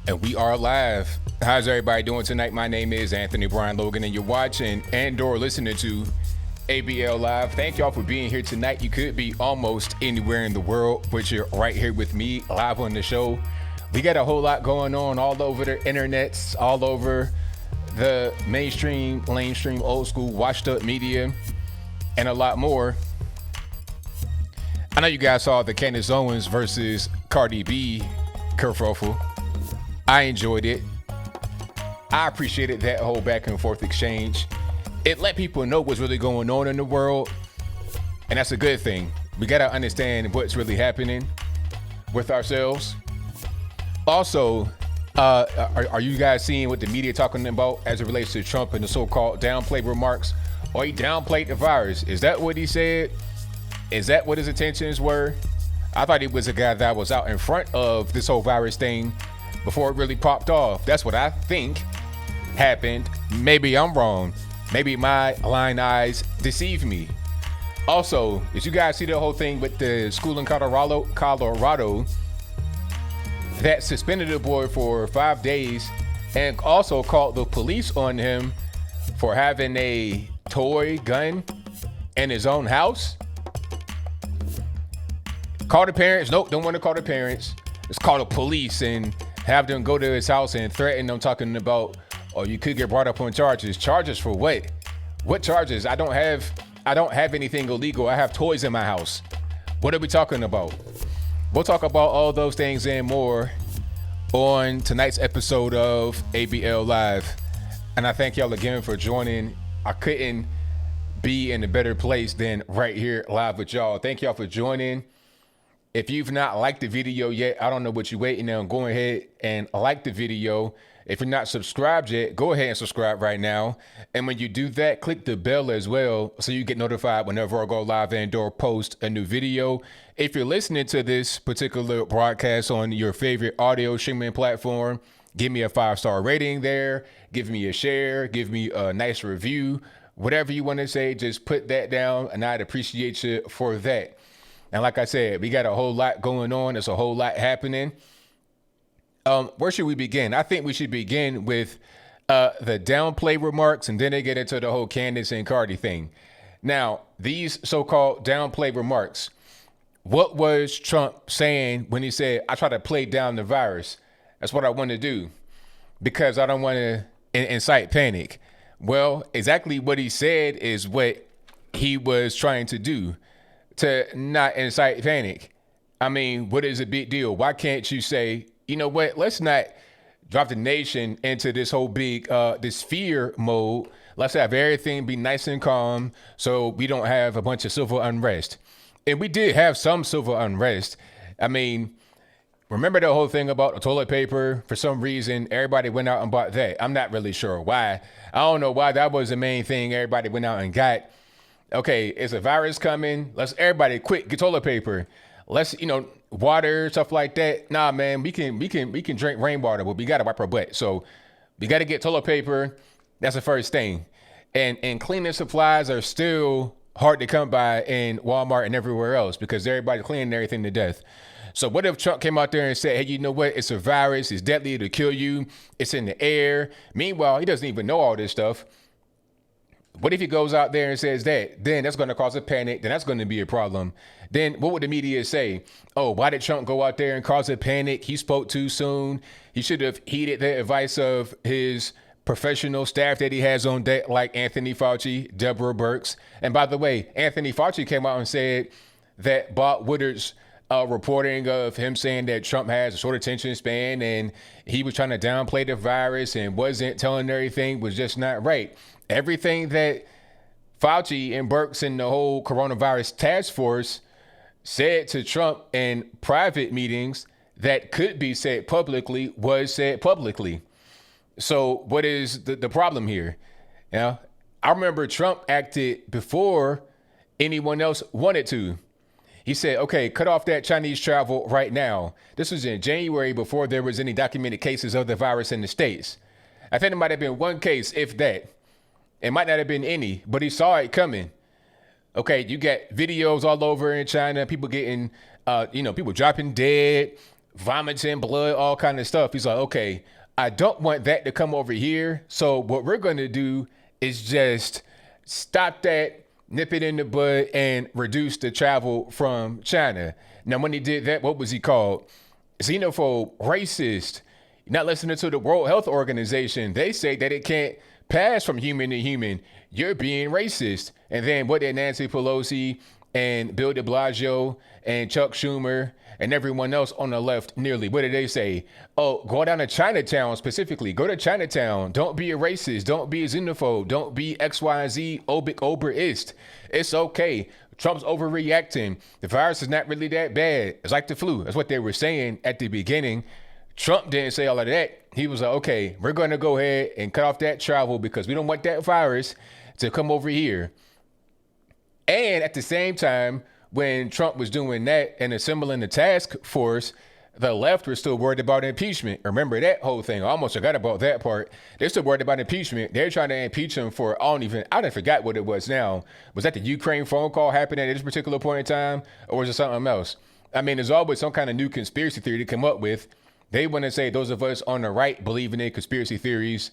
And we are live. How's everybody doing tonight? My name is Anthony Brian Logan, and you're watching and/or listening to ABL Live. Thank y'all for being here tonight. You could be almost anywhere in the world, but you're right here with me live on the show. We got a whole lot going on all over the internets, all over the mainstream, old school, washed up media, and a lot more. I know you guys saw the Candace Owens versus Cardi B kerfuffle. I enjoyed it. I appreciated that whole back and forth exchange. It let people know what's really going on in the world, and that's a good thing. We gotta understand what's really happening with ourselves. Also, are you guys seeing what the media talking about as it relates to Trump and the so-called downplay remarks? Or he downplayed the virus. Is that what he said? Is that what his intentions were? I thought he was a guy that was out in front of this whole virus thing before it really popped off. That's what I think happened. Maybe I'm wrong. Maybe my blind eyes deceive me. Also, did you guys see the whole thing with the school in Colorado that suspended the boy for 5 days and also called the police on him for having a toy gun in his own house? Call the parents. Nope, don't want to call the parents. Let's call the police and have them go to his house and threaten them, talking about, oh, you could get brought up on charges. Charges for what? What charges? I don't have anything illegal. I have toys in my house. What are we talking about? We'll talk about all those things and more on tonight's episode of ABL Live. And I thank y'all again for joining. I couldn't be in a better place than right here live with y'all. Thank y'all for joining. If you've not liked the video yet, I don't know what you're waiting on. Go ahead and like the video. If you're not subscribed yet, go ahead and subscribe right now. And when you do that, click the bell as well so you get notified whenever I go live and/or post a new video. If you're listening to this particular broadcast on your favorite audio streaming platform, give me a 5-star rating there. Give me a share. Give me a nice review. Whatever you want to say, just put that down, and I'd appreciate you for that. And like I said, we got a whole lot going on. There's a whole lot happening. Where should we begin? I think we should begin with the downplay remarks, and then they get into the whole Candace and Cardi thing. Now, these so-called downplay remarks, what was Trump saying when he said, I try to play down the virus? That's what I want to do because I don't want to incite panic. Well, exactly what he said is what he was trying to do, to not incite panic. I mean, what is a big deal? Why can't you say, you know what, let's not drop the nation into this whole big, this fear mode. Let's have everything be nice and calm so we don't have a bunch of civil unrest. And we did have some civil unrest. I mean, remember the whole thing about the toilet paper? For some reason, everybody went out and bought that. I'm not really sure why. I don't know why that was the main thing everybody went out and got. Okay, is a virus coming? Let's everybody quick get toilet paper. Let's, water, stuff like that. Nah, man, we can drink rainwater, but we gotta wipe our butt. So we gotta get toilet paper. That's the first thing. And cleaning supplies are still hard to come by in Walmart and everywhere else because everybody's cleaning everything to death. So what if Trump came out there and said, hey, you know what? It's a virus. It's deadly. It'll kill you. It's in the air. Meanwhile, he doesn't even know all this stuff. What if he goes out there and says that? Then that's going to cause a panic. Then that's going to be a problem. Then what would the media say? Oh, why did Trump go out there and cause a panic? He spoke too soon. He should have heeded the advice of his professional staff that he has on deck, like Anthony Fauci, Deborah Birx. And by the way, Anthony Fauci came out and said that Bob Woodard's reporting of him saying that Trump has a short attention span and he was trying to downplay the virus and wasn't telling everything was just not right. Everything that Fauci and Birx and the whole coronavirus task force said to Trump in private meetings that could be said publicly was said publicly. So what is the problem here? I remember Trump acted before anyone else wanted to. He said, okay, cut off that Chinese travel right now. This was in January before there was any documented cases of the virus in the States. I think it might have been one case, if that. It might not have been any, but he saw it coming. Okay, you got videos all over in China, people getting, people dropping dead, vomiting blood, all kind of stuff. He's like, okay, I don't want that to come over here. So what we're going to do is just stop that, nip it in the bud, and reduce the travel from China. Now, when he did that, what was he called? Xenophobe, racist, not listening to the World Health Organization. They say that it can't pass from human to human. You're being racist. And then what did Nancy Pelosi and Bill de Blasio and Chuck Schumer and everyone else on the left nearly, what did they say? Oh, go down to Chinatown specifically. Go to Chinatown. Don't be a racist. Don't be a xenophobe. Don't be XYZ, obic, oberist. It's okay. Trump's overreacting. The virus is not really that bad. It's like the flu. That's what they were saying at the beginning. Trump didn't say all of that. He was like, okay, we're going to go ahead and cut off that travel because we don't want that virus to come over here. And at the same time, when Trump was doing that and assembling the task force, the left were still worried about impeachment. Remember that whole thing? I almost forgot about that part. They're still worried about impeachment. They're trying to impeach him for, I don't forget what it was now. Was that the Ukraine phone call happening at this particular point in time? Or was it something else? I mean, there's always some kind of new conspiracy theory to come up with. They want to say those of us on the right believing in conspiracy theories,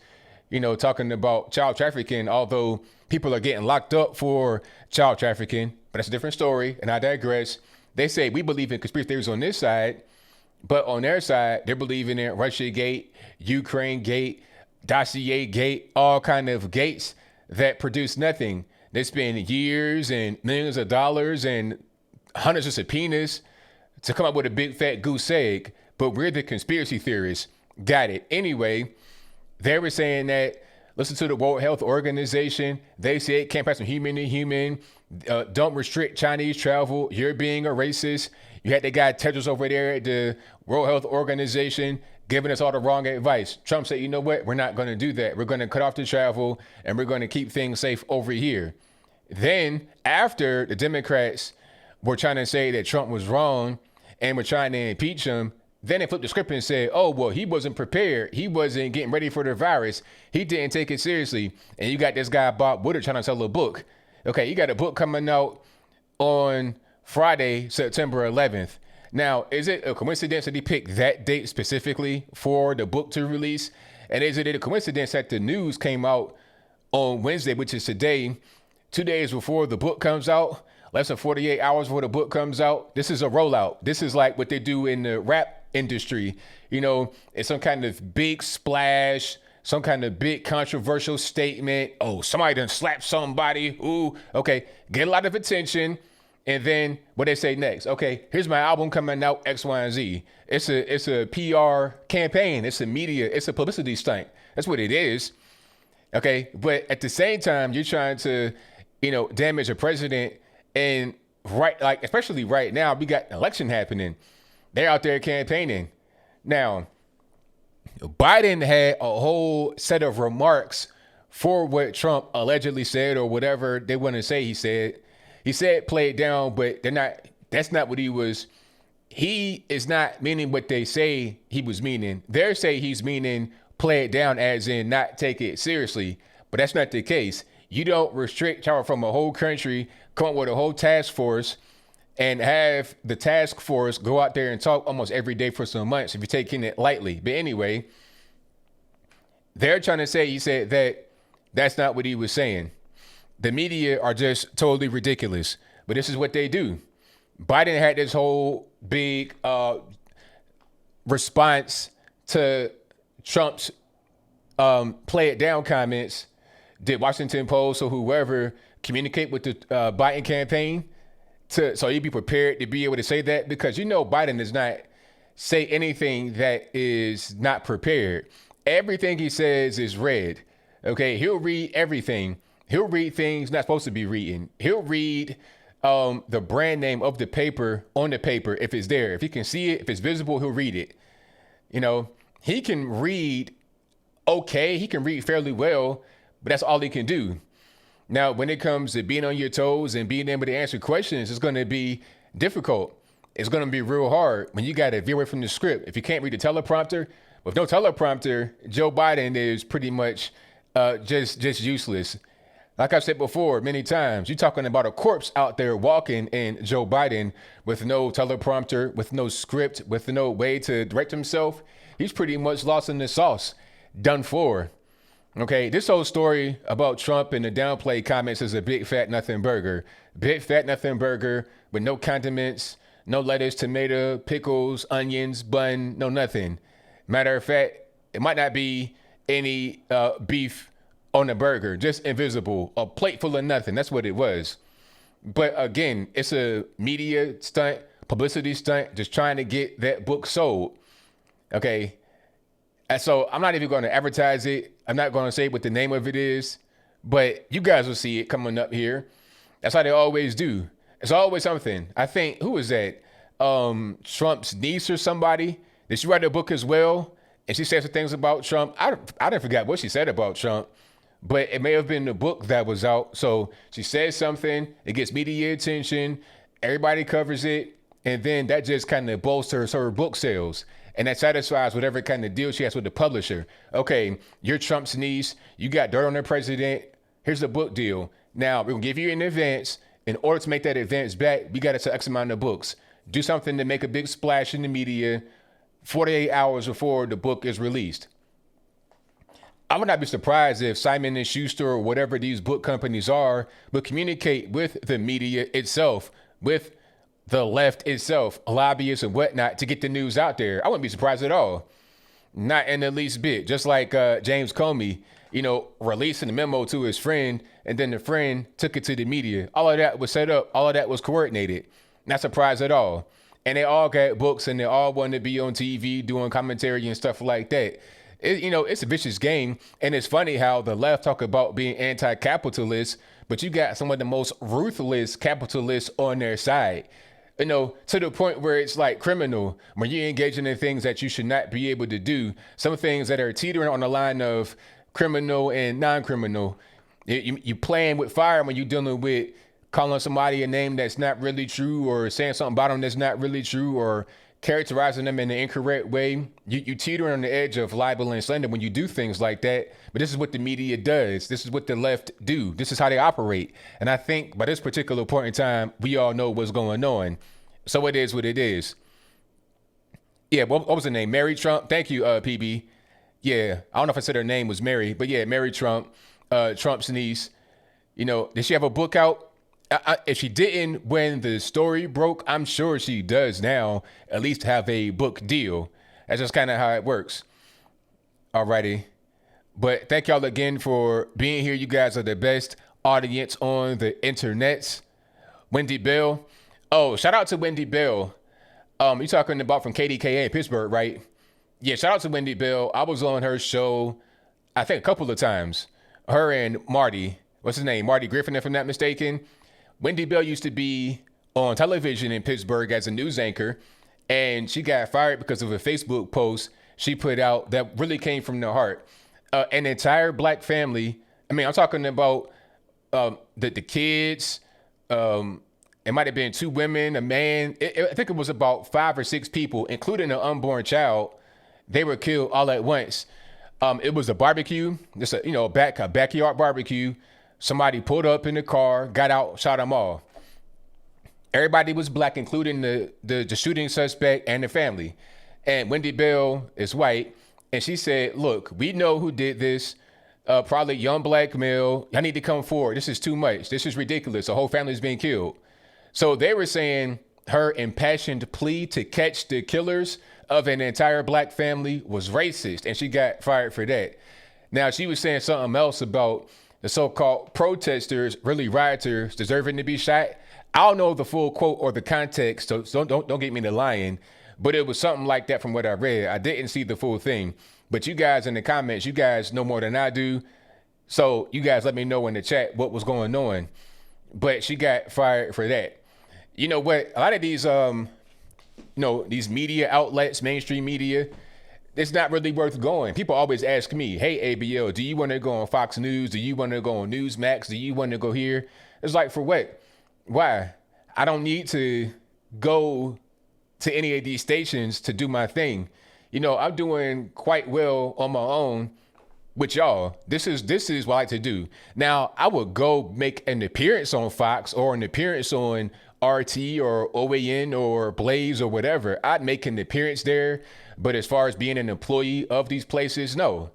you know, talking about child trafficking, although people are getting locked up for child trafficking. But that's a different story, and I digress. They say we believe in conspiracy theories on this side, but on their side, they're believing in Russia Gate, Ukraine Gate, Dossier Gate, all kind of gates that produce nothing. They spend years and millions of dollars and hundreds of subpoenas to come up with a big fat goose egg, but we're the conspiracy theorists. Got it. Anyway, they were saying that, listen to the World Health Organization. They say it can't pass from human to human. Don't restrict Chinese travel. You're being a racist. You had the guy Tedros over there at the World Health Organization giving us all the wrong advice. Trump said, you know what? We're not going to do that. We're going to cut off the travel and we're going to keep things safe over here. Then after the Democrats were trying to say that Trump was wrong and were trying to impeach him, then they flipped the script and said, oh, well, he wasn't prepared. He wasn't getting ready for the virus. He didn't take it seriously. And you got this guy, Bob Woodard, trying to sell a book. Okay, you got a book coming out on Friday, September 11th. Now, is it a coincidence that he picked that date specifically for the book to release? And is it a coincidence that the news came out on Wednesday, which is today, 2 days before the book comes out, less than 48 hours before the book comes out? This is a rollout. This is like what they do in the rap industry. You know, it's some kind of big splash, some kind of big controversial statement. Oh, somebody done slapped somebody. Ooh, okay. Get a lot of attention. And then what they say next? Okay, here's my album coming out, X, Y, and Z. It's a PR campaign. It's a media. It's a publicity stunt. That's what it is. Okay, but at the same time, you're trying to, you know, damage a president. And right, like, especially right now, we got an election happening. They're out there campaigning. Now, Biden had a whole set of remarks for what Trump allegedly said or whatever they want to say he said. He said play it down, but that's not what he was. He is not meaning what they say he was meaning. They say he's meaning play it down as in not take it seriously, but that's not the case. You don't restrict travel from a whole country, come up with a whole task force, and have the task force go out there and talk almost every day for some months if you're taking it lightly. But anyway, they're trying to say he said that that's not what he was saying. The media are just totally ridiculous, but this is what they do. Biden had this whole big response to Trump's play it down comments. Did Washington Post or whoever communicate with the Biden campaign so you'd be prepared to be able to say that? Because you know Biden does not say anything that is not prepared. Everything he says is read. Okay, he'll read everything. He'll read things not supposed to be reading. He'll read the brand name of the paper on the paper if it's there. If he can see it, if it's visible, he'll read it. You know, he can read okay. He can read fairly well, but that's all he can do. Now, when it comes to being on your toes and being able to answer questions, it's going to be difficult. It's going to be real hard when you got to veer away from the script. If you can't read the teleprompter, with no teleprompter, Joe Biden is pretty much just useless. Like I said before, many times, you're talking about a corpse out there walking in Joe Biden with no teleprompter, with no script, with no way to direct himself. He's pretty much lost in the sauce, done for. Okay, this whole story about Trump and the downplay comments is a big fat nothing burger. Big fat nothing burger with no condiments, no lettuce, tomato, pickles, onions, bun, no nothing. Matter of fact, it might not be any beef on the burger, just invisible, a plate full of nothing. That's what it was. But again, it's a media stunt, publicity stunt, just trying to get that book sold. Okay. And so I'm not even going to advertise it. I'm not going to say what the name of it is, but you guys will see it coming up here. That's how they always do. It's always something. I think, who was that? Trump's niece or somebody. Did she write a book as well? And she said some things about Trump. I didn't forget what she said about Trump, but it may have been the book that was out. So she says something, it gets media attention, everybody covers it, and then that just kind of bolsters her book sales. And that satisfies whatever kind of deal she has with the publisher. Okay, you're Trump's niece, you got dirt on the president, here's the book deal. Now, we're gonna give you an advance. In order to make that advance back, we gotta sell X amount of books. Do something to make a big splash in the media 48 hours before the book is released. I would not be surprised if Simon & Schuster or whatever these book companies are would communicate with the media itself, with the left itself, lobbyists and whatnot to get the news out there. I wouldn't be surprised at all. Not in the least bit. Just like James Comey, releasing a memo to his friend and then the friend took it to the media. All of that was set up. All of that was coordinated. Not surprised at all. And they all got books and they all want to be on TV doing commentary and stuff like that. It's a vicious game. And it's funny how the left talk about being anti-capitalist, but you got some of the most ruthless capitalists on their side. To the point where it's like criminal when you're engaging in things that you should not be able to do. Some things that are teetering on the line of criminal and non-criminal. You playing with fire when you're dealing with calling somebody a name that's not really true or saying something about them that's not really true or characterizing them in the incorrect way. You teetering on the edge of libel and slander when you do things like that. But this is what the media does. This is what the left do. This is how they operate. And I think by this particular point in time, we all know what's going on. So it is what it is. Yeah, what was her name? Mary Trump. Thank you, PB. Yeah, I don't know if I said her name was Mary, but yeah, Mary Trump, Trump's niece. Did she have a book out? If she didn't when the story broke, I'm sure she does now at least have a book deal. That's just kind of how it works. Alrighty. But thank y'all again for being here. You guys are the best audience on the internets. Wendy Bell. Oh, shout out to Wendy Bell. You talking about from KDKA in Pittsburgh, right? Yeah, shout out to Wendy Bell. I was on her show, I think a couple of times. Her and Marty, what's his name? Marty Griffin, if I'm not mistaken. Wendy Bell used to be on television in Pittsburgh as a news anchor, and she got fired because of a Facebook post she put out that really came from the heart. An entire black family. I mean, I'm talking about the kids. It might have been 2 women, a man. I think it was about 5 or 6 people, including an unborn child. They were killed all at once. It was a barbecue, just a backyard barbecue. Somebody pulled up in the car, got out, shot them all. Everybody was black, including the shooting suspect and the family. And Wendy Bell is white. And she said, look, we know who did this. Probably young black male. Y'all need to come forward. This is too much. This is ridiculous. The whole family's being killed. So they were saying her impassioned plea to catch the killers of an entire black family was racist. And she got fired for that. Now, she was saying something else about the so-called protesters, really rioters, deserving to be shot. I don't know the full quote or the context, so don't get me to lying, but it was something like that from what I read. I didn't see the full thing, but you guys in the comments, you guys know more than I do, so you guys let me know in the chat what was going on. But she got fired for that. You know what? A lot of these, these media outlets, mainstream media, it's not really worth going. People always ask me, hey, ABL, do you want to go on Fox News? Do you want to go on Newsmax? Do you want to go here? It's like, for what? Why? I don't need to go to any of these stations to do my thing. I'm doing quite well on my own. with y'all. This is what I like to do. Now, I would go make an appearance on Fox or an appearance on RT or OAN or Blaze or whatever. I'd make an appearance there. But as far as being an employee of these places, no,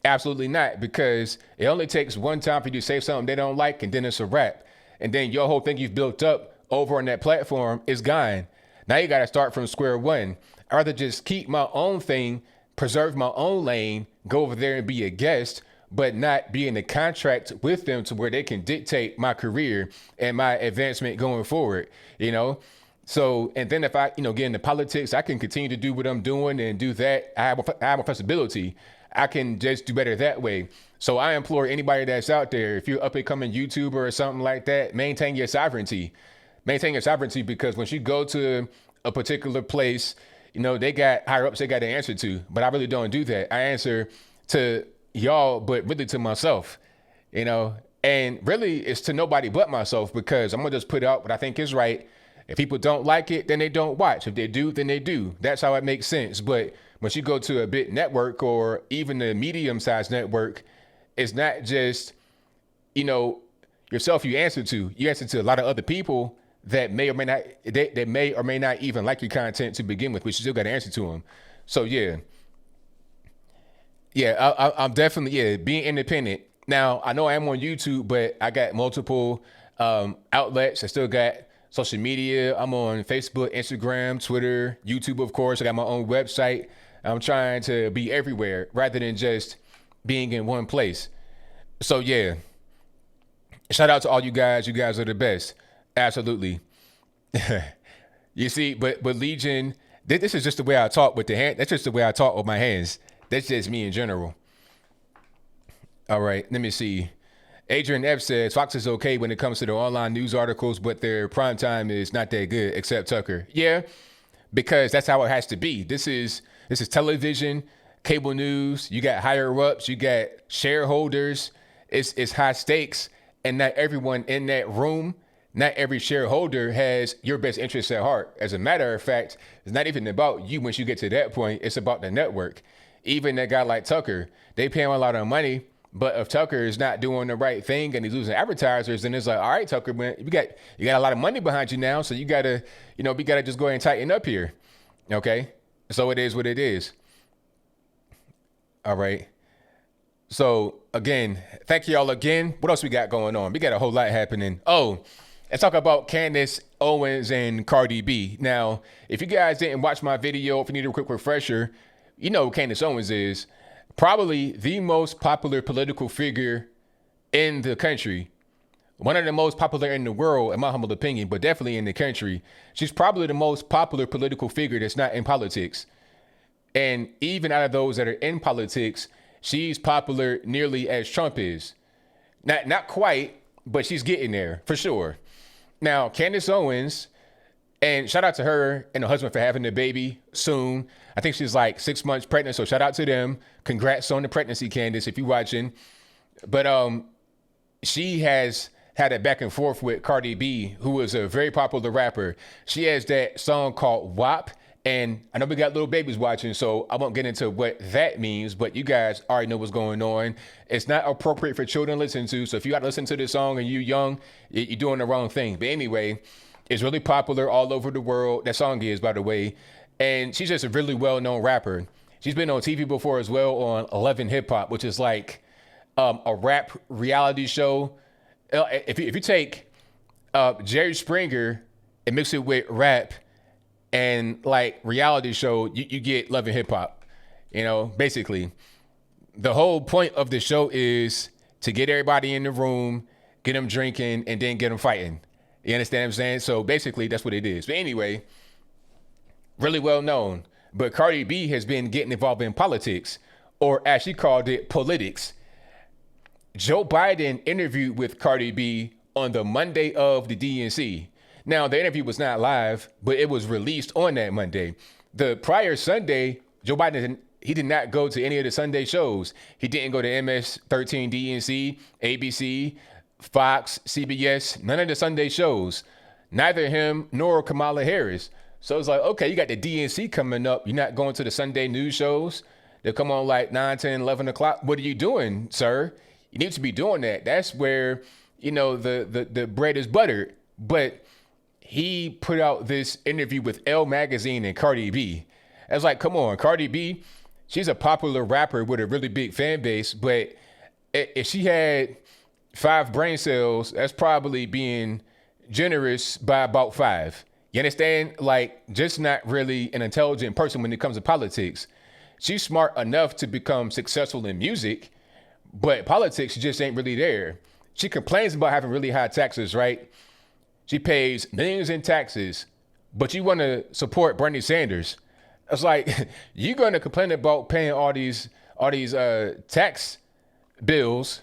absolutely not. Because it only takes one time for you to say something they don't like, and then it's a wrap. And then your whole thing you've built up over on that platform is gone. Now you got to start from square one. I'd rather just keep my own thing, preserve my own lane, go over there and be a guest, but not be in a contract with them to where they can dictate my career and my advancement going forward, you know? So, and then if I, get into politics, I can continue to do what I'm doing and do that. I have more flexibility. I can just do better that way. So I implore anybody that's out there, if you're up and coming YouTuber or something like that, maintain your sovereignty. Maintain your sovereignty, because once you go to a particular place, they got higher ups they got to answer to. But I really don't do that. I answer to y'all, but really to myself, and really it's to nobody but myself, because I'm going to just put out what I think is right. If people don't like it, then they don't watch. If they do, then they do. That's how it makes sense. But once you go to a big network or even a medium-sized network, it's not just, yourself you answer to. You answer to a lot of other people that may or may not even like your content to begin with, but you still got to answer to them. So yeah, I'm definitely being independent. Now I know I am on YouTube, but I got multiple outlets. I still got social media. I'm on Facebook, Instagram, Twitter, YouTube, of course. I got my own website. I'm trying to be everywhere rather than just being in one place. So yeah, shout out to all you guys. You guys are the best. Absolutely. You see, but Legion, this is just the way I talk with the hand. That's just the way I talk with my hands. That's just me in general. All right, let me see. Adrian F says Fox is okay when it comes to their online news articles, but their prime time is not that good, except Tucker. Yeah, because that's how it has to be. This is television, cable news. You got higher ups, you got shareholders. It's high stakes, and not everyone in that room, not every shareholder has your best interests at heart. As a matter of fact, it's not even about you once you get to that point. It's about the network. Even that guy like Tucker, they pay him a lot of money. But if Tucker is not doing the right thing and he's losing advertisers, then it's like, all right, Tucker, man, you got a lot of money behind you now, so you gotta, we gotta just go ahead and tighten up here. Okay? So it is what it is. All right. So again, thank you all again. What else we got going on? We got a whole lot happening. Oh, let's talk about Candace, Owens, and Cardi B. Now, if you guys didn't watch my video, if you need a quick refresher, you know who Candace Owens is. Probably the most popular political figure in the country. One of the most popular in the world, in my humble opinion, but definitely in the country. She's probably the most popular political figure that's not in politics. And even out of those that are in politics, she's popular nearly as Trump is. Not quite, but she's getting there for sure. Now, Candace Owens, and shout out to her and her husband for having a baby soon. I think she's like 6 months pregnant, so shout out to them. Congrats on the pregnancy, Candace, if you're watching. But she has had a back and forth with Cardi B, who is a very popular rapper. She has that song called WAP, and I know we got little babies watching, so I won't get into what that means, but you guys already know what's going on. It's not appropriate for children to listen to, so if you got to listen to this song and you're young, you're doing the wrong thing. But anyway, it's really popular all over the world. That song is, by the way. And she's just a really well-known rapper. She's been on TV before as well on 11 Hip Hop, which is like a rap reality show. If you take Jerry Springer and mix it with rap and like reality show, you get Love and Hip Hop. Basically, the whole point of the show is to get everybody in the room, get them drinking, and then get them fighting. You understand what I'm saying? So basically, that's what it is. But anyway, really well known. But Cardi B has been getting involved in politics, or as she called it, politics. Joe Biden interviewed with Cardi B on the Monday of the DNC. Now, the interview was not live, but it was released on that Monday. The prior Sunday, Joe Biden, he did not go to any of the Sunday shows. He didn't go to MS-13 DNC, ABC, Fox, CBS, none of the Sunday shows. Neither him nor Kamala Harris. So it's like, okay, you got the DNC coming up. You're not going to the Sunday news shows. They come on like 9, 10, 11 o'clock. What are you doing, sir? You need to be doing that. That's where, the bread is buttered. But he put out this interview with Elle Magazine and Cardi B. I was like, come on, Cardi B, she's a popular rapper with a really big fan base, but if she had 5 brain cells, that's probably being generous by about 5. You understand? Like, just not really an intelligent person when it comes to politics. She's smart enough to become successful in music, but politics just ain't really there. She complains about having really high taxes, right? She pays millions in taxes, but you want to support Bernie Sanders. It's like, you're going to complain about paying all these tax bills,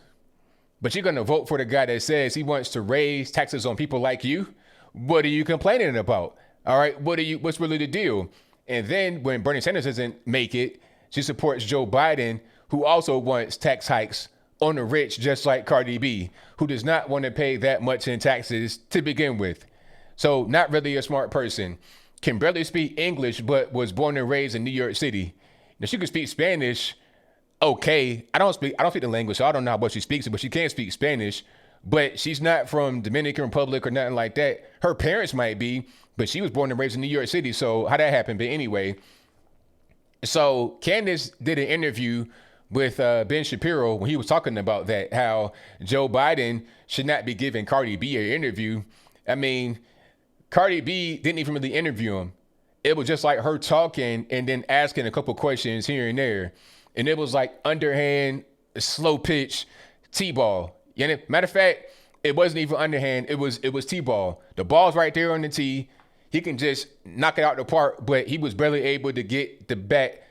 but you're going to vote for the guy that says he wants to raise taxes on people like you. What are you complaining about? All right, what's really the deal? And then when Bernie Sanders doesn't make it, she supports Joe Biden, who also wants tax hikes on the rich, just like Cardi B, who does not want to pay that much in taxes to begin with. So not really a smart person. Can barely speak English, but was born and raised in New York City. Now she can speak Spanish. Okay. I don't speak the language, so I don't know what she speaks, but she can speak Spanish. But she's not from Dominican Republic or nothing like that. Her parents might be, but she was born and raised in New York City. So how that happened? But anyway, so Candace did an interview with Ben Shapiro when he was talking about that, how Joe Biden should not be giving Cardi B an interview. I mean, Cardi B didn't even really interview him. It was just like her talking and then asking a couple questions here and there. And it was like underhand, slow pitch, T-ball. Matter of fact, it wasn't even underhand. It was T-ball. The ball's right there on the tee. He can just knock it out the park, but he was barely able to get the bat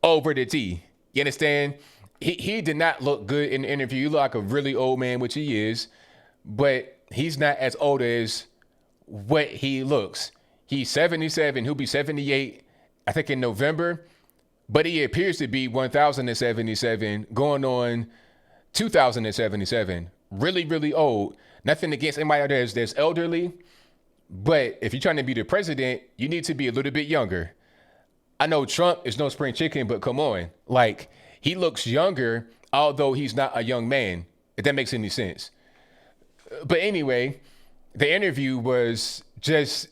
over the tee. You understand? He did not look good in the interview. He looked like a really old man, which he is, but he's not as old as what he looks. He's 77. He'll be 78, I think, in November, but he appears to be 1,077, going on 2,077. Really, really old. Nothing against anybody out there that's elderly, but if you're trying to be the president, you need to be a little bit younger. I know Trump is no spring chicken, but come on. Like, he looks younger, although he's not a young man, if that makes any sense. But anyway, the interview was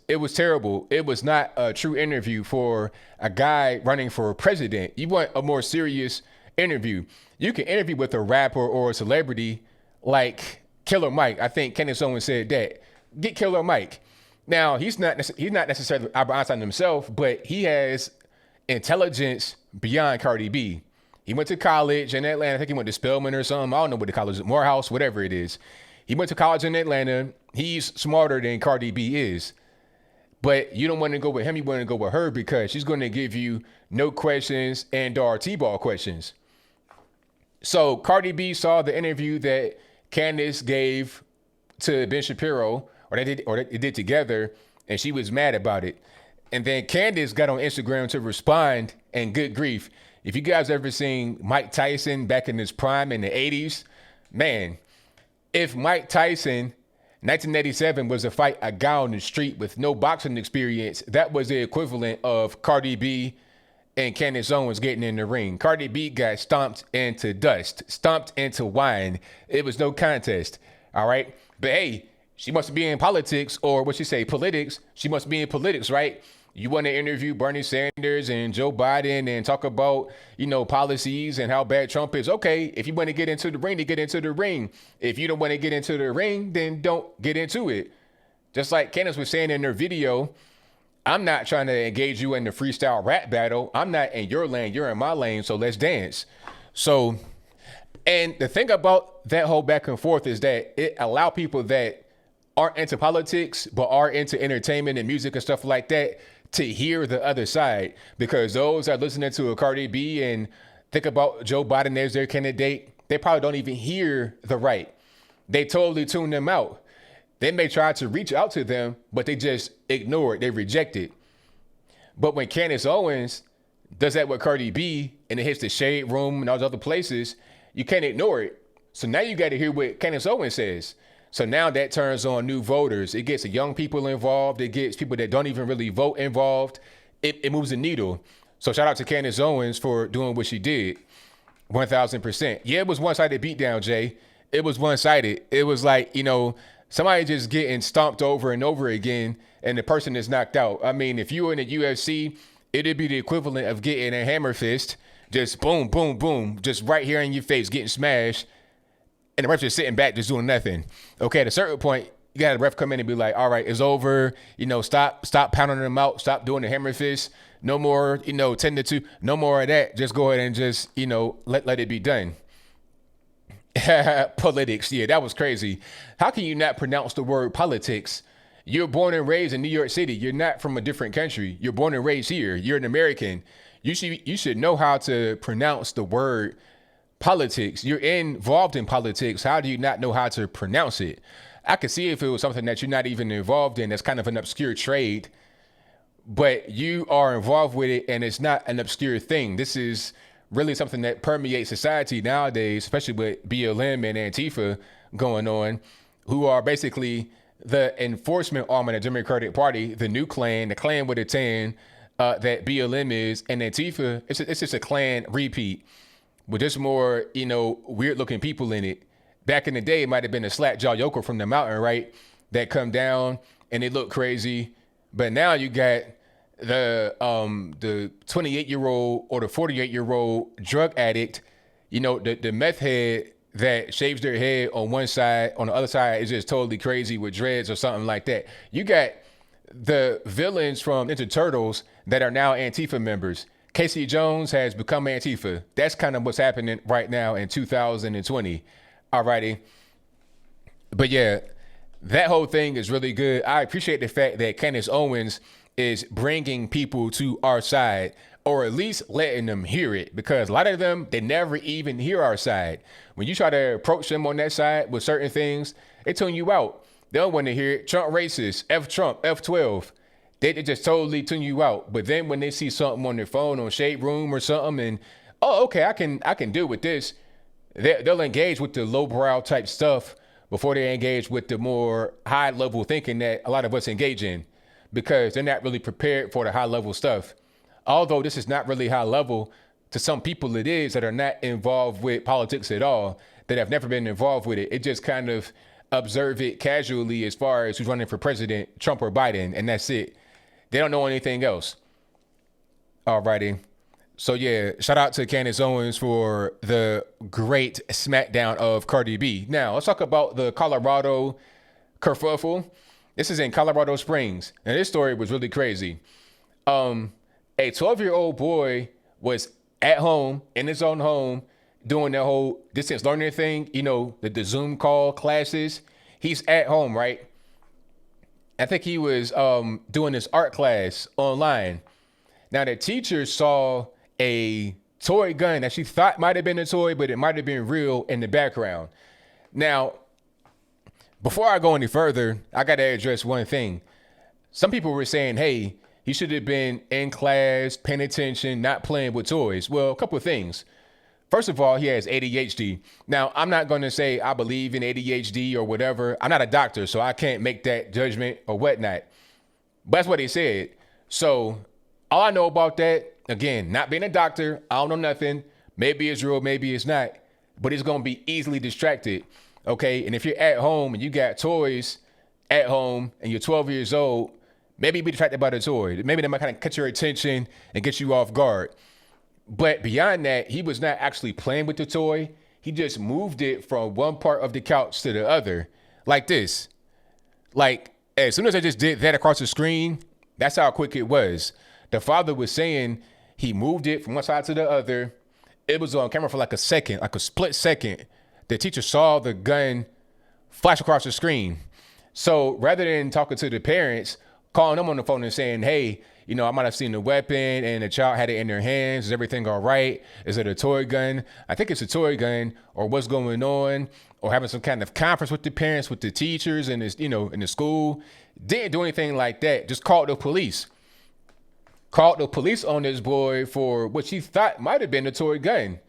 it was terrible. It was not a true interview for a guy running for president. You want a more serious interview. You can interview with a rapper or a celebrity like Killer Mike. I think Candace Owens said that. Get Killer Mike. Now, he's not necessarily Albert Einstein himself, but he has intelligence beyond Cardi B. He went to college in Atlanta. I think he went to Spelman or something. I don't know what the college is, Morehouse, whatever it is. He went to college in Atlanta. He's smarter than Cardi B is. But you don't want to go with him. You want to go with her because she's going to give you no questions and or T-ball questions. So Cardi B saw the interview that Candace gave to Ben Shapiro, or they did together, and she was mad about it. And then Candace got on Instagram to respond, and good grief. If you guys ever seen Mike Tyson back in his prime in the 80s, man, if Mike Tyson, 1987, was to fight a guy on the street with no boxing experience, that was the equivalent of Cardi B and Candace Owens getting in the ring. Cardi B got stomped into dust, stomped into wine. It was no contest, all right? But hey, she must be in politics, or what she say, politics. She must be in politics, right? You want to interview Bernie Sanders and Joe Biden and talk about, policies and how bad Trump is. Okay, if you want to get into the ring, then get into the ring. If you don't want to get into the ring, then don't get into it. Just like Candace was saying in her video, I'm not trying to engage you in the freestyle rap battle. I'm not in your lane. You're in my lane, so let's dance. So, and the thing about that whole back and forth is that it allow people that aren't into politics, but are into entertainment and music and stuff like that to hear the other side, because those that are listening to a Cardi B and think about Joe Biden as their candidate, they probably don't even hear the right. They totally tune them out. They may try to reach out to them, but they just ignore it. They reject it. But when Candace Owens does that with Cardi B and it hits the Shade Room and all those other places, you can't ignore it. So now you got to hear what Candace Owens says. So now that turns on new voters. It gets the young people involved. It gets people that don't even really vote involved. It moves the needle. So shout out to Candace Owens for doing what she did. 1000%. Yeah, it was one-sided beatdown, Jay. It was one-sided. It was like, somebody just getting stomped over and over again, and the person is knocked out. I mean, if you were in the UFC, it'd be the equivalent of getting a hammer fist, just boom, boom, boom, just right here in your face, getting smashed, and the ref just sitting back, just doing nothing. Okay, at a certain point, you got the ref come in and be like, all right, it's over. Stop pounding them out. Stop doing the hammer fist. No more, 10-2. No more of that. Just go ahead and just, let it be done. Politics. Yeah, that was crazy. How can you not pronounce the word politics? You're born and raised in New York City. You're not from a different country. You're born and raised here. You're an American. You should know how to pronounce the word politics. You're involved in politics. How do you not know how to pronounce it? I could see if it was something that you're not even involved in. That's kind of an obscure trade, but you are involved with it, and it's not an obscure thing. This is really something that permeates society nowadays, especially with BLM and Antifa going on, who are basically the enforcement arm of the Democratic Party, the new Klan, the Klan with a tan that BLM is, and Antifa, it's just a Klan repeat with just more, weird looking people in it. Back in the day, it might have been a slack-jaw yokel from the mountain, right, that come down and it looked crazy. But now you got the 28-year-old or the 48-year-old drug addict, the meth head that shaves their head on one side, on the other side is just totally crazy with dreads or something like that. You got the villains from Ninja Turtles that are now Antifa members. Casey Jones has become Antifa. That's kind of what's happening right now in 2020. Alrighty. But yeah, that whole thing is really good. I appreciate the fact that Candace Owens is bringing people to our side, or at least letting them hear it, because a lot of them, they never even hear our side. When you try to approach them on that side with certain things, they tune you out. They don't want to hear it. Trump racist, F Trump, F12. They just totally tune you out. But then when they see something on their phone on Shade Room or something, and okay, I can deal with this. They'll engage with the lowbrow type stuff before they engage with the more high level thinking that a lot of us engage in, because they're not really prepared for the high level stuff. Although this is not really high level, to some people it is that are not involved with politics at all, that have never been involved with it. It just kind of observe it casually as far as who's running for president, Trump or Biden, and that's it. They don't know anything else. Alrighty. So yeah, shout out to Candace Owens for the great smackdown of Cardi B. Now, let's talk about the Colorado kerfuffle. This is in Colorado Springs, and this story was really crazy. A 12-year-old boy was at home, in his own home, doing that whole distance learning thing, the Zoom call classes. He's at home, right? I think he was doing this art class online. Now, the teacher saw a toy gun that she thought might have been a toy, but it might have been real in the background. Now, before I go any further, I got to address one thing. Some people were saying, hey, he should have been in class, paying attention, not playing with toys. Well, a couple of things. First of all, he has ADHD. Now, I'm not going to say I believe in ADHD or whatever. I'm not a doctor, so I can't make that judgment or whatnot. But that's what he said. So all I know about that, again, not being a doctor, I don't know nothing. Maybe it's real, maybe it's not. But it's going to be easily distracted, okay? And if you're at home and you got toys at home and you're 12 years old, maybe be distracted by the toy. Maybe they might kind of catch your attention and get you off guard. But beyond that, he was not actually playing with the toy. He just moved it from one part of the couch to the other, like this. Like, as soon as I just did that across the screen, that's how quick it was. The father was saying he moved it from one side to the other. It was on camera for like a second, like a split second. The teacher saw the gun flash across the screen. So rather than talking to the parents, calling them on the phone and saying, hey, I might have seen the weapon and the child had it in their hands. Is everything all right? Is it a toy gun? I think it's a toy gun, or what's going on, or having some kind of conference with the parents, with the teachers and this, in the school. Didn't do anything like that. Just called the police. Called the police on this boy for what she thought might have been a toy gun.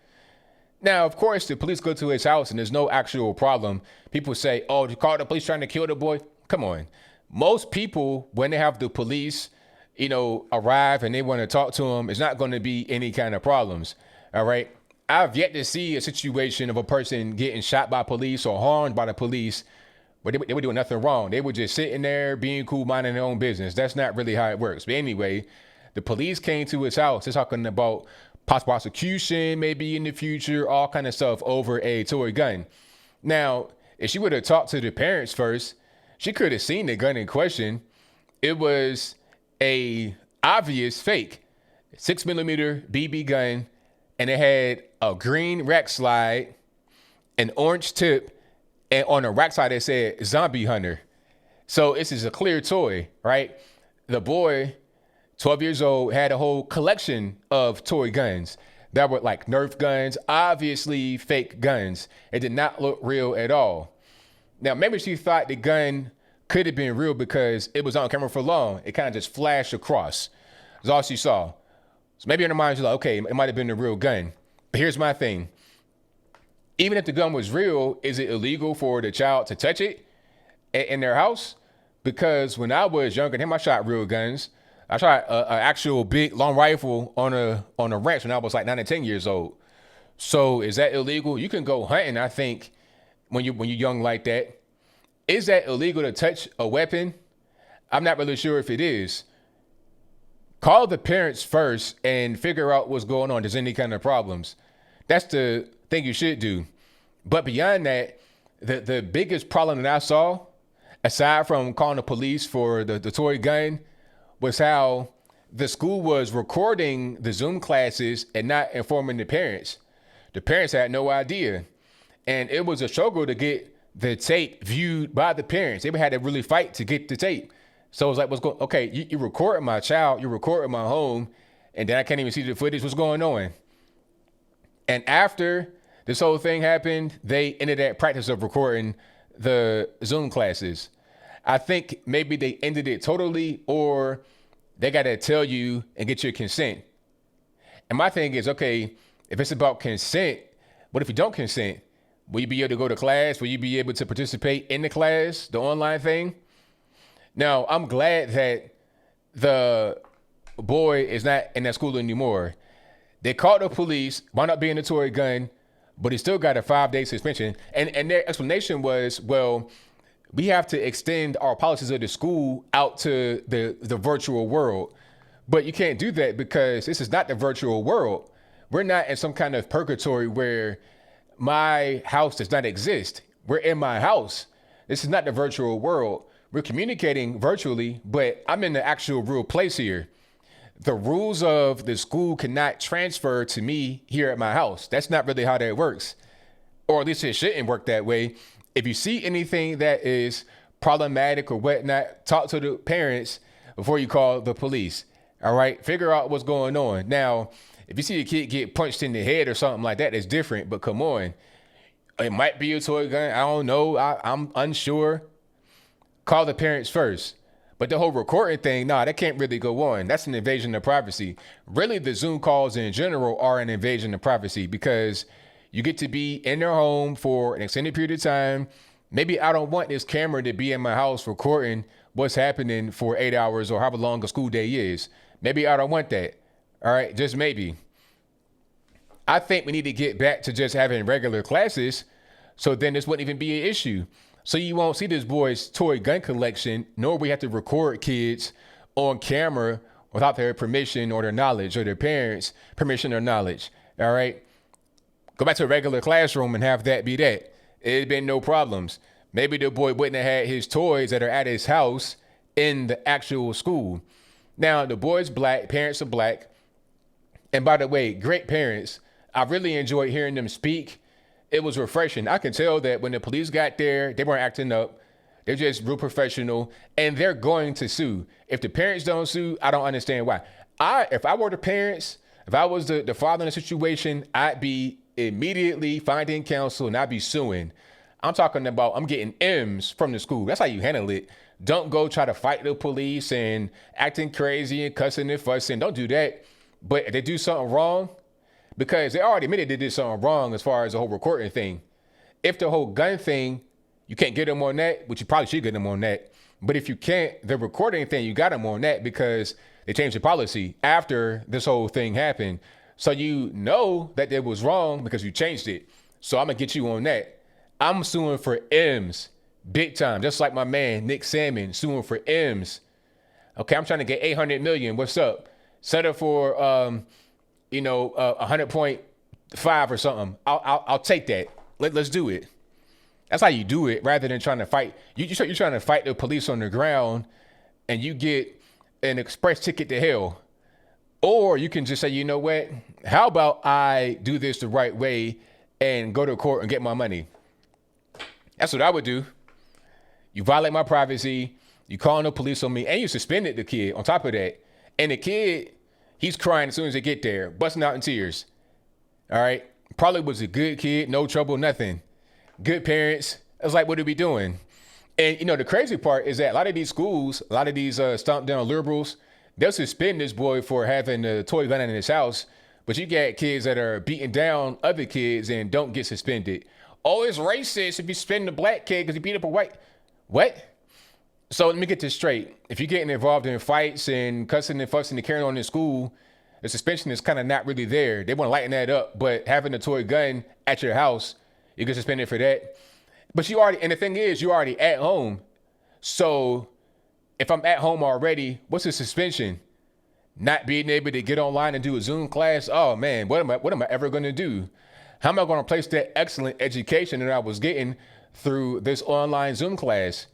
Now, of course, the police go to his house and there's no actual problem. People say, oh, you called the police trying to kill the boy? Come on. Most people, when they have the police, arrive and they want to talk to them, it's not going to be any kind of problems. All right. I've yet to see a situation of a person getting shot by police or harmed by the police, but they were doing nothing wrong. They were just sitting there being cool, minding their own business. That's not really how it works. But anyway, the police came to his house. They're talking about possible prosecution, maybe in the future, all kind of stuff over a toy gun. Now, if she would have talked to the parents first, she could have seen the gun in question. It was a obvious fake 6mm BB gun, and it had a green rack slide, an orange tip, and on the rack side it said Zombie Hunter. So this is a clear toy, right? The boy, 12 years old, had a whole collection of toy guns that were like Nerf guns, obviously fake guns. It did not look real at all. Now, maybe she thought the gun could have been real because it was on camera for long. It kind of just flashed across. That's all she saw. So maybe in her mind, she's like, okay, it might have been a real gun. But here's my thing. Even if the gun was real, is it illegal for the child to touch it in their house? Because when I was younger, I shot real guns. I shot an actual big long rifle on a ranch when I was like 9 or 10 years old. So is that illegal? You can go hunting, I think, when you're young like that. Is that illegal to touch a weapon? I'm not really sure if it is. Call the parents first and figure out what's going on. There's any kind of problems. That's the thing you should do. But beyond that, the biggest problem that I saw, aside from calling the police for the toy gun, was how the school was recording the Zoom classes and not informing the parents. The parents had no idea. And it was a struggle to get the tape viewed by the parents. They had to really fight to get the tape. So it was like, okay, you recording my child, you're recording my home, and then I can't even see the footage. What's going on? And after this whole thing happened, they ended that practice of recording the Zoom classes. I think maybe they ended it totally, or they got to tell you and get your consent. And my thing is, okay, if it's about consent, what if you don't consent? Will you be able to go to class? Will you be able to participate in the class, the online thing? Now, I'm glad that the boy is not in that school anymore. They called the police, wound up being a toy gun, but he still got a 5-day suspension. And their explanation was, well, we have to extend our policies of the school out to the virtual world. But you can't do that because this is not the virtual world. We're not in some kind of purgatory where my house does not exist. We're in my house. This is not the virtual world. We're communicating virtually, but I'm in the actual real place here. The rules of the school cannot transfer to me here at my house. That's not really how that works. Or at least it shouldn't work that way. If you see anything that is problematic or whatnot, talk to the parents before you call the police. All right? Figure out what's going on. Now, if you see a kid get punched in the head or something like that, it's different. But come on. It might be a toy gun. I don't know. I'm unsure. Call the parents first. But the whole recording thing, that can't really go on. That's an invasion of privacy. Really, the Zoom calls in general are an invasion of privacy because you get to be in their home for an extended period of time. Maybe I don't want this camera to be in my house recording what's happening for 8 hours or however long a school day is. Maybe I don't want that. All right, just maybe. I think we need to get back to just having regular classes so then this wouldn't even be an issue. So you won't see this boy's toy gun collection, nor we have to record kids on camera without their permission or their knowledge or their parents' permission or knowledge. All right. Go back to a regular classroom and have that be that. It'd been no problems. Maybe the boy wouldn't have had his toys that are at his house in the actual school. Now, the boy's black, parents are black. And by the way, great parents. I really enjoyed hearing them speak. It was refreshing. I can tell that when the police got there, they weren't acting up. They're just real professional, and they're going to sue. If the parents don't sue, I don't understand why. If I were the parents, if I was the father in the situation, I'd be immediately finding counsel and I'd be suing. I'm talking about I'm getting M's from the school. That's how you handle it. Don't go try to fight the police and acting crazy and cussing and fussing. Don't do that. But if they do something wrong, because they already admitted they did something wrong as far as the whole recording thing. If the whole gun thing, you can't get them on that, which you probably should get them on that. But if you can't, the recording thing, you got him on that because they changed the policy after this whole thing happened. So you know that it was wrong because you changed it. So I'm gonna get you on that. I'm suing for M's big time, just like my man Nick Salmon suing for M's. Okay, I'm trying to get 800 million. What's up? Set up for 100.5 or something. I'll take that. Let's do it. That's how you do it, rather than trying to fight. You're trying to fight the police on the ground, and you get an express ticket to hell. Or you can just say, you know what? How about I do this the right way and go to court and get my money? That's what I would do. You violate my privacy. You calling the police on me, and you suspended the kid on top of that. And the kid, he's crying as soon as they get there, busting out in tears. All right? Probably was a good kid, no trouble, nothing. Good parents. I was like, what are we doing? And, the crazy part is that a lot of these schools, a lot of these stomped down liberals, they'll suspend this boy for having a toy gun in his house. But you got kids that are beating down other kids and don't get suspended. Oh, it's racist if you suspend a black kid because he beat up a white. What? So let me get this straight. If you're getting involved in fights and cussing and fussing and carrying on in school, the suspension is kind of not really there. They want to lighten that up. But having a toy gun at your house, you get suspended for that. But and the thing is, you're already at home. So if I'm at home already, what's the suspension? Not being able to get online and do a Zoom class? Oh man, what am I ever going to do? How am I going to place that excellent education that I was getting through this online Zoom class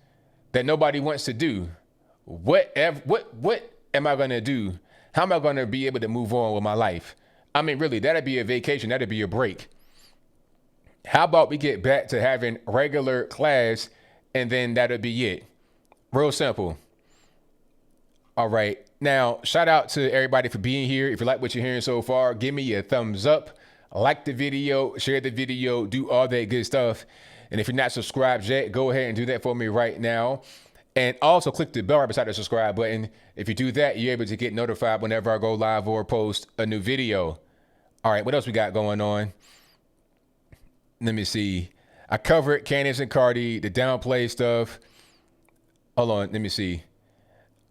that nobody wants to do? What am I going to do? How am I going to be able to move on with my life? I mean, really, that'd be a vacation. That'd be a break. How about we get back to having regular class and then that'll be it? Real simple. All right. Now, shout out to everybody for being here. If you like what you're hearing so far, give me a thumbs up, like the video, share the video, do all that good stuff. And if you're not subscribed yet, go ahead and do that for me right now. And also click the bell right beside the subscribe button. If you do that, you're able to get notified whenever I go live or post a new video. All right, what else we got going on? Let me see. I covered Candace and Cardi, the Downplay stuff. Hold on, let me see.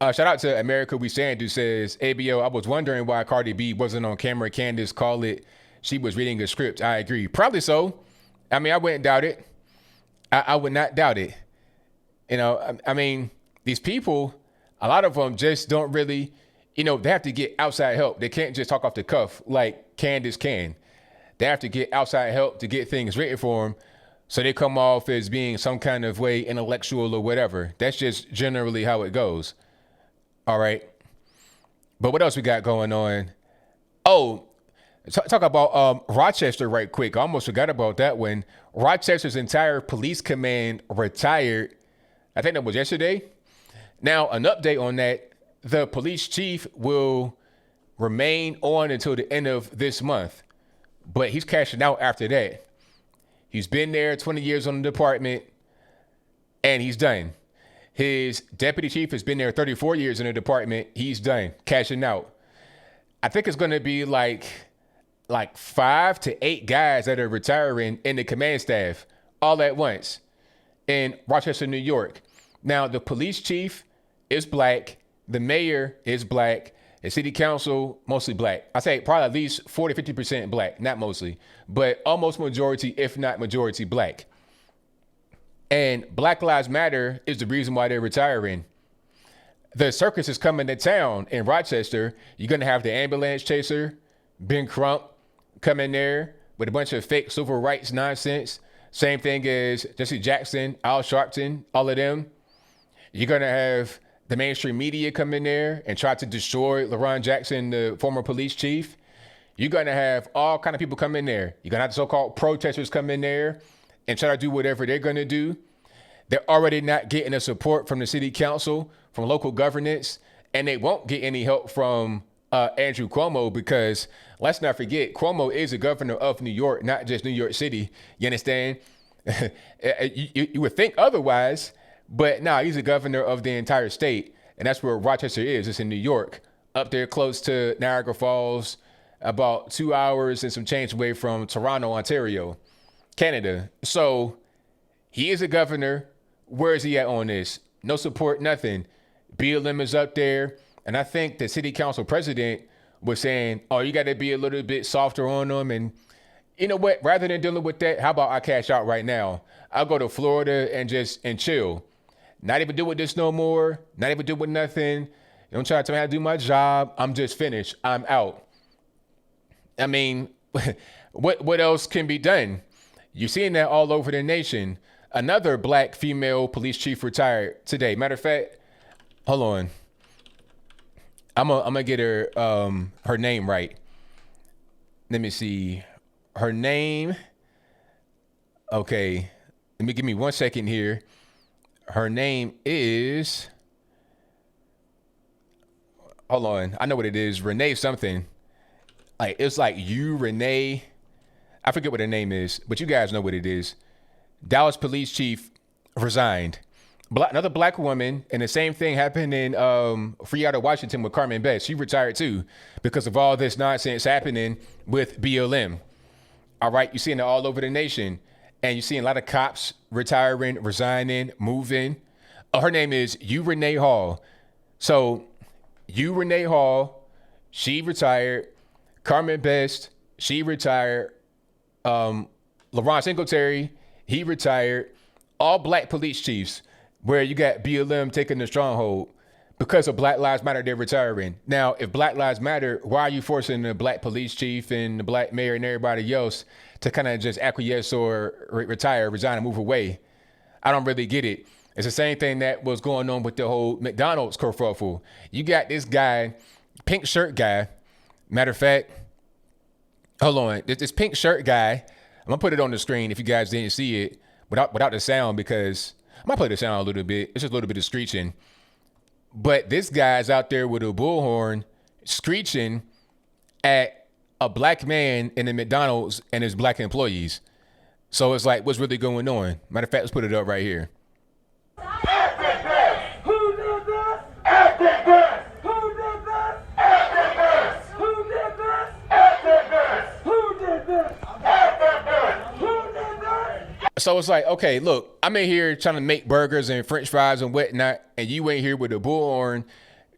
Shout out to America We Stand, who says, ABL, I was wondering why Cardi B wasn't on camera. Candace called it she was reading a script. I agree. Probably so. I mean, I wouldn't doubt it. I would not doubt it. I mean, these people, a lot of them just don't really, they have to get outside help. They can't just talk off the cuff like Candace can. They have to get outside help to get things written for them. So they come off as being some kind of way intellectual or whatever. That's just generally how it goes. All right. But what else we got going on? Oh, talk about Rochester right quick. I almost forgot about that one. Rochester's entire police command retired. I think that was yesterday. Now, an update on that. The police chief will remain on until the end of this month, but he's cashing out after that. He's been there 20 years on the department, and he's done. His deputy chief has been there 34 years in the department. He's done, cashing out. I think it's going to be like 5 to 8 guys that are retiring in the command staff all at once in Rochester, New York. Now, the police chief is black. The mayor is black. The city council, mostly black. I say probably at least 40, 50% black, not mostly, but almost majority, if not majority black. And Black Lives Matter is the reason why they're retiring. The circus is coming to town in Rochester. You're going to have the ambulance chaser, Ben Crump, come in there with a bunch of fake civil rights nonsense. Same thing as Jesse Jackson, Al Sharpton, all of them. You're going to have the mainstream media come in there and try to destroy LaRon Jackson, the former police chief. You're going to have all kind of people come in there. You're going to have the so-called protesters come in there and try to do whatever they're going to do. They're already not getting the support from the city council, from local governance, and they won't get any help from Andrew Cuomo because let's not forget, Cuomo is the governor of New York, not just New York City. You understand? You would think otherwise, but no, he's the governor of the entire state, and that's where Rochester is. It's in New York, up there close to Niagara Falls, about 2 hours and some change away from Toronto, Ontario, Canada. So he is a governor. Where is he at on this? No support, nothing. BLM is up there. And I think the city council president was saying, oh, you got to be a little bit softer on them. And you know what? Rather than dealing with that, how about I cash out right now? I'll go to Florida and chill. Not even deal with this no more. Not even deal with nothing. Don't try to tell me how to do my job. I'm just finished. I'm out. I mean, what else can be done? You're seeing that all over the nation. Another black female police chief retired today. Matter of fact, hold on. I'm gonna get her name right. Let me see. Her name. Okay. Give me 1 second here. Her name is. Hold on. I know what it is. Renee something. Like it's like you, Renee. I forget what her name is, but you guys know what it is. Dallas police chief resigned. Another black woman, and the same thing happened in Freattle, Washington with Carmen Best. She retired too because of all this nonsense happening with BLM. All right, you're seeing it all over the nation, and you're seeing a lot of cops retiring, resigning, moving. Her name is Renee Hall. So Renee Hall, she retired. Carmen Best, she retired. LaRon Singletary, he retired. All black police chiefs, where you got BLM taking the stronghold because of Black Lives Matter, they're retiring. Now, if Black Lives Matter, why are you forcing the black police chief and the black mayor and everybody else to kind of just acquiesce or retire, resign, and move away? I don't really get it. It's the same thing that was going on with the whole McDonald's kerfuffle. You got this guy, pink shirt guy. Matter of fact, hold on. This pink shirt guy, I'm going to put it on the screen if you guys didn't see it without the sound, because I might play the sound a little bit. It's just a little bit of screeching. But this guy's out there with a bullhorn screeching at a black man in the McDonald's and his black employees. So it's like, what's really going on? Matter of fact, let's put it up right here. Who did this? Activists! Who did this? Activists! Who did this? Activists! Who did this? Activists! Who did this? So it's like, okay, look, I'm in here trying to make burgers and French fries and whatnot, and you ain't here with a bullhorn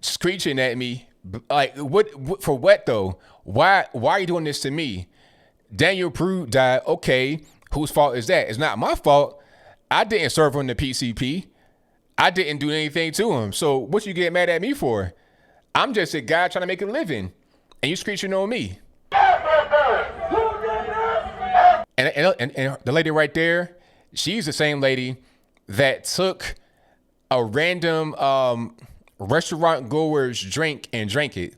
screeching at me. Like, what for what though? Why are you doing this to me? Daniel Prude died. Okay, whose fault is that? It's not my fault. I didn't serve on the PCP. I didn't do anything to him. So what you get mad at me for? I'm just a guy trying to make a living, and you screeching on me. And the lady right there, she's the same lady that took a random restaurant goer's drink and drank it.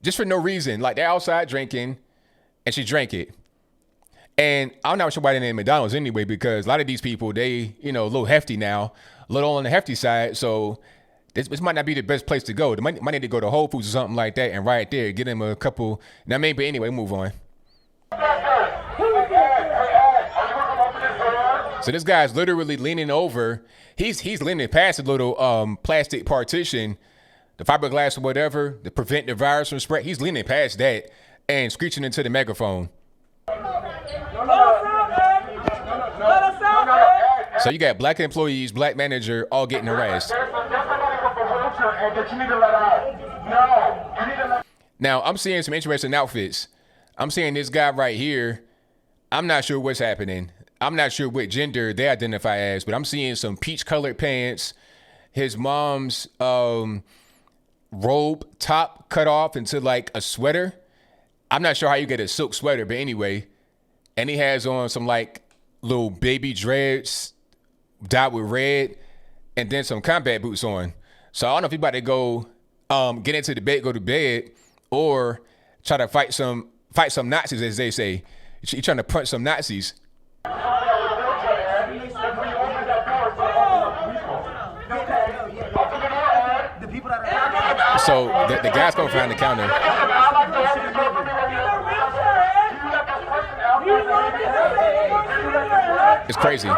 Just for no reason. Like, they're outside drinking, and she drank it. And I'm not sure why they're in McDonald's anyway, because a lot of these people, they, a little hefty now, a little on the hefty side. So this might not be the best place to go. They might need to go to Whole Foods or something like that, and right there, get them a couple. Now, maybe, but anyway, move on. So this guy's literally leaning over. He's leaning past the little plastic partition, the fiberglass or whatever, to prevent the virus from spread. He's leaning past that and screeching into the megaphone. So you got black employees, black manager, all getting harassed. Now, I'm seeing some interesting outfits. I'm seeing this guy right here. I'm not sure what's happening. I'm not sure what gender they identify as, but I'm seeing some peach-colored pants. His mom's robe top cut off into like a sweater. I'm not sure how you get a silk sweater, but anyway. And he has on some like little baby dreads dyed with red, and then some combat boots on. So I don't know if he's about to go get into the bed, go to bed, or try to fight some Nazis, as they say. He's trying to punch some Nazis. So the guy's going behind the counter. It's crazy.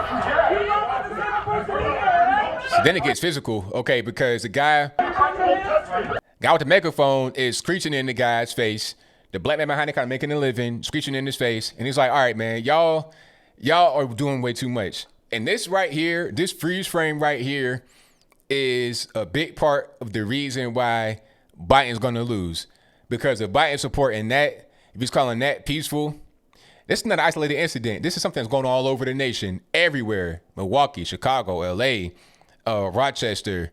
So then it gets physical, okay, because the guy with the megaphone is screeching in the guy's face. The black man behind it kind of making a living, screeching in his face. And he's like, all right, man, y'all are doing way too much. And this right here, this freeze frame right here is a big part of the reason why Biden's going to lose. Because if Biden's supporting that, if he's calling that peaceful, this is not an isolated incident. This is something that's going on all over the nation, everywhere. Milwaukee, Chicago, LA, Rochester,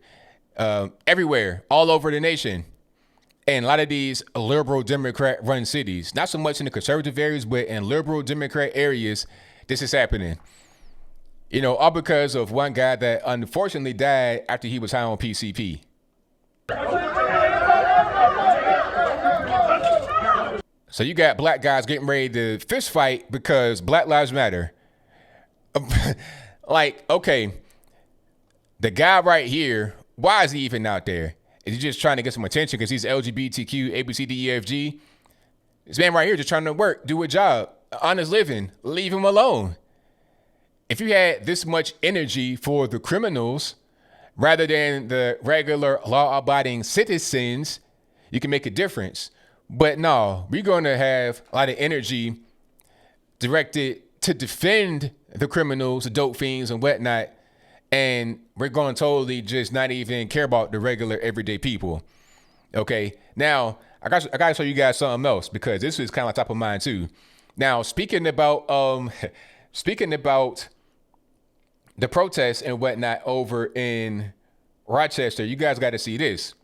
everywhere, all over the nation. And a lot of these liberal Democrat run cities, not so much in the conservative areas, but in liberal Democrat areas, this is happening. You know, all because of one guy that unfortunately died after he was high on PCP. So you got black guys getting ready to fist fight because Black Lives Matter. Like, okay, the guy right here, why is he even out there? Is he just trying to get some attention because he's LGBTQ, ABCDEFG? This man right here just trying to work, do a job, honest living, leave him alone. If you had this much energy for the criminals rather than the regular law-abiding citizens, you can make a difference. But no, we're going to have a lot of energy directed to defend the criminals, the dope fiends and whatnot. And we're going to totally just not even care about the regular everyday people. Okay. Now I got to show you guys something else because this is kind of like top of mind too. Now, speaking about the protests and whatnot over in Rochester, you guys got to see this.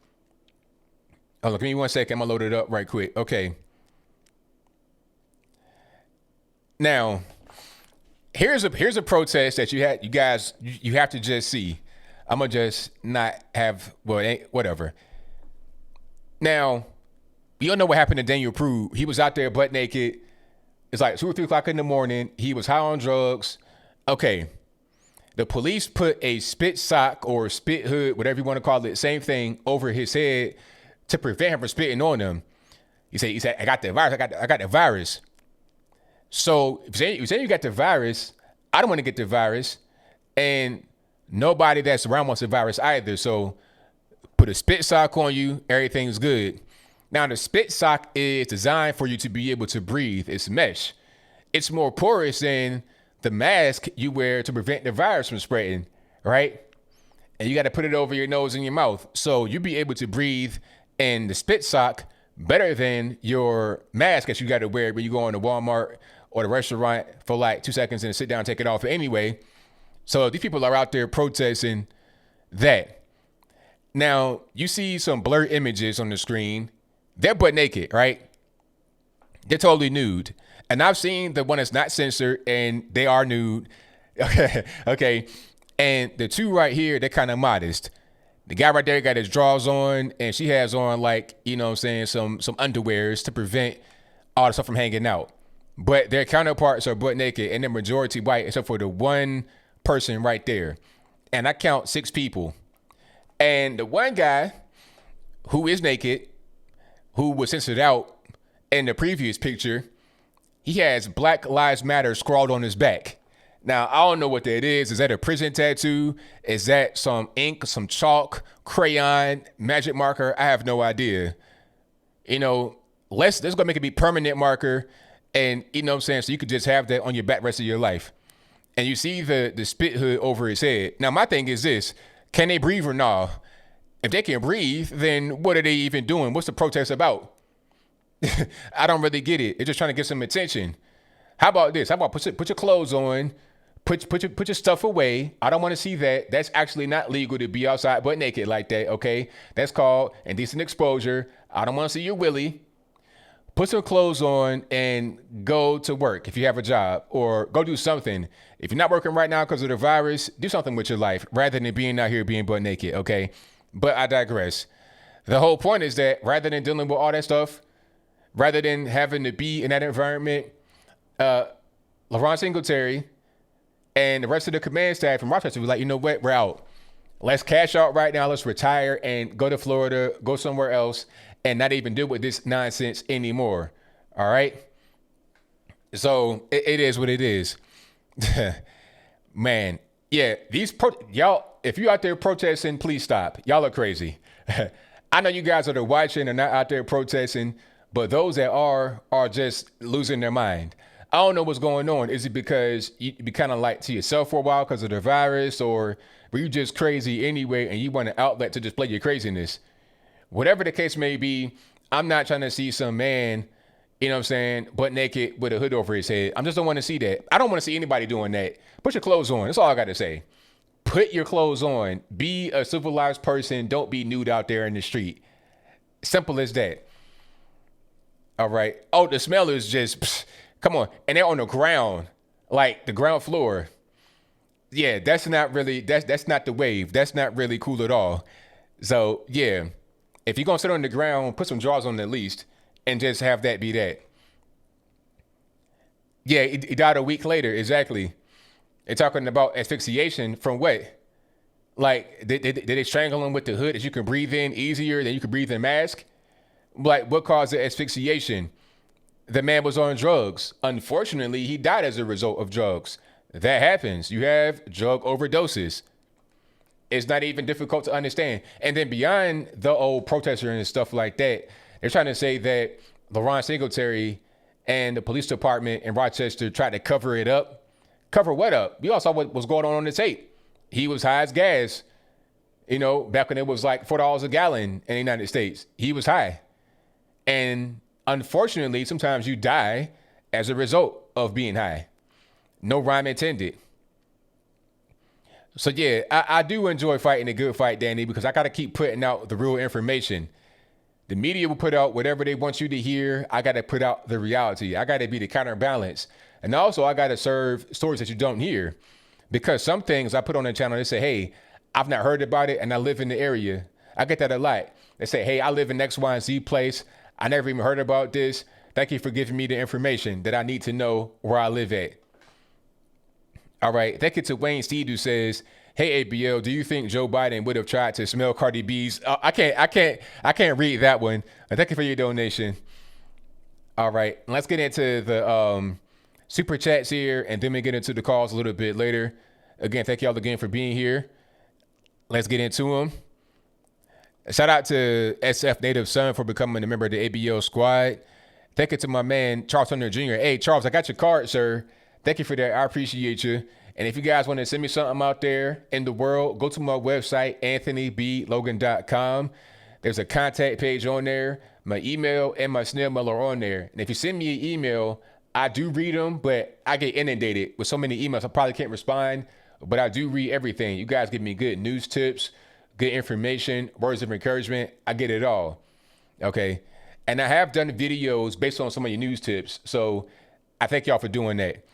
Oh, look, give me 1 second. I'm gonna load it up right quick. Okay. Now, here's a protest that you have to just see. I'm gonna just not have, well, it ain't, whatever. Now, you don't know what happened to Daniel Prude. He was out there butt naked. It's like 2 or 3 o'clock in the morning. He was high on drugs. Okay. The police put a spit sock or spit hood, whatever you want to call it, same thing, over his head to prevent him from spitting on them. He said, I got the virus. I got the virus. So if you say you got the virus, I don't want to get the virus. And nobody that's around wants the virus either. So put a spit sock on you. Everything's good. Now, the spit sock is designed for you to be able to breathe. It's mesh. It's more porous than the mask you wear to prevent the virus from spreading, right? And you got to put it over your nose and your mouth. So you'll be able to breathe in the spit sock better than your mask that you got to wear when you go into Walmart or the restaurant for like 2 seconds and then sit down and take it off anyway. So these people are out there protesting that. Now, you see some blurred images on the screen. They're butt naked, right? They're totally nude. And I've seen the one that's not censored and they are nude. Okay. And the two right here, they're kind of modest. The guy right there got his drawers on and she has on like, you know what I'm saying, some underwears to prevent all the stuff from hanging out. But their counterparts are butt naked and they're majority white except for the one person right there. And I count 6 people. And the one guy who is naked, who was censored out in the previous picture, he has Black Lives Matter scrawled on his back. Now, I don't know what that is. Is that a prison tattoo? Is that some ink, some chalk, crayon, magic marker? I have no idea. You know, let's go make it be permanent marker. And you know what I'm saying? So you could just have that on your back rest of your life. And you see the spit hood over his head. Now, my thing is this. Can they breathe or not? If they can breathe, then what are they even doing? What's the protest about? I don't really get it. They're just trying to get some attention. How about this? How about put your clothes on? Put your stuff away. I don't want to see that. That's actually not legal to be outside butt naked like that, okay? That's called indecent exposure. I don't want to see your willy. Put some clothes on and go to work if you have a job or go do something. If you're not working right now because of the virus, do something with your life rather than being out here being butt naked, okay? But I digress. The whole point is that rather than dealing with all that stuff, rather than having to be in that environment, LaRon Singletary and the rest of the command staff from Rochester were like, you know what, we're out. Let's cash out right now. Let's retire and go to Florida, go somewhere else, and not even deal with this nonsense anymore. All right? So it is what it is. Man, yeah, y'all, if you're out there protesting, please stop. Y'all are crazy. I know you guys that are watching are not out there protesting, but those that are just losing their mind. I don't know what's going on. Is it because you be kind of like to yourself for a while because of the virus, or where you just crazy anyway and you want an outlet to display your craziness. Whatever the case may be, I'm not trying to see some man, you know what I'm saying, butt naked with a hood over his head. I just don't want to see that. I don't want to see anybody doing that. Put your clothes on. That's all I got to say. Put your clothes on. Be a civilized person. Don't be nude out there in the street. Simple as that. All right. Oh, the smell is just, come on. And they're on the ground, like the ground floor. Yeah, that's not really, that's not the wave. That's not really cool at all. So, yeah, if you're going to sit on the ground, put some drawers on at least and just have that be that. Yeah, he died a week later. Exactly. They're talking about asphyxiation from what? Like, did they strangle him with the hood that you can breathe in easier than you can breathe in mask? Like, what caused the asphyxiation? The man was on drugs. Unfortunately, he died as a result of drugs. That happens. You have drug overdoses. It's not even difficult to understand. And then beyond the old protester and stuff like that, they're trying to say that LaRon Singletary and the police department in Rochester tried to cover it up. Cover what up? We all saw what was going on the tape. He was high as gas, you know, back when it was like $4 a gallon in the United States. He was high. And unfortunately, sometimes you die as a result of being high. No rhyme intended. So yeah, I do enjoy fighting a good fight, Danny, because I got to keep putting out the real information. The media will put out whatever they want you to hear. I got to put out the reality. I got to be the counterbalance. And also I got to serve stories that you don't hear, because some things I put on the channel, they say, hey, I've not heard about it and I live in the area. I get that a lot. They say, hey, I live in X, Y, and Z place. I never even heard about this. Thank you for giving me the information that I need to know where I live at. All right. Thank you to Wayne Steed, who says, hey, ABL, do you think Joe Biden would have tried to smell Cardi B's? I can't read that one. Thank you for your donation. All right. Let's get into the super chats here, and then we get into the calls a little bit later. Again, thank y'all again for being here. Let's get into them. Shout out to SF Native Son for becoming a member of the ABL squad. Thank you to my man, Charles Hunter Jr. Hey, Charles, I got your card, sir. Thank you for that. I appreciate you. And if you guys want to send me something out there in the world, go to my website, anthonyblogan.com. There's a contact page on there. My email and my snail mail are on there. And if you send me an email, I do read them, but I get inundated with so many emails, I probably can't respond. But I do read everything. You guys give me good news tips, good information, words of encouragement. I get it all. Okay. And I have done videos based on some of your news tips. So I thank y'all for doing that.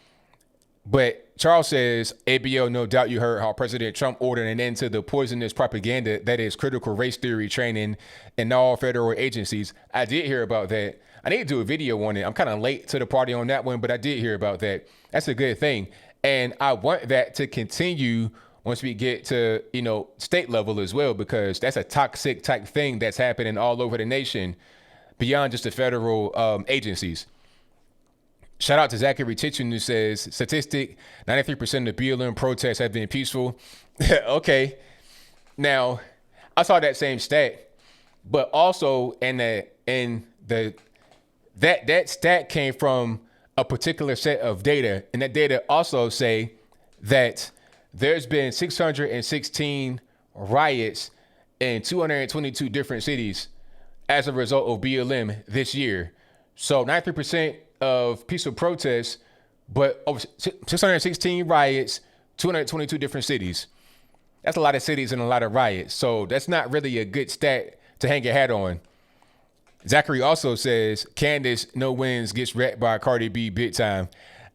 But Charles says, ABL, no doubt you heard how President Trump ordered an end to the poisonous propaganda that is critical race theory training in all federal agencies. I did hear about that. I need to do a video on it. I'm kind of late to the party on that one, but I did hear about that. That's a good thing. And I want that to continue once we get to, you know, state level as well, because that's a toxic type thing that's happening all over the nation beyond just the federal agencies. Shout out to Zachary Titchen, who says, statistic, 93% of BLM protests have been peaceful. Okay. Now, I saw that same stat, but also that stat came from a particular set of data. And that data also say that there's been 616 riots in 222 different cities as a result of BLM this year. So 93% of peaceful protests, but over 616 riots, 222 different cities. That's a lot of cities and a lot of riots. So that's not really a good stat to hang your hat on. Zachary also says, Candace, no wins, gets wrecked by Cardi B big time.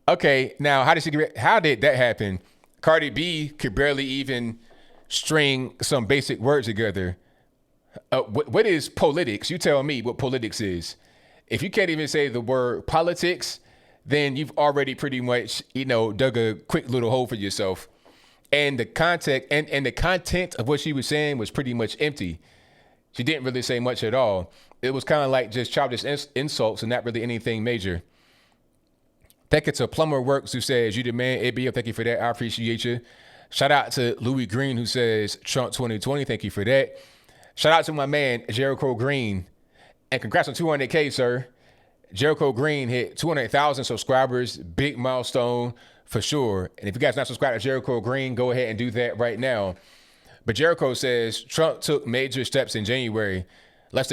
Okay, now how did that happen? Cardi B could barely even string some basic words together. What is politics? You tell me what politics is. If you can't even say the word politics, then you've already pretty much, dug a quick little hole for yourself. And the context and the content of what she was saying was pretty much empty. She didn't really say much at all. It was kind of like just childish insults and not really anything major. Thank you to Plumber Works, who says, you the man, ABL, thank you for that. I appreciate you. Shout out to Louis Green, who says, Trump 2020, thank you for that. Shout out to my man, Jericho Green. And congrats on 200K, sir. Jericho Green hit 200,000 subscribers. Big milestone for sure. And if you guys not subscribed to Jericho Green, go ahead and do that right now. But Jericho says Trump took major steps in January. Can I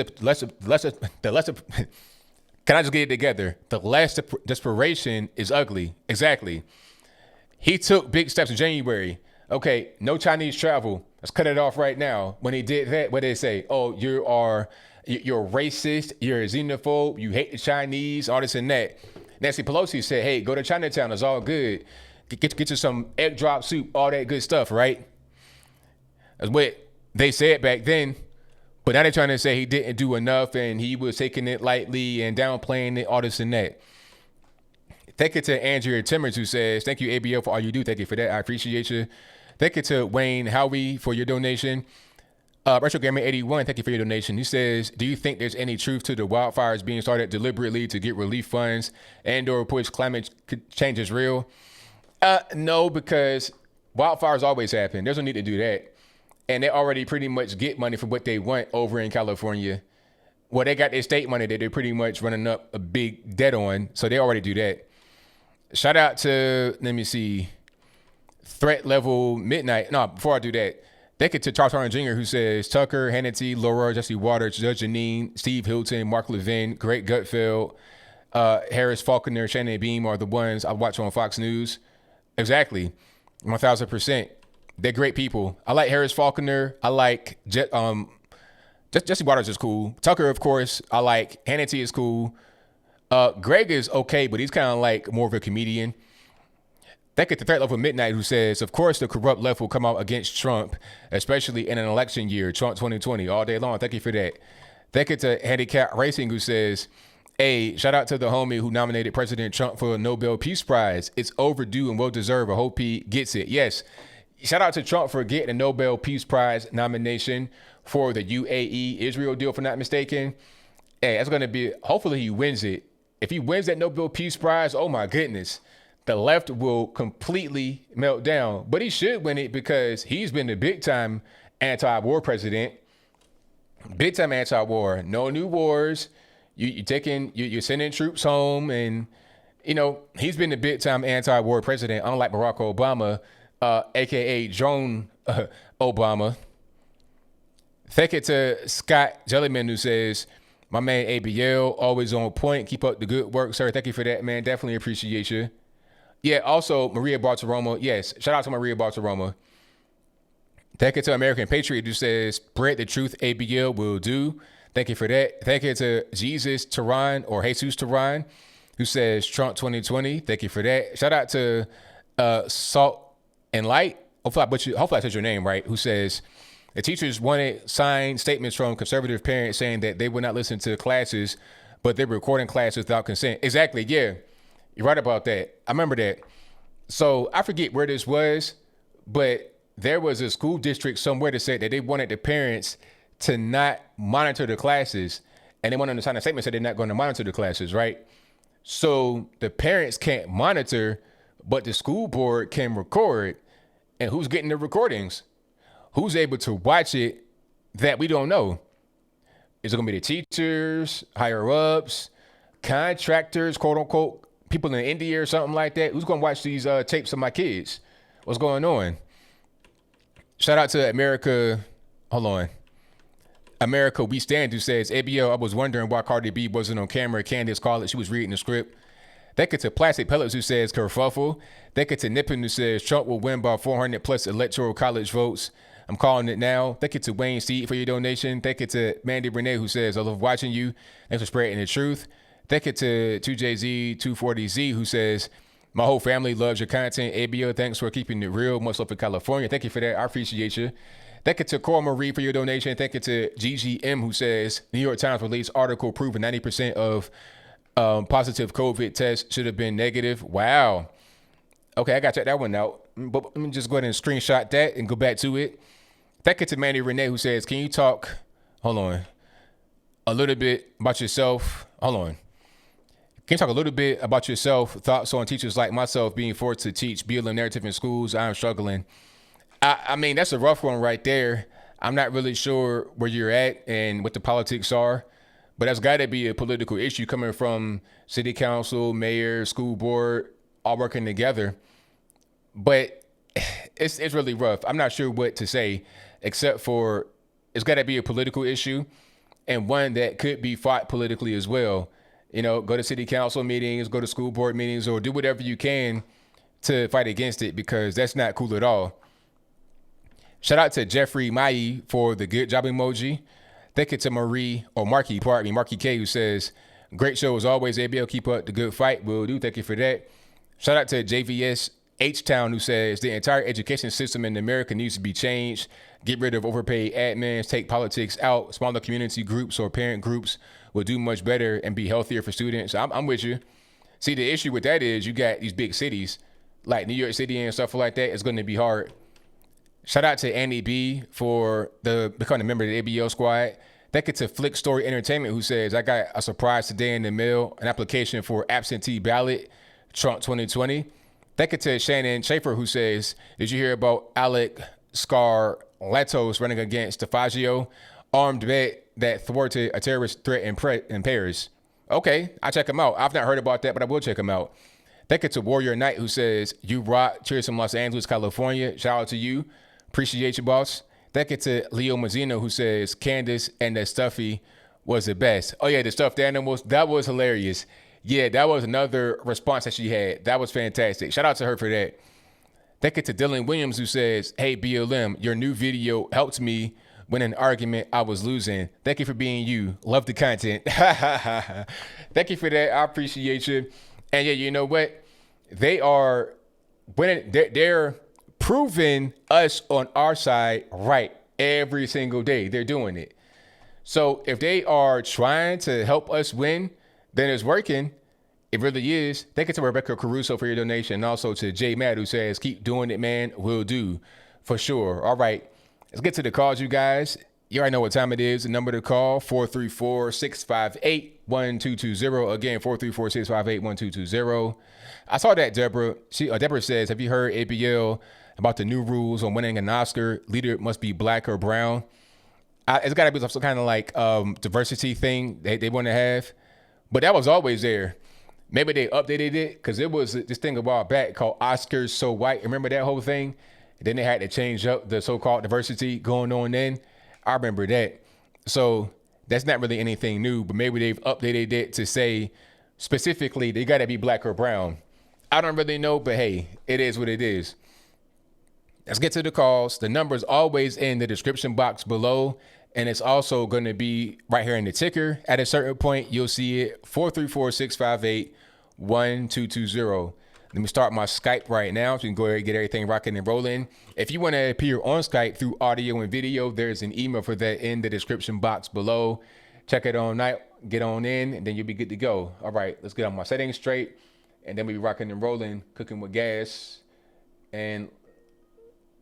just get it together? The last desperation is ugly. Exactly. He took big steps in January. Okay, no Chinese travel. Let's cut it off right now. When he did that, what did they say? Oh, you're racist. You're a xenophobe. You hate the Chinese. All this and that. Nancy Pelosi said, hey, go to Chinatown. It's all good. Get you some egg drop soup. All that good stuff, right? That's what they said back then. But now they're trying to say he didn't do enough and he was taking it lightly and downplaying it, all this and that. Thank you to Andrea Timmers, who says, thank you, ABL, for all you do. Thank you for that. I appreciate you. Thank you to Wayne Howie for your donation. Retro Gamer 81, thank you for your donation. He says, do you think there's any truth to the wildfires being started deliberately to get relief funds and or push climate change is real? No, because wildfires always happen. There's no need to do that. And they already pretty much get money for what they want over in California. Well, they got their state money that they're pretty much running up a big debt on. So they already do that. Shout out to, let me see, Threat Level Midnight. No, before I do that, thank you to Charles Harlan Jr., who says, Tucker, Hannity, Laura, Jesse Waters, Judge Janine, Steve Hilton, Mark Levin, Greg Gutfeld, Harris Faulkner, Shannon Beam are the ones I watch on Fox News. Exactly. 1,000%. They're great people. I like Harris Faulkner. I like Jesse Waters is cool. Tucker, of course, I like. Hannity is cool. Greg is okay, but he's kind of like more of a comedian. Thank you to Threat Level Midnight, who says, of course, the corrupt left will come out against Trump, especially in an election year, Trump 2020, all day long. Thank you for that. Thank you to Handicap Racing, who says, hey, shout out to the homie who nominated President Trump for the Nobel Peace Prize. It's overdue and well-deserved. I hope he gets it. Yes. Shout out to Trump for getting a Nobel Peace Prize nomination for the UAE Israel deal, if I'm not mistaken. Hey, that's going to be, hopefully he wins it. If he wins that Nobel Peace Prize, oh my goodness, the left will completely melt down. But he should win it because he's been the big-time anti-war president. Big-time anti-war. No new wars. You're sending troops home. And, you know, he's been the big-time anti-war president, unlike Barack Obama, a.k.a. Drone Obama. Thank you to Scott Jellyman, who says, my man ABL, always on point. Keep up the good work, sir. Thank you for that, man. Definitely appreciate you. Yeah, also, Maria Bartiromo. Yes, shout out to Maria Bartiromo. Thank you to American Patriot, who says, spread the truth, ABL will do. Thank you for that. Thank you to Jesus Tehran, or Jesus Tehran, who says, Trump 2020. Thank you for that. Shout out to Salt and Light. Hopefully I said your name right, who says, the teachers wanted signed statements from conservative parents saying that they would not listen to classes, but they're recording classes without consent. Exactly, yeah. You're right about that. I remember that. So I forget where this was, but there was a school district somewhere that said that they wanted the parents to not monitor the classes, and they wanted to sign a statement that they're not going to monitor the classes, right? So the parents can't monitor, but the school board can record. And who's getting the recordings? Who's able to watch it that we don't know? Is it going to be the teachers, higher ups, contractors, quote unquote, people in India or something like that? Who's going to watch these tapes of my kids? What's going on? Shout out to America. Hold on. America We Stand, who says, ABL, I was wondering why Cardi B wasn't on camera. Candace called it. She was reading the script. Thank you to Plastic Pellets, who says kerfuffle. Thank you to Nippon, who says Trump will win by 400 plus electoral college votes. I'm calling it now. Thank you to Wayne Seed for your donation. Thank you to Mandy Renee, who says, I love watching you. Thanks for spreading the truth. Thank you to 2JZ240Z, who says, my whole family loves your content. ABO, thanks for keeping it real. Much love for California. Thank you for that. I appreciate you. Thank you to Cora Marie for your donation. Thank you to GGM, who says, New York Times released article proving 90% of positive COVID tests should have been negative. Wow. Okay, I got to check that one out. But let me just go ahead and screenshot that and go back to it. Thank you to Mandy Renee, who says, can you talk, hold on, a little bit about yourself? Hold on. Can you talk a little bit about yourself, thoughts on teachers like myself being forced to teach BLM narrative in schools? I'm struggling. I mean, that's a rough one right there. I'm not really sure where you're at and what the politics are, but that's got to be a political issue coming from city council, mayor, school board, all working together. But it's really rough. I'm not sure what to say. except for it's got to be a political issue and one that could be fought politically as well. Go to city council meetings, go to school board meetings, or do whatever you can to fight against it, because that's not cool at all. Shout out to Jeffrey Mai for the good job emoji. Thank you to Marky K, who says, great show as always, ABL, keep up the good fight. Will do. Thank you for that. Shout out to JVS H-Town, who says, the entire education system in America needs to be changed. Get rid of overpaid admins, take politics out. Smaller community groups or parent groups will do much better and be healthier for students. I'm with you. See, the issue with that is you got these big cities like New York City and stuff like that. It's going to be hard. Shout out to Andy B for becoming a member of the ABL squad. Thank you to Flick Story Entertainment, who says, I got a surprise today in the mail, an application for absentee ballot, Trump 2020. Thank you to Shannon Schaefer, who says, did you hear about Alec Scarlatos running against DeFazio, armed vet that thwarted a terrorist threat in Paris? Okay, I'll check him out. I've not heard about that, but I will check him out. Thank you to Warrior Knight, who says, you rock. Cheers from Los Angeles, California. Shout out to you. Appreciate you, boss. Thank you to Leo Mazzino, who says, Candace and the Stuffy was the best. Oh, yeah, the stuffed animals. That was hilarious. Yeah, that was another response that she had. That was fantastic. Shout out to her for that. Thank you to Dylan Williams, who says, hey, BLM, your new video helped me win an argument I was losing. Thank you for being you. Love the content. Thank you for that. I appreciate you. And yeah, you know what? They are winning. They're proving us on our side right every single day. They're doing it. So if they are trying to help us win, then it's working. It really is. Thank you to Rebecca Caruso for your donation. And also to Jay Matt, who says, keep doing it, man. Will do. For sure. All right. Let's get to the calls, you guys. You already know what time it is. The number to call, 434-658-1220. Again, 434-658-1220. I saw that, Deborah. Deborah says, have you heard ABL about the new rules on winning an Oscar? Leader must be black or brown. It's got to be some kind of like diversity thing they want to have. But that was always there. Maybe they updated it because it was this thing a while back called Oscars So White. Remember that whole thing? Then they had to change up the so-called diversity going on then. I remember that. So that's not really anything new, but maybe they've updated it to say specifically they got to be black or brown. I don't really know, but hey, it is what it is. Let's get to the calls. The number's always in the description box below, and it's also going to be right here in the ticker. At a certain point, you'll see it, 434-658-1220. Let me start my Skype right now so we can go ahead and get everything rocking and rolling. If you want to appear on Skype through audio and video, there's an email for that in the description box below. Check it on night, get on in, and then you'll be good to go. All right, let's get on my settings straight, and then we'll be rocking and rolling, cooking with gas. And,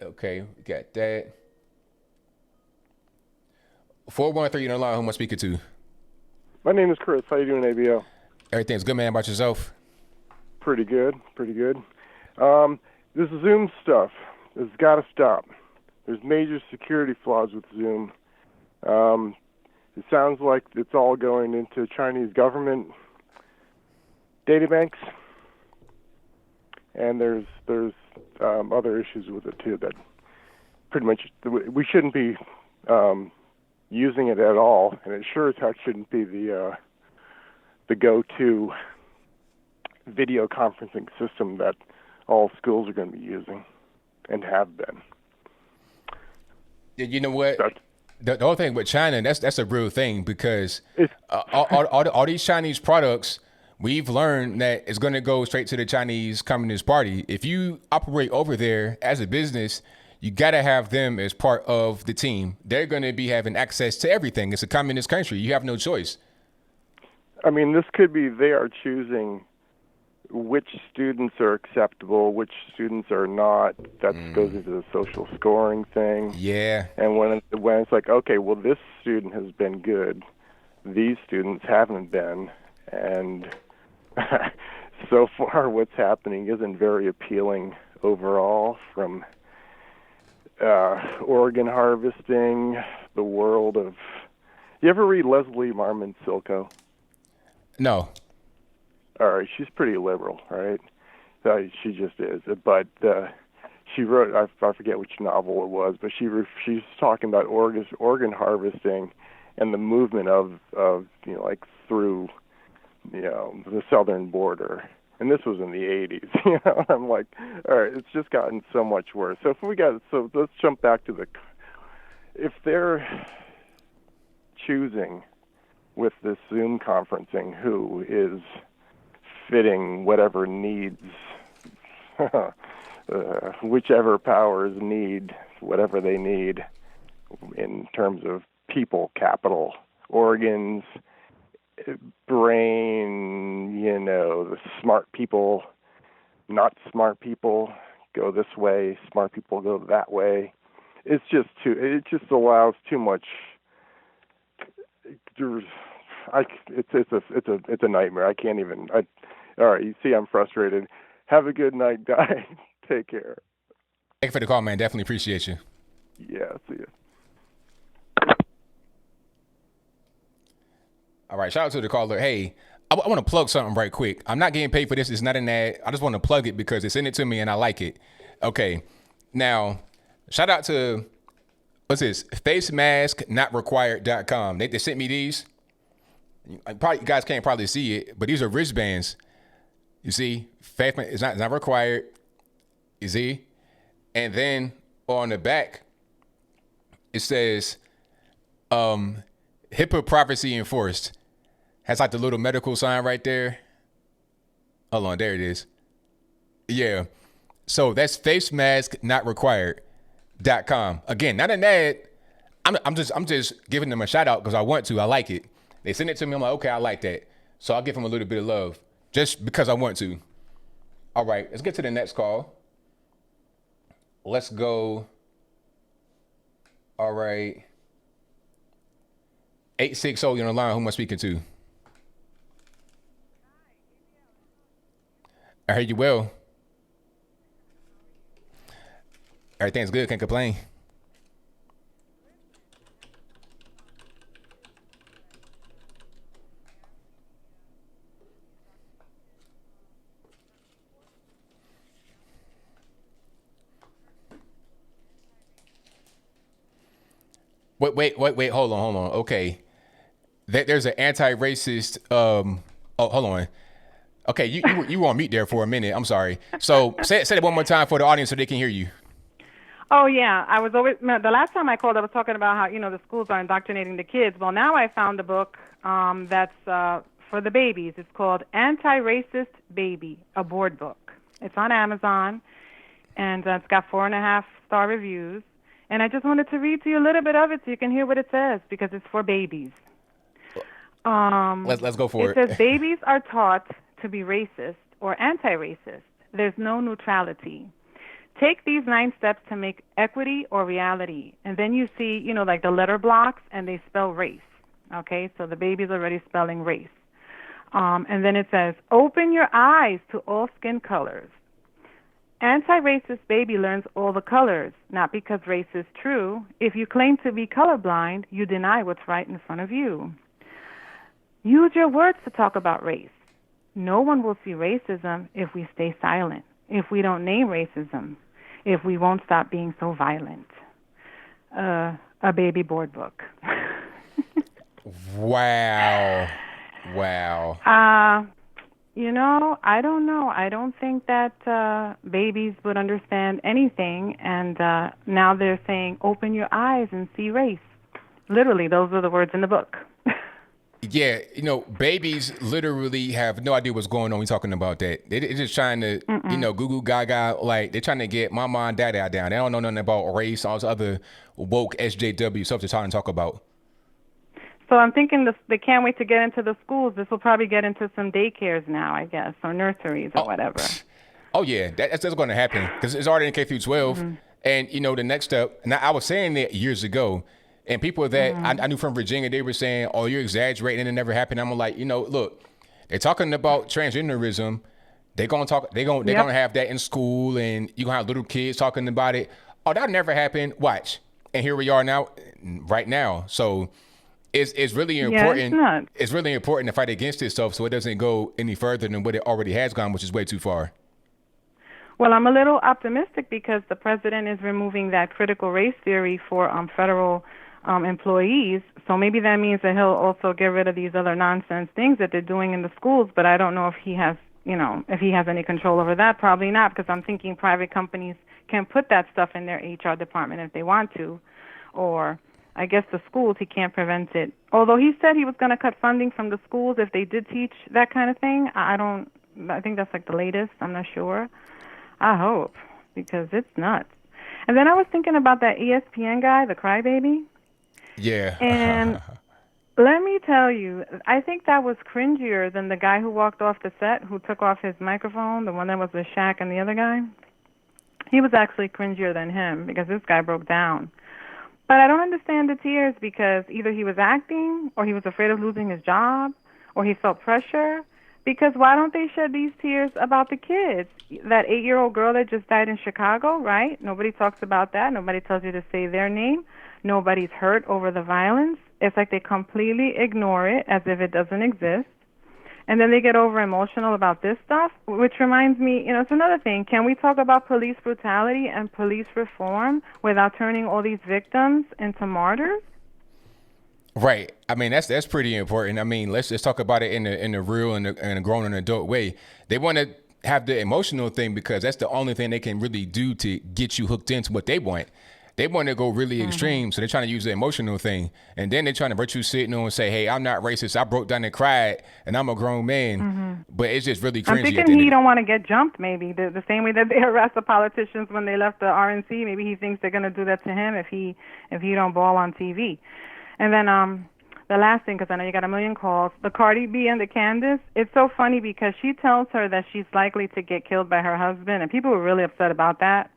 okay, we got that. 413, you're on the line. Who am I speaking to? My name is Chris. How you doing, ABL? Everything's good, man. About yourself? Pretty good. This Zoom stuff has got to stop. There's major security flaws with Zoom. It sounds like it's all going into Chinese government databanks, and there's other issues with it too that pretty much we shouldn't be using it at all, and it sure as heck shouldn't be the go-to video conferencing system that all schools are going to be using and have been. You know what? The whole thing with China, that's a real thing, because all these Chinese products, we've learned that it's going to go straight to the Chinese Communist Party. If you operate over there as a business, you got to have them as part of the team. They're going to be having access to everything. It's a communist country. You have no choice. I mean, this could be they are choosing which students are acceptable, which students are not. That goes into the social scoring thing. Yeah. And when it's like, okay, well, this student has been good, these students haven't been, and so far what's happening isn't very appealing overall, from organ harvesting, the world of... You ever read Leslie Marmon Silko? No. All right, she's pretty liberal, right? She just is. But she wrote, I forget which novel it was, but she's talking about organ harvesting and the movement of like through the southern border. And this was in the 80s. I'm like, all right, it's just gotten so much worse. So let's jump back to if they're choosing with this Zoom conferencing who is fitting whatever needs, whichever powers need whatever they need in terms of people, capital, organs, brain, the smart people, not smart people go this way, smart people go that way. It just allows too much. It's a nightmare. I can't even. All right, you see, I'm frustrated. Have a good night, guys. Take care. Thank you for the call, man. Definitely appreciate you. Yeah, see you. All right, shout out to the caller. Hey, I want to plug something right quick. I'm not getting paid for this. It's not an ad. I just want to plug it because they sent it to me and I like it. Okay, now, shout out to, what's this? FaceMaskNotRequired.com. They sent me these. You guys can't probably see it, but these are wristbands. You see, face mask is not required. You see? And then on the back, it says, HIPAA privacy enforced. Has like the little medical sign right there. Hold on, there it is. Yeah. So that's FaceMaskNotRequired.com. Again, not an ad. I'm just giving them a shout out because I want to. I like it. They send it to me. I'm like, okay, I like that. So I'll give them a little bit of love just because I want to. All right, let's get to the next call. Let's go. All right. 860 on the line. Who am I speaking to? I heard you well. Everything's good. Can't complain. Wait. Hold on. Okay. There's an anti-racist. Hold on. Okay, you were on mute there for a minute. I'm sorry. So say it one more time for the audience so they can hear you. Oh, yeah. The last time I called, I was talking about how, the schools are indoctrinating the kids. Well, now I found a book that's for the babies. It's called Anti-Racist Baby, a board book. It's on Amazon, and it's got 4.5-star reviews. And I just wanted to read to you a little bit of it so you can hear what it says, because it's for babies. Let's go for it. It says babies are taught to be racist or anti-racist. There's no neutrality. Take these 9 steps to make equity or reality. And then you see, like the letter blocks, and they spell race. Okay, so the baby's already spelling race. And then it says, open your eyes to all skin colors. Anti-racist baby learns all the colors, not because race is true. If you claim to be colorblind, you deny what's right in front of you. Use your words to talk about race. No one will see racism if we stay silent, if we don't name racism, if we won't stop being so violent. A baby board book. Wow. I don't know. I don't think that babies would understand anything, and now they're saying, open your eyes and see race. Literally, those are the words in the book. Yeah, babies literally have no idea what's going on. We're talking about that. They're just trying to, goo goo gaga. Like, they're trying to get mama and daddy out down. They don't know nothing about race, all this other woke SJW stuff they're trying to talk about. So I'm thinking they can't wait to get into the schools. This will probably get into some daycares now, I guess, or nurseries or whatever. Oh, yeah, that's going to happen because it's already in K through 12. Mm-hmm. And, the next step, and I was saying that years ago, and people that I knew from Virginia, they were saying, oh, you're exaggerating, it never happened. I'm like, look, they're talking about transgenderism. They're going to have that in school, and you're going to have little kids talking about it. Oh, that never happened. Watch. And here we are now, right now. So it's really important. Yeah, it's really important to fight against this stuff so it doesn't go any further than what it already has gone, which is way too far. Well, I'm a little optimistic because the president is removing that critical race theory for federal employees. So maybe that means that he'll also get rid of these other nonsense things that they're doing in the schools. But I don't know if he has, if he has any control over that. Probably not, because I'm thinking private companies can put that stuff in their HR department if they want to, or I guess the schools, he can't prevent it. Although he said he was going to cut funding from the schools if they did teach that kind of thing. I think that's like the latest. I'm not sure. I hope, because it's nuts. And then I was thinking about that ESPN guy, the crybaby. Yeah. And let me tell you, I think that was cringier than the guy who walked off the set, who took off his microphone, the one that was with Shaq and the other guy. He was actually cringier than him because this guy broke down. But I don't understand the tears, because either he was acting, or he was afraid of losing his job, or he felt pressure. Because why don't they shed these tears about the kids? That 8-year-old girl that just died in Chicago, right? Nobody talks about that. Nobody tells you to say their name. Nobody's hurt over the violence. It's like they completely ignore it as if it doesn't exist. And then they get over emotional about this stuff, which reminds me, it's another thing. Can we talk about police brutality and police reform without turning all these victims into martyrs? Right. I mean, that's pretty important. I mean, let's just talk about it in the real and a grown and adult way. They want to have the emotional thing because that's the only thing they can really do to get you hooked into what they want. They want to go really extreme, so they're trying to use the emotional thing, and then they're trying to virtue signal and say, "Hey, I'm not racist. I broke down and cried, and I'm a grown man." But it's just really cringy. I'm thinking he don't want to get jumped. Maybe the same way that they harassed the politicians when they left the RNC. Maybe he thinks they're going to do that to him if he don't ball on TV. And then the last thing, because I know you got a million calls, the Cardi B and the Candace. It's so funny because she tells her that she's likely to get killed by her husband, and people were really upset about that.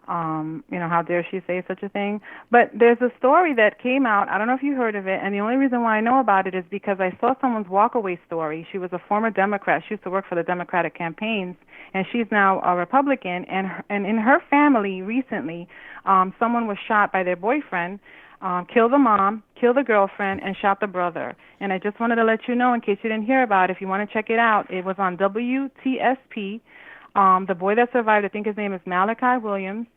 How dare she say such a thing? But there's a story that came out. I don't know if you heard of it, and the only reason why I know about it is because I saw someone's walkaway story. She was a former Democrat. She used to work for the Democratic campaigns, and she's now a Republican. And in her family recently, someone was shot by their boyfriend, killed the mom, killed the girlfriend, and shot the brother. And I just wanted to let you know, in case you didn't hear about it, if you want to check it out, it was on WTSP. The boy that survived, I think his name is Malachi Williams,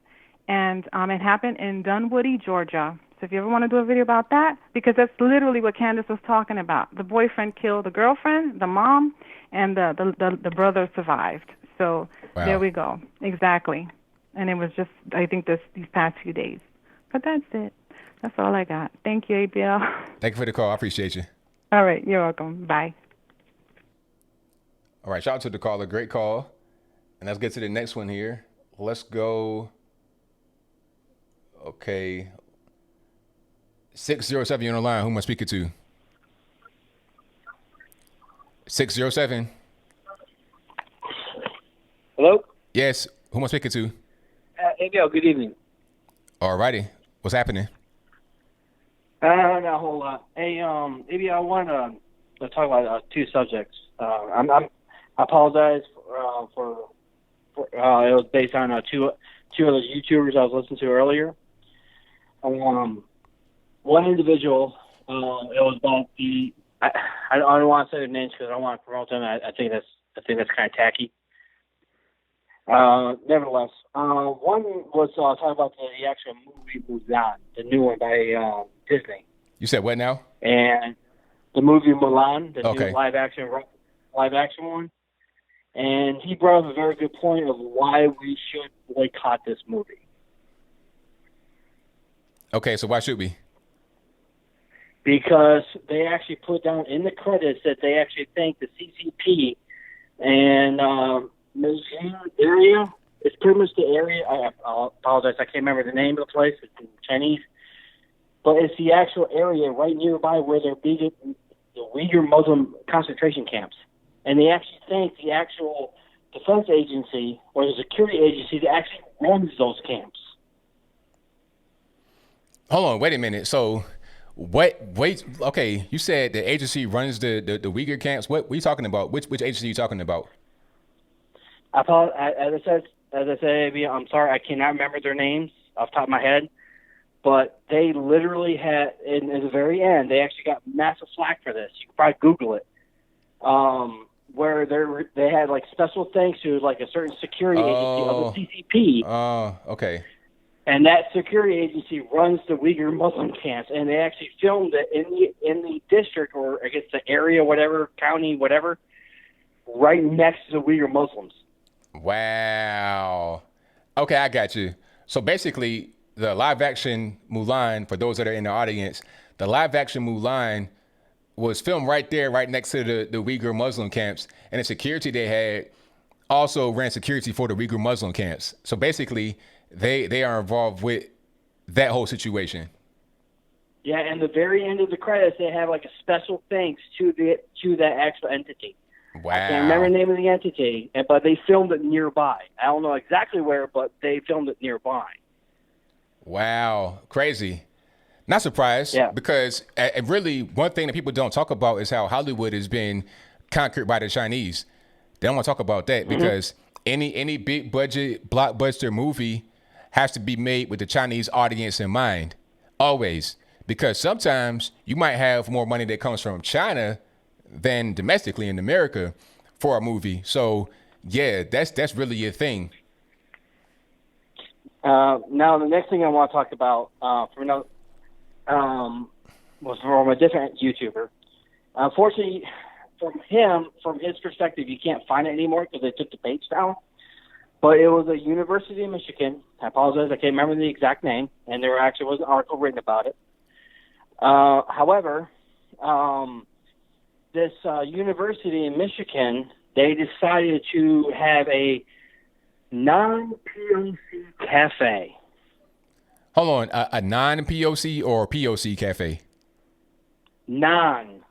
and it happened in Dunwoody, Georgia. So if you ever want to do a video about that, because that's literally what Candace was talking about. The boyfriend killed the girlfriend, the mom, and the brother survived. So There we go. Exactly. And it was just, I think, these past few days. But that's it. That's all I got. Thank you, ABL. Thank you for the call. I appreciate you. All right. You're welcome. Bye. All right. Shout out to the caller. Great call. And let's get to the next one here. Let's go. Okay. 607, you're on the line. Who am I speaking to? 607. Hello? Yes. Who am I speaking to? ABL, good evening. All righty. What's happening? Not a whole lot. Hey, ABL, I want to talk about two subjects. I apologize for it was based on two other YouTubers I was listening to earlier. One individual, it was about I don't want to say their names because I don't want to promote them. I think that's kind of tacky. Nevertheless, one was talking about the actual movie Mulan, the new one by Disney. You said what now? And the movie Mulan, the new live action one. And he brought up a very good point of why we should boycott this movie. Okay, so why should we? Because they actually put down in the credits that they actually think the CCP and area, it's pretty much the area, I apologize, I can't remember the name of the place, it's in Chinese, but it's the actual area right nearby where they're the Uyghur Muslim concentration camps. And they actually think the actual defense agency or the security agency that actually runs those camps. Hold on, wait a minute. So, okay, you said the agency runs the Uyghur camps. What are you talking about? Which agency are you talking about? As I said, I'm sorry, I cannot remember their names off the top of my head. But they literally had, in the very end, they actually got massive flack for this. You can probably Google it. where they had like special thanks to like a certain security agency of the CCP. Oh, okay. And that security agency runs the Uyghur Muslim camps, and they actually filmed it in the district, or I guess the area, whatever, county, whatever, right next to the Uyghur Muslims. Wow. Okay, I got you. So basically, the live action Mulan, for those that are in the audience, the live action Mulan was filmed right there, right next to the Uyghur Muslim camps, and the security they had also ran security for the Uyghur Muslim camps. So basically, they are involved with that whole situation. Yeah, and the very end of the credits, they have like a special thanks to that actual entity. Wow. I can't remember the name of the entity, but they filmed it nearby. I don't know exactly where, but they filmed it nearby. Wow, crazy. Not surprised, because really one thing that people don't talk about is how Hollywood has been conquered by the Chinese. They don't want to talk about that because any big budget blockbuster movie has to be made with the Chinese audience in mind, always. Because sometimes you might have more money that comes from China than domestically in America for a movie. So yeah, that's really a thing. Now the next thing I want to talk about was from a different YouTuber. Unfortunately, from his perspective, you can't find it anymore because they took the page down. But it was a University of Michigan. I apologize, I can't remember the exact name, and there actually was an article written about it. However, this university in Michigan, they decided to have a non-POC cafe. Hold on, a non-POC or POC cafe? Non.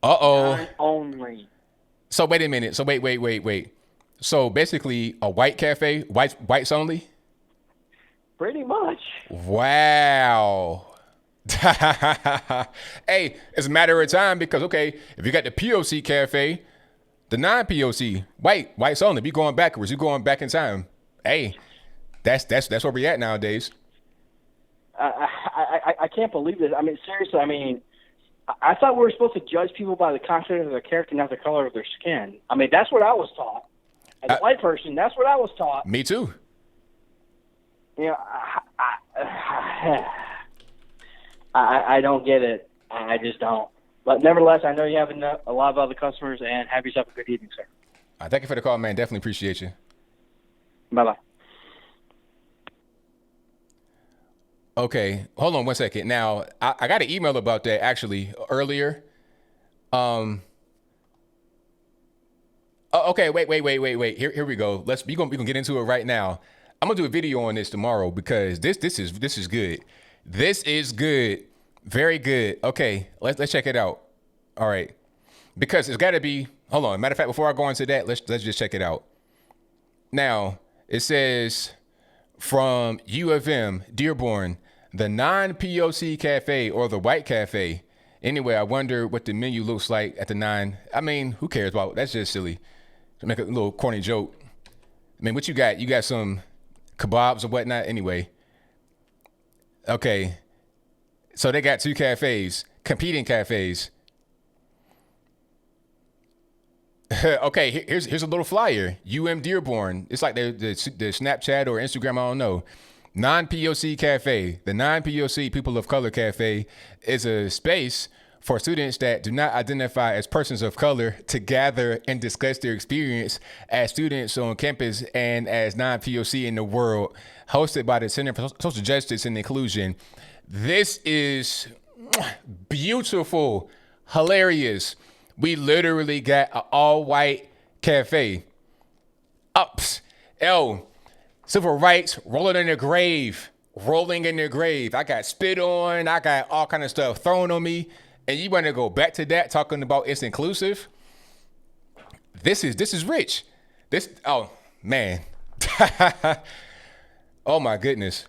Uh-oh. Non-only. So wait a minute. So wait. So basically a white cafe, whites only? Pretty much. Wow. Hey, it's a matter of time because, okay, if you got the POC cafe, the non-POC, whites only, be going backwards. You're going back in time. Hey, that's where we at nowadays. I can't believe this. I mean, seriously, I thought we were supposed to judge people by the content of their character, not the color of their skin. I mean, that's what I was taught. As a white person, that's what I was taught. Me too. You know, I don't get it. I just don't. But nevertheless, I know you have a lot of other customers, and have yourself a good evening, sir. Thank you for the call, man. Definitely appreciate you. Bye-bye. Okay, hold on one second. Now, I got an email about that actually earlier. Okay, wait. Here we go. We gonna get into it right now. I'm gonna do a video on this tomorrow because this is good. This is good, very good. Okay, let's check it out. All right, because it's got to be. Hold on. Matter of fact, before I go into that, let's just check it out. Now it says from U of M, Dearborn, the non-POC cafe or the white cafe. Anyway, I wonder what the menu looks like at the 9. I mean, who cares about? That's just silly. To make a little corny joke. I mean, what you got? You got some kebabs or whatnot. Anyway. Okay. So they got 2 cafes, competing cafes. Okay, here's a little flyer. UM Dearborn. It's like the Snapchat or Instagram, I don't know. Non-POC Cafe. The non-POC People of Color Cafe is a space for students that do not identify as persons of color to gather and discuss their experience as students on campus and as non-POC in the world, hosted by the Center for Social Justice and Inclusion. This is beautiful, hilarious. We literally got an all-white cafe. Ups. Civil rights rolling in their grave. I got spit on. I got all kind of stuff thrown on me. And you want to go back to that talking about it's inclusive? This is rich. Oh man. Oh my goodness.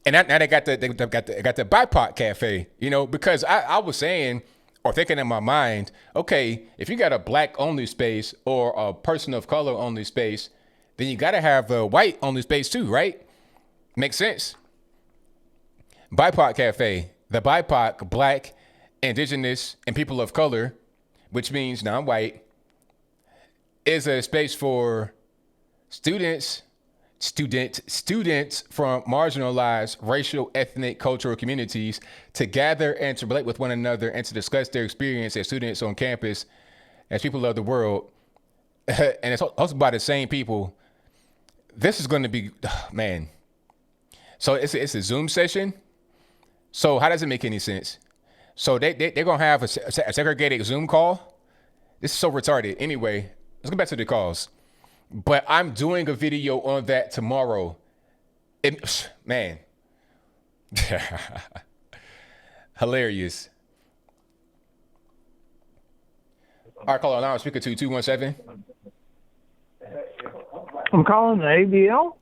And now they got the BIPOC cafe, because I was saying or thinking in my mind, okay, if you got a black only space or a person of color only space, then you got to have a white only space too, right? Makes sense. BIPOC cafe, the BIPOC, black, indigenous, and people of color, which means non-white, is a space for students from marginalized racial, ethnic, cultural communities to gather and to relate with one another and to discuss their experience as students on campus, as people of the world. And it's hosted by the same people. This is going to be, man. So it's a Zoom session. So how does it make any sense? So they're going to have a segregated Zoom call. This is so retarded. Anyway, let's go back to the calls. But I'm doing a video on that tomorrow. Man. Hilarious. All right, caller now, speaker 217. I'm calling the ABL.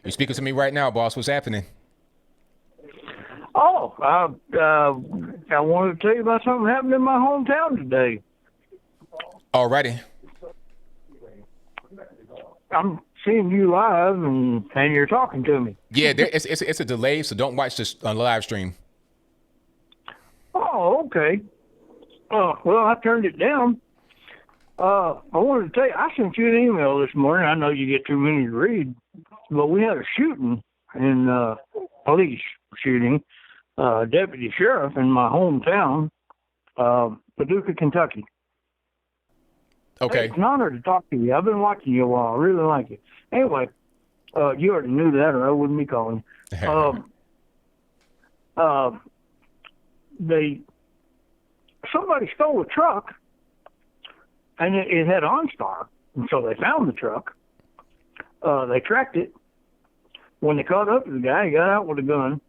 You're speaking to me right now, boss. What's happening? Oh, I wanted to tell you about something happened in my hometown today. Alrighty. I'm seeing you live, and you're talking to me. Yeah, it's a delay, so don't watch this on the live stream. Oh, okay. Well, I turned it down. I wanted to tell you, I sent you an email this morning. I know you get too many to read, but we had a shooting in police shooting, deputy sheriff in my hometown, Paducah, Kentucky. Okay. Hey, it's an honor to talk to you. I've been watching you a while. I really like you. Anyway, you already knew that, or I wouldn't be calling. Somebody stole a truck, and it had OnStar, and so they found the truck. They tracked it. When they caught up to the guy, he got out with a gun,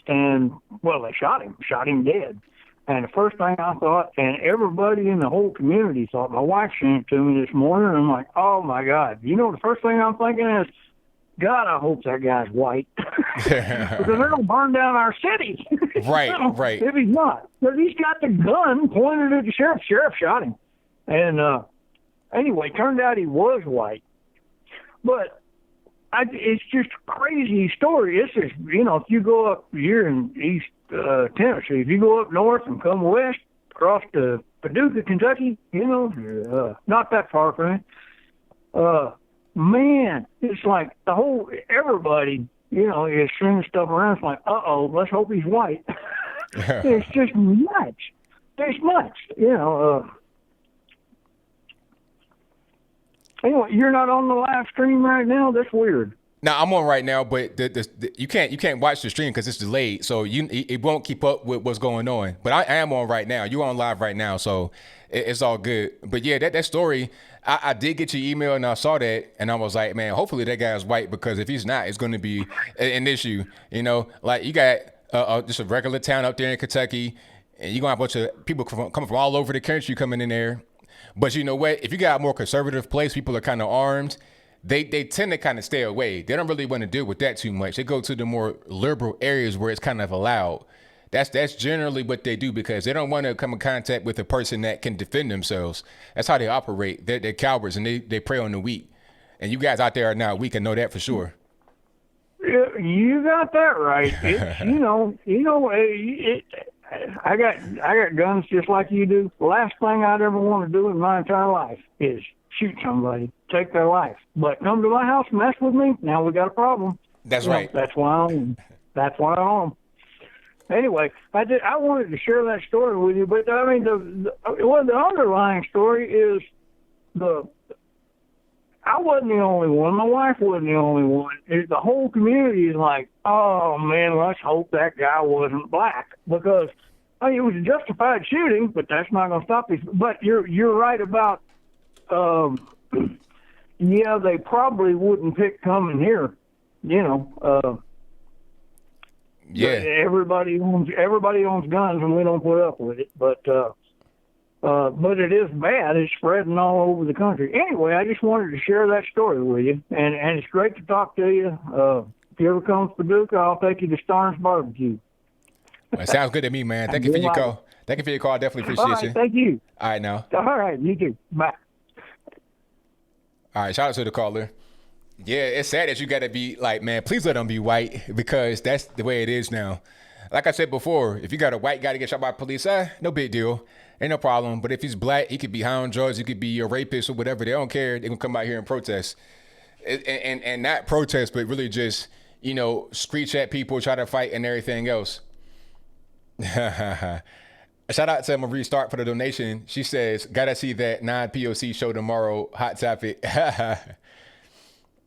and, well, they shot him dead. And the first thing I thought, and everybody in the whole community thought, my wife sent it to me this morning, and I'm like, oh, my God. You know, the first thing I'm thinking is, God, I hope that guy's white. Because they're going to burn down our city. Right, right. If he's not. But he's got the gun pointed at the sheriff. Sheriff shot him. And anyway, turned out he was white. But it's just a crazy story. It's just, you know, if you go up here in East Tennessee, if you go up north and come west, across to Paducah, Kentucky, you know, not that far from it, man, it's like everybody, you know, is sending stuff around. It's like, uh-oh, let's hope he's white. It's just nuts. It's nuts, you know. Anyway, you're not on the live stream right now? That's weird. No, I'm on right now, but you can't watch the stream because it's delayed, so it won't keep up with what's going on. But I am on right now. You're on live right now, so it's all good. But yeah, that story, I did get your email and I saw that, and I was like, man, hopefully that guy's white, because if he's not, it's going to be an issue. You know, like you got just a regular town up there in Kentucky, and you're going to have a bunch of people coming from all over the country coming in there. But you know what? If you got a more conservative place, people are kind of armed. They tend to kind of stay away. They don't really want to deal with that too much. They go to the more liberal areas where it's kind of allowed. That's generally what they do, because they don't want to come in contact with a person that can defend themselves. That's how they operate. They're cowards, and they prey on the weak. And you guys out there are not weak, and know that for sure. Yeah, you got that right. I got guns just like you do. The last thing I'd ever want to do in my entire life is shoot somebody, take their life. But come to my house, mess with me, now we got a problem. That's right. That's why I'm home. Anyway, I wanted to share that story with you, but I mean the underlying story is I wasn't the only one. My wife wasn't the only one. The whole community is like, oh man, let's hope that guy wasn't black, because I mean, it was a justified shooting, but that's not going to stop this. But you're right about. Yeah, they probably wouldn't pick coming here, you know. Yeah. Everybody owns guns, and we don't put up with it. But it is bad. It's spreading all over the country. Anyway, I just wanted to share that story with you, and it's great to talk to you. If you ever come to Paducah, I'll take you to Starnes Barbecue. Well, it sounds good to me, man. Thank you for your call. Thank you for your call. I definitely appreciate all right, you. Thank you. All right, now. All right, you too. Bye. All right, shout out to the caller. Yeah, it's sad that you got to be like, man, please let them be white, because that's the way it is now. Like I said before, if you got a white guy to get shot by police, no big deal. ain't no problem. But if he's black, he could be high on drugs, he could be a rapist or whatever. They don't care. They're gonna come out here and protest, and not protest, but really just screech at people, try to fight, and everything else. Shout out to Marie Stark for the donation. She says, "Gotta see that non-POC show tomorrow. Hot topic."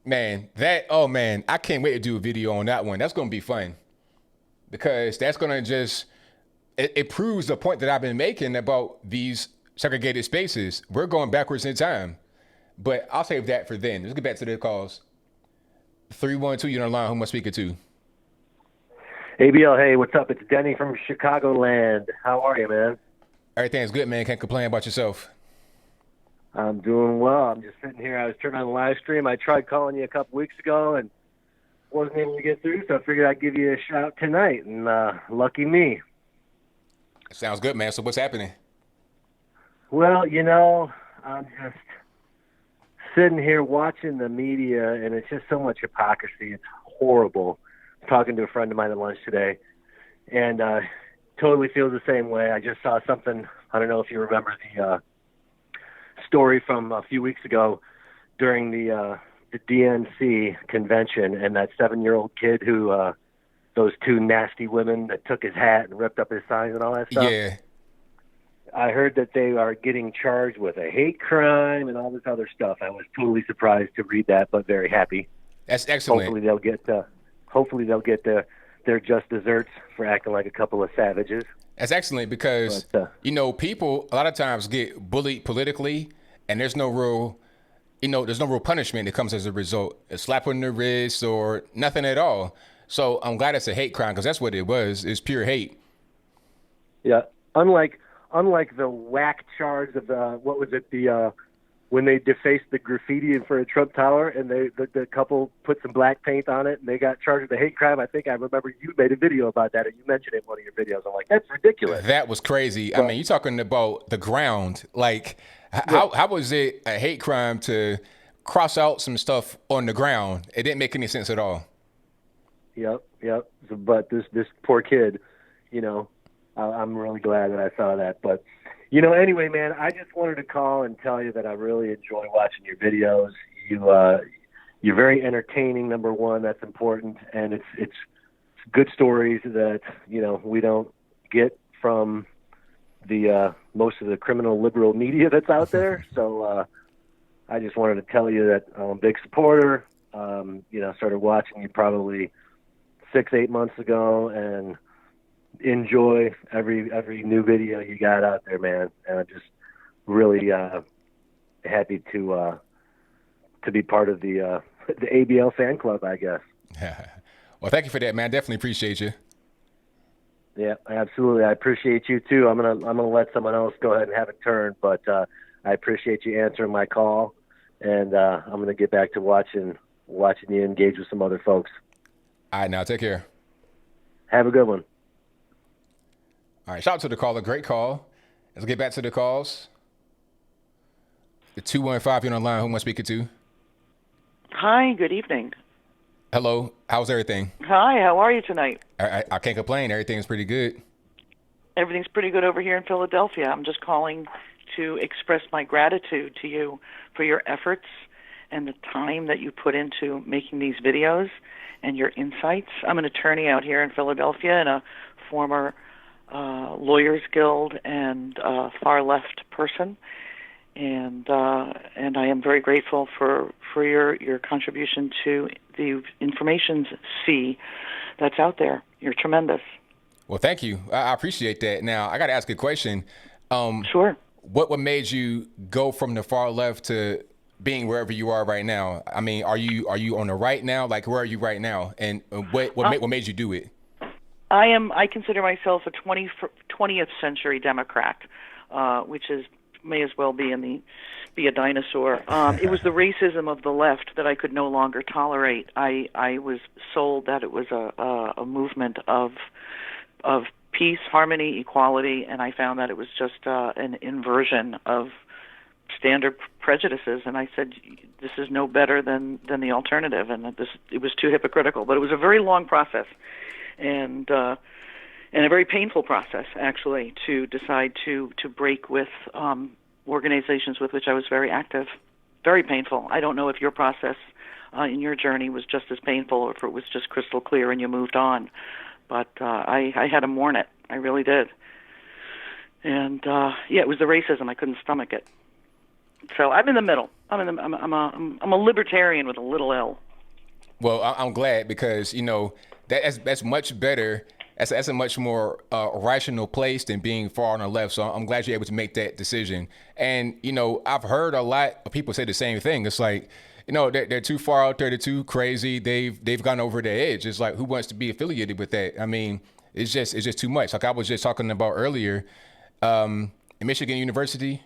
Man, I can't wait to do a video on that one. That's gonna be fun because that's gonna just it proves the point that I've been making about these segregated spaces. We're going backwards in time, but I'll save that for then. Let's get back to the calls. 312, you're on the line. Who am I speaking to? ABL, hey, what's up? It's Denny from Chicagoland. How are you, man? Everything's good, man. Can't complain about yourself. I'm doing well. I'm just sitting here. I was turning on the live stream. I tried calling you a couple weeks ago and wasn't able to get through, so I figured I'd give you a shout tonight, and lucky me. Sounds good, man. So what's happening? Well, I'm just sitting here watching the media, and it's just so much hypocrisy. It's horrible. Talking to a friend of mine at lunch today, and totally feels the same way. I just saw something. I don't know if you remember the story from a few weeks ago during the DNC convention, and that 7-year-old kid who those two nasty women that took his hat and ripped up his signs and all that stuff. Yeah. I heard that they are getting charged with a hate crime and all this other stuff. I was totally surprised to read that, but very happy. That's excellent. Hopefully they'll get their just desserts for acting like a couple of savages. That's excellent because, people a lot of times get bullied politically, and there's no real punishment that comes as a result. A slap on the wrist or nothing at all. So I'm glad it's a hate crime because that's what it was. It's pure hate. Yeah. Unlike the whack charge of when they defaced the graffiti in front of Trump Tower, and the couple put some black paint on it, and they got charged with a hate crime. I think I remember you made a video about that, and you mentioned it in one of your videos. I'm like, that's ridiculous. That was crazy. I mean, you're talking about the ground. Like, how was it a hate crime to cross out some stuff on the ground? It didn't make any sense at all. Yep. But this poor kid, I'm really glad that I saw that. But anyway, man, I just wanted to call and tell you that I really enjoy watching your videos. You're very entertaining, number one. That's important, and it's good stories that we don't get from the most of the criminal liberal media that's out there. So I just wanted to tell you that I'm a big supporter. Started watching you probably 6-8 months ago, and enjoy every new video you got out there, man. And I'm just really happy to be part of the ABL fan club, I guess. Well, thank you for that, man. Definitely appreciate you. Yeah, absolutely. I appreciate you too. I'm gonna let someone else go ahead and have a turn, but I appreciate you answering my call, and I'm gonna get back to watching you engage with some other folks. All right, now take care. Have a good one. All right, shout out to the caller. Great call. Let's get back to the calls. The 215, you're on the line. Who am I speaking to? Hi, good evening. Hello. How's everything? Hi, how are you tonight? I can't complain. Everything's pretty good. Everything's pretty good over here in Philadelphia. I'm just calling to express my gratitude to you for your efforts and the time that you put into making these videos and your insights. I'm an attorney out here in Philadelphia and a former Lawyers Guild and far left person, and I am very grateful for your contribution to the information sea that's out there. You're tremendous. Well, thank you. I appreciate that. Now, I got to ask a question. Sure. What made you go from the far left to being wherever you are right now? I mean, are you on the right now? Like, where are you right now? And what made you do it? I consider myself a 20th century Democrat, which may as well be a dinosaur. It was the racism of the left that I could no longer tolerate. I was sold that it was a movement of peace, harmony, equality, and I found that it was just an inversion of standard prejudices, and I said, this is no better than the alternative, and it was too hypocritical. But it was a very long process, and and a very painful process, actually, to decide to break with organizations with which I was very active. Very painful. I don't know if your process in your journey was just as painful or if it was just crystal clear and you moved on. But I had to mourn it. I really did. And it was the racism. I couldn't stomach it. So I'm in the middle. I'm a libertarian with a little L. Well, I'm glad because that's much better. That's a much more rational place than being far on the left. So I'm glad you're able to make that decision. And I've heard a lot of people say the same thing. It's like they're too far out there. They're too crazy. They've gone over their edge. It's like, who wants to be affiliated with that? I mean, it's just too much. Like I was just talking about earlier, in Michigan University,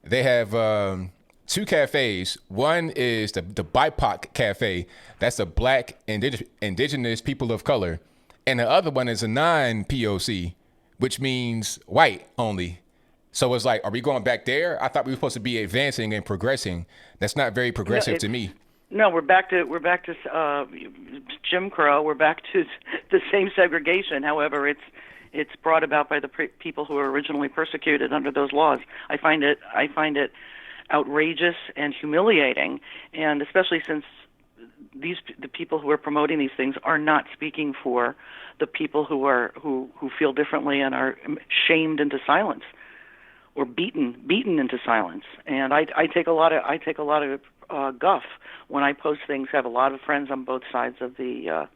they have 2 cafes. One is the BIPOC Cafe. That's the Black Indigenous People of Color. And the other one is a non-POC, which means white only. So it's like, are we going back there? I thought we were supposed to be advancing and progressing. That's not very progressive to me. No, we're back to Jim Crow. We're back to the same segregation. However, it's brought about by the people who were originally persecuted under those laws. I find it outrageous and humiliating, and especially since the people who are promoting these things are not speaking for the people who feel differently and are shamed into silence or beaten into silence. And I take a lot of guff when I post things. I have a lot of friends on both sides of the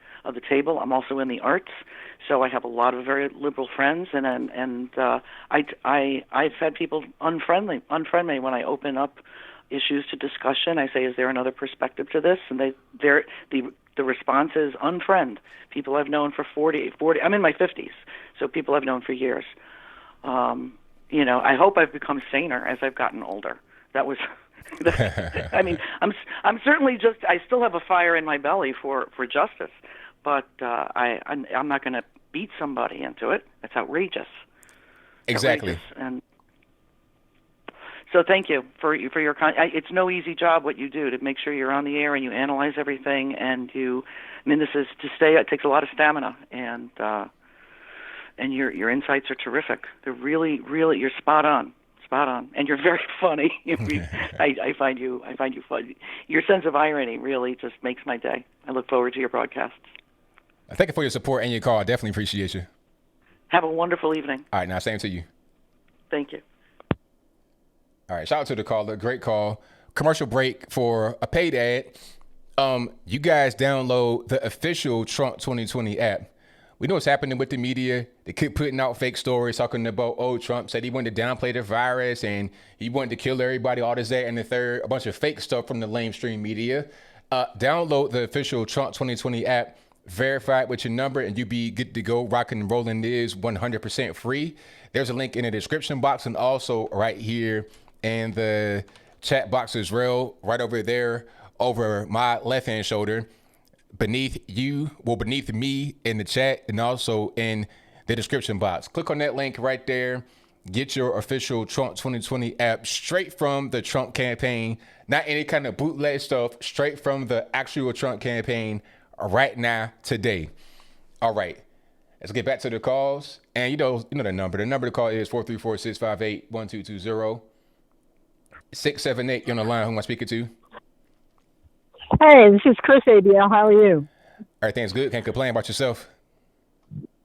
table. I'm also in the arts, so I have a lot of very liberal friends, and I've had people unfriend me when I open up issues to discussion. I say, is there another perspective to this? And the response is unfriend. People I've known for 40, I'm in my 50s, so people I've known for years. I hope I've become saner as I've gotten older. That was, I mean, I'm certainly I still have a fire in my belly for justice, but I'm not going to beat somebody into it. That's outrageous. Exactly. Outrageous. And so thank you for your it's no easy job what you do to make sure you're on the air and you analyze everything and this is to stay. It takes a lot of stamina and your insights are terrific. They're really, really, you're spot on, and you're very funny. I find you funny. Your sense of irony really just makes my day. I look forward to your broadcasts. Thank you for your support and your call. I definitely appreciate you. Have a wonderful evening. All right, now same to you. Thank you. All right, shout out to the caller. Great call. Commercial break for a paid ad. You guys download the official Trump 2020 app. We know what's happening with the media. They keep putting out fake stories talking about, Trump said he wanted to downplay the virus and he wanted to kill everybody, all this, that, and the third. A bunch of fake stuff from the lamestream media. Download the official Trump 2020 app, verify it with your number, and you be good to go. Rocking and rolling is 100% free. There's a link in the description box and also right here in the chat box as well, right over there over my left-hand shoulder. Beneath me in the chat and also in the description box. Click on that link right there. Get your official Trump 2020 app straight from the Trump campaign. Not any kind of bootleg stuff, straight from the actual Trump campaign right now, today. All right, let's get back to the calls. And you know the number. The number to call is 434-658-1220. 678, you're on the line. Who am I speaking to? Hey, this is Chris ABL. How are you? Everything's good. Can't complain about yourself.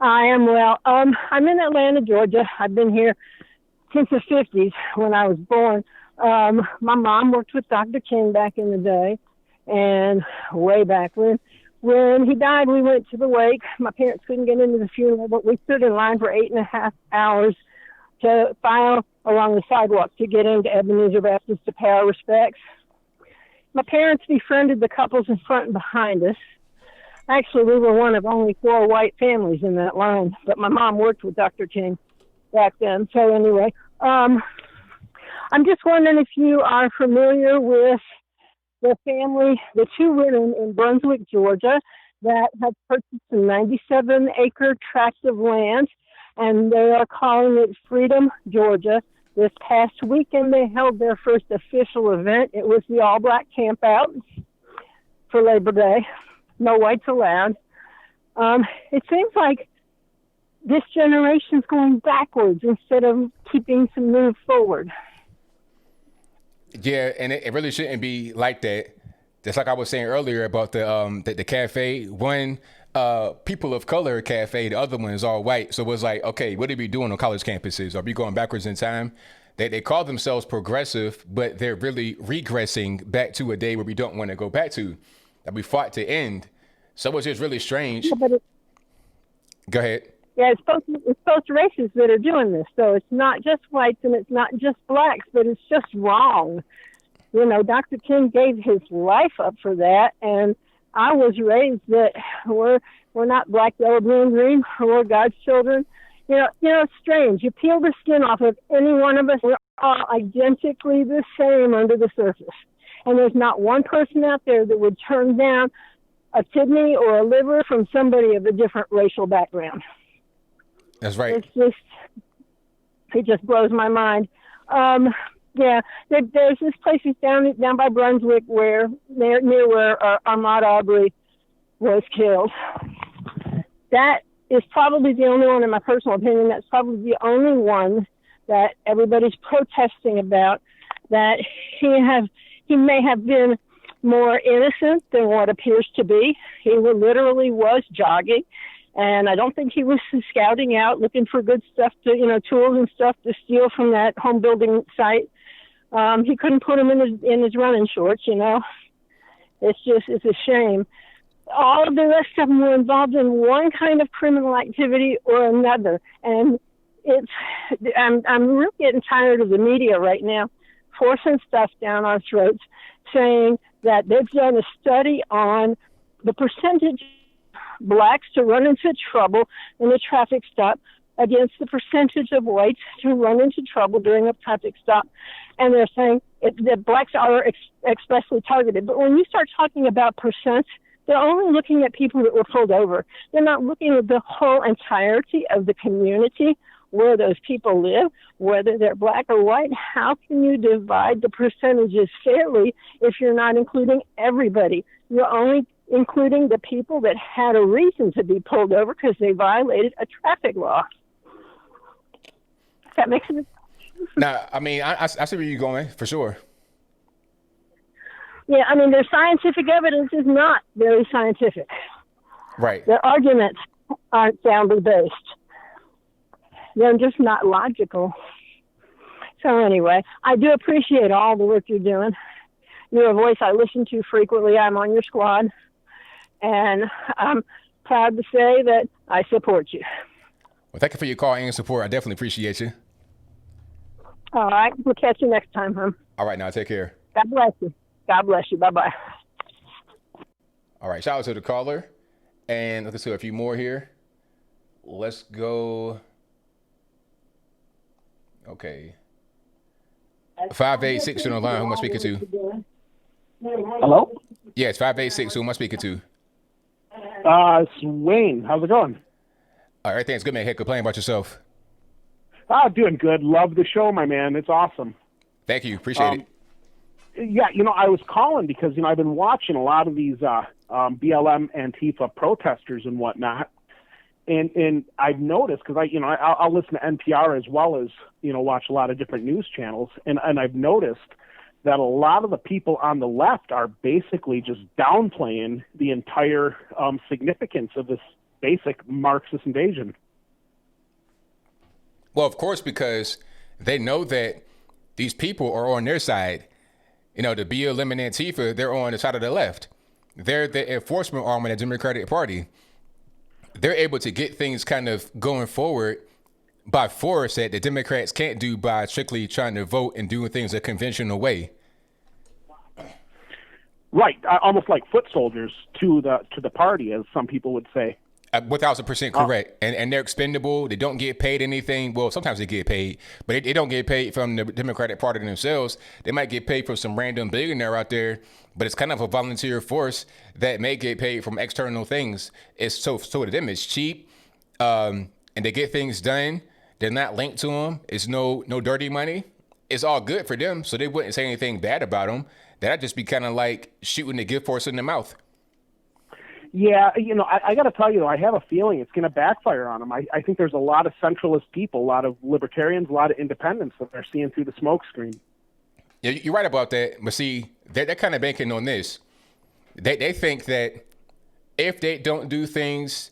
I am well. I'm in Atlanta, Georgia. I've been here since the 50s when I was born. My mom worked with Dr. King back in the day, and way back when he died, we went to the wake. My parents couldn't get into the funeral, but we stood in line for 8.5 hours to file along the sidewalk to get into Ebenezer Baptist to pay our respects. My parents befriended the couples in front and behind us. Actually, we were one of only 4 white families in that line, but my mom worked with Dr. King back then. So anyway, I'm just wondering if you are familiar with the 2 women in Brunswick, Georgia, that have purchased a 97-acre tract of land, and they are calling it Freedom, Georgia. This past weekend, they held their first official event. It was the all-black campout for Labor Day. No whites allowed. It seems like this generation's going backwards instead of keeping to move forward. Yeah, and it really shouldn't be like that. Just like I was saying earlier about the cafe. One people of color cafe, the other one is all white. So it was like, okay, what are we doing on college campuses? Are we going backwards in time? They call themselves progressive, but they're really regressing back to a day where we don't want to go back to, that we fought to end. So it's just really strange. Yeah, Go ahead. Yeah, it's both races that are doing this. So it's not just whites and it's not just blacks, but it's just wrong. You know, Dr. King gave his life up for that, and I was raised that we're not black, yellow, blue, and green. We're God's children. You know, it's strange. You peel the skin off of any one of us, we're all identically the same under the surface. And there's not one person out there that would turn down a kidney or a liver from somebody of a different racial background. That's right. It just blows my mind. Yeah, there's this place down by Brunswick where near where Ahmaud Arbery was killed. That is probably the only one, in my personal opinion, that's probably the only one that everybody's protesting about, that he may have been more innocent than what appears to be. He literally was jogging, and I don't think he was scouting out looking for good stuff to, tools and stuff to steal from that home building site. He couldn't put them in his running shorts, It's a shame. All of the rest of them were involved in one kind of criminal activity or another, and I'm really getting tired of the media right now forcing stuff down our throats, saying that they've done a study on the percentage of blacks to run into trouble in a traffic stop against the percentage of whites to run into trouble during a traffic stop. And they're saying that blacks are expressly targeted. But when you start talking about percents, they're only looking at people that were pulled over. They're not looking at the whole entirety of the community where those people live, whether they're black or white. How can you divide the percentages fairly if you're not including everybody? You're only including the people that had a reason to be pulled over because they violated a traffic law. That makes sense? Now, I mean, I see where you're going, for sure. Yeah, I mean, their scientific evidence is not very scientific. Right. Their arguments aren't soundly based. They're just not logical. So anyway, I do appreciate all the work you're doing. You're a voice I listen to frequently. I'm on your squad. And I'm proud to say that I support you. Well, thank you for your call and support. I definitely appreciate you. All right. We'll catch you next time, huh? All right, now take care. God bless you. God bless you. Bye-bye. All right, shout out to the caller. And let's do a few more here. Let's go. Okay. 586 on the line. Who am I speaking to? Hello? Yes, 586. Who am I speaking to? It's Wayne. How's it going? All right, everything's good, man. Hey, complain about yourself. Doing good. Love the show, my man. It's awesome. Thank you. Appreciate it. Yeah, I was calling because, I've been watching a lot of these BLM Antifa protesters and whatnot. And I've noticed, because I'll listen to NPR as well as, watch a lot of different news channels. And I've noticed that a lot of the people on the left are basically just downplaying the entire significance of this basic Marxist invasion. Well, of course, because they know that these people are on their side. The BLM and Antifa, they're on the side of the left. They're the enforcement arm of the Democratic Party. They're able to get things kind of going forward by force that the Democrats can't do by strictly trying to vote and doing things a conventional way. Right, almost like foot soldiers to the party, as some people would say. 1,000% correct. And they're expendable. They don't get paid anything. Well, sometimes they get paid, but they don't get paid from the Democratic Party themselves. They might get paid from some random billionaire out there, but it's kind of a volunteer force that may get paid from external things. It's so to them, it's cheap, and they get things done. They're not linked to them. It's no dirty money. It's all good for them, so they wouldn't say anything bad about them. That'd just be kind of like shooting the gift horse in the mouth. Yeah, I got to tell you, though, I have a feeling it's going to backfire on them. I think there's a lot of centralist people, a lot of libertarians, a lot of independents that are seeing through the smoke screen. Yeah, you're right about that. But see, they're kind of banking on this. They think that if they don't do things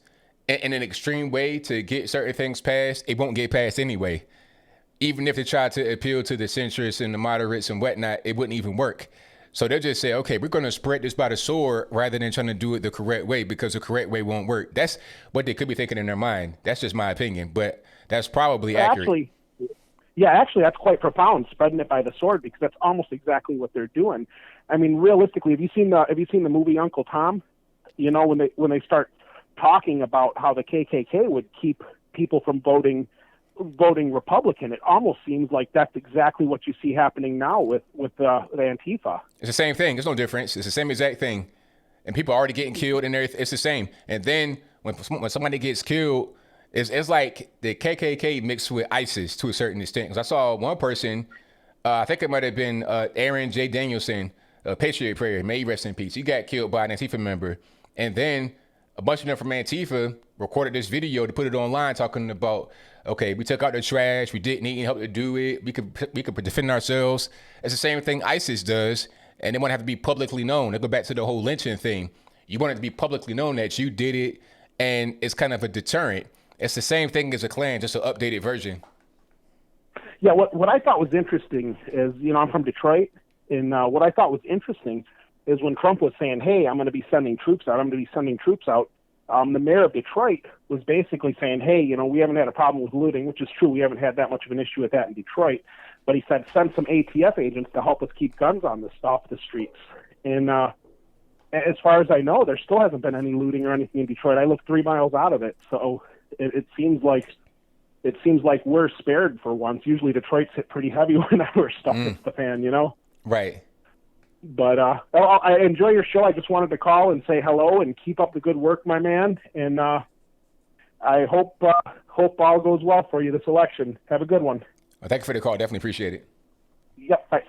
in an extreme way to get certain things passed, it won't get passed anyway. Even if they try to appeal to the centrists and the moderates and whatnot, it wouldn't even work. So they'll just say, okay, we're going to spread this by the sword rather than trying to do it the correct way, because the correct way won't work. That's what they could be thinking in their mind. That's just my opinion, but that's probably accurate. Actually, that's quite profound, spreading it by the sword, because that's almost exactly what they're doing. I mean, realistically, have you seen the movie Uncle Tom? When they start talking about how the KKK would keep people from voting Republican, it almost seems like that's exactly what you see happening now with the Antifa. It's the same thing. There's no difference. It's the same exact thing. And people are already getting killed and everything. It's the same. And then when somebody gets killed, it's like the KKK mixed with ISIS to a certain extent. Because I saw one person, I think it might have been Aaron J. Danielson, a Patriot Prayer, may he rest in peace. He got killed by an Antifa member. And then a bunch of them from Antifa recorded this video to put it online talking about, okay, we took out the trash, we didn't need any help to do it, we could defend ourselves. It's the same thing ISIS does, and they want to have to be publicly known. They go back to the whole lynching thing. You want it to be publicly known that you did it, and it's kind of a deterrent. It's the same thing as a Klan, just an updated version. Yeah, what I thought was interesting is, I'm from Detroit, and what I thought was interesting is when Trump was saying, hey, I'm going to be sending troops out, the mayor of Detroit was basically saying, hey, we haven't had a problem with looting, which is true. We haven't had that much of an issue with that in Detroit. But he said, send some ATF agents to help us keep guns off the streets. And as far as I know, there still hasn't been any looting or anything in Detroit. I live 3 miles out of it. So it seems like we're spared for once. Usually Detroit's hit pretty heavy whenever stuff hits the fan, Right. But I enjoy your show. I just wanted to call and say hello and keep up the good work, my man. And I hope all goes well for you this election. Have a good one. Well, thank you for the call. Definitely appreciate it. Yep. Bye.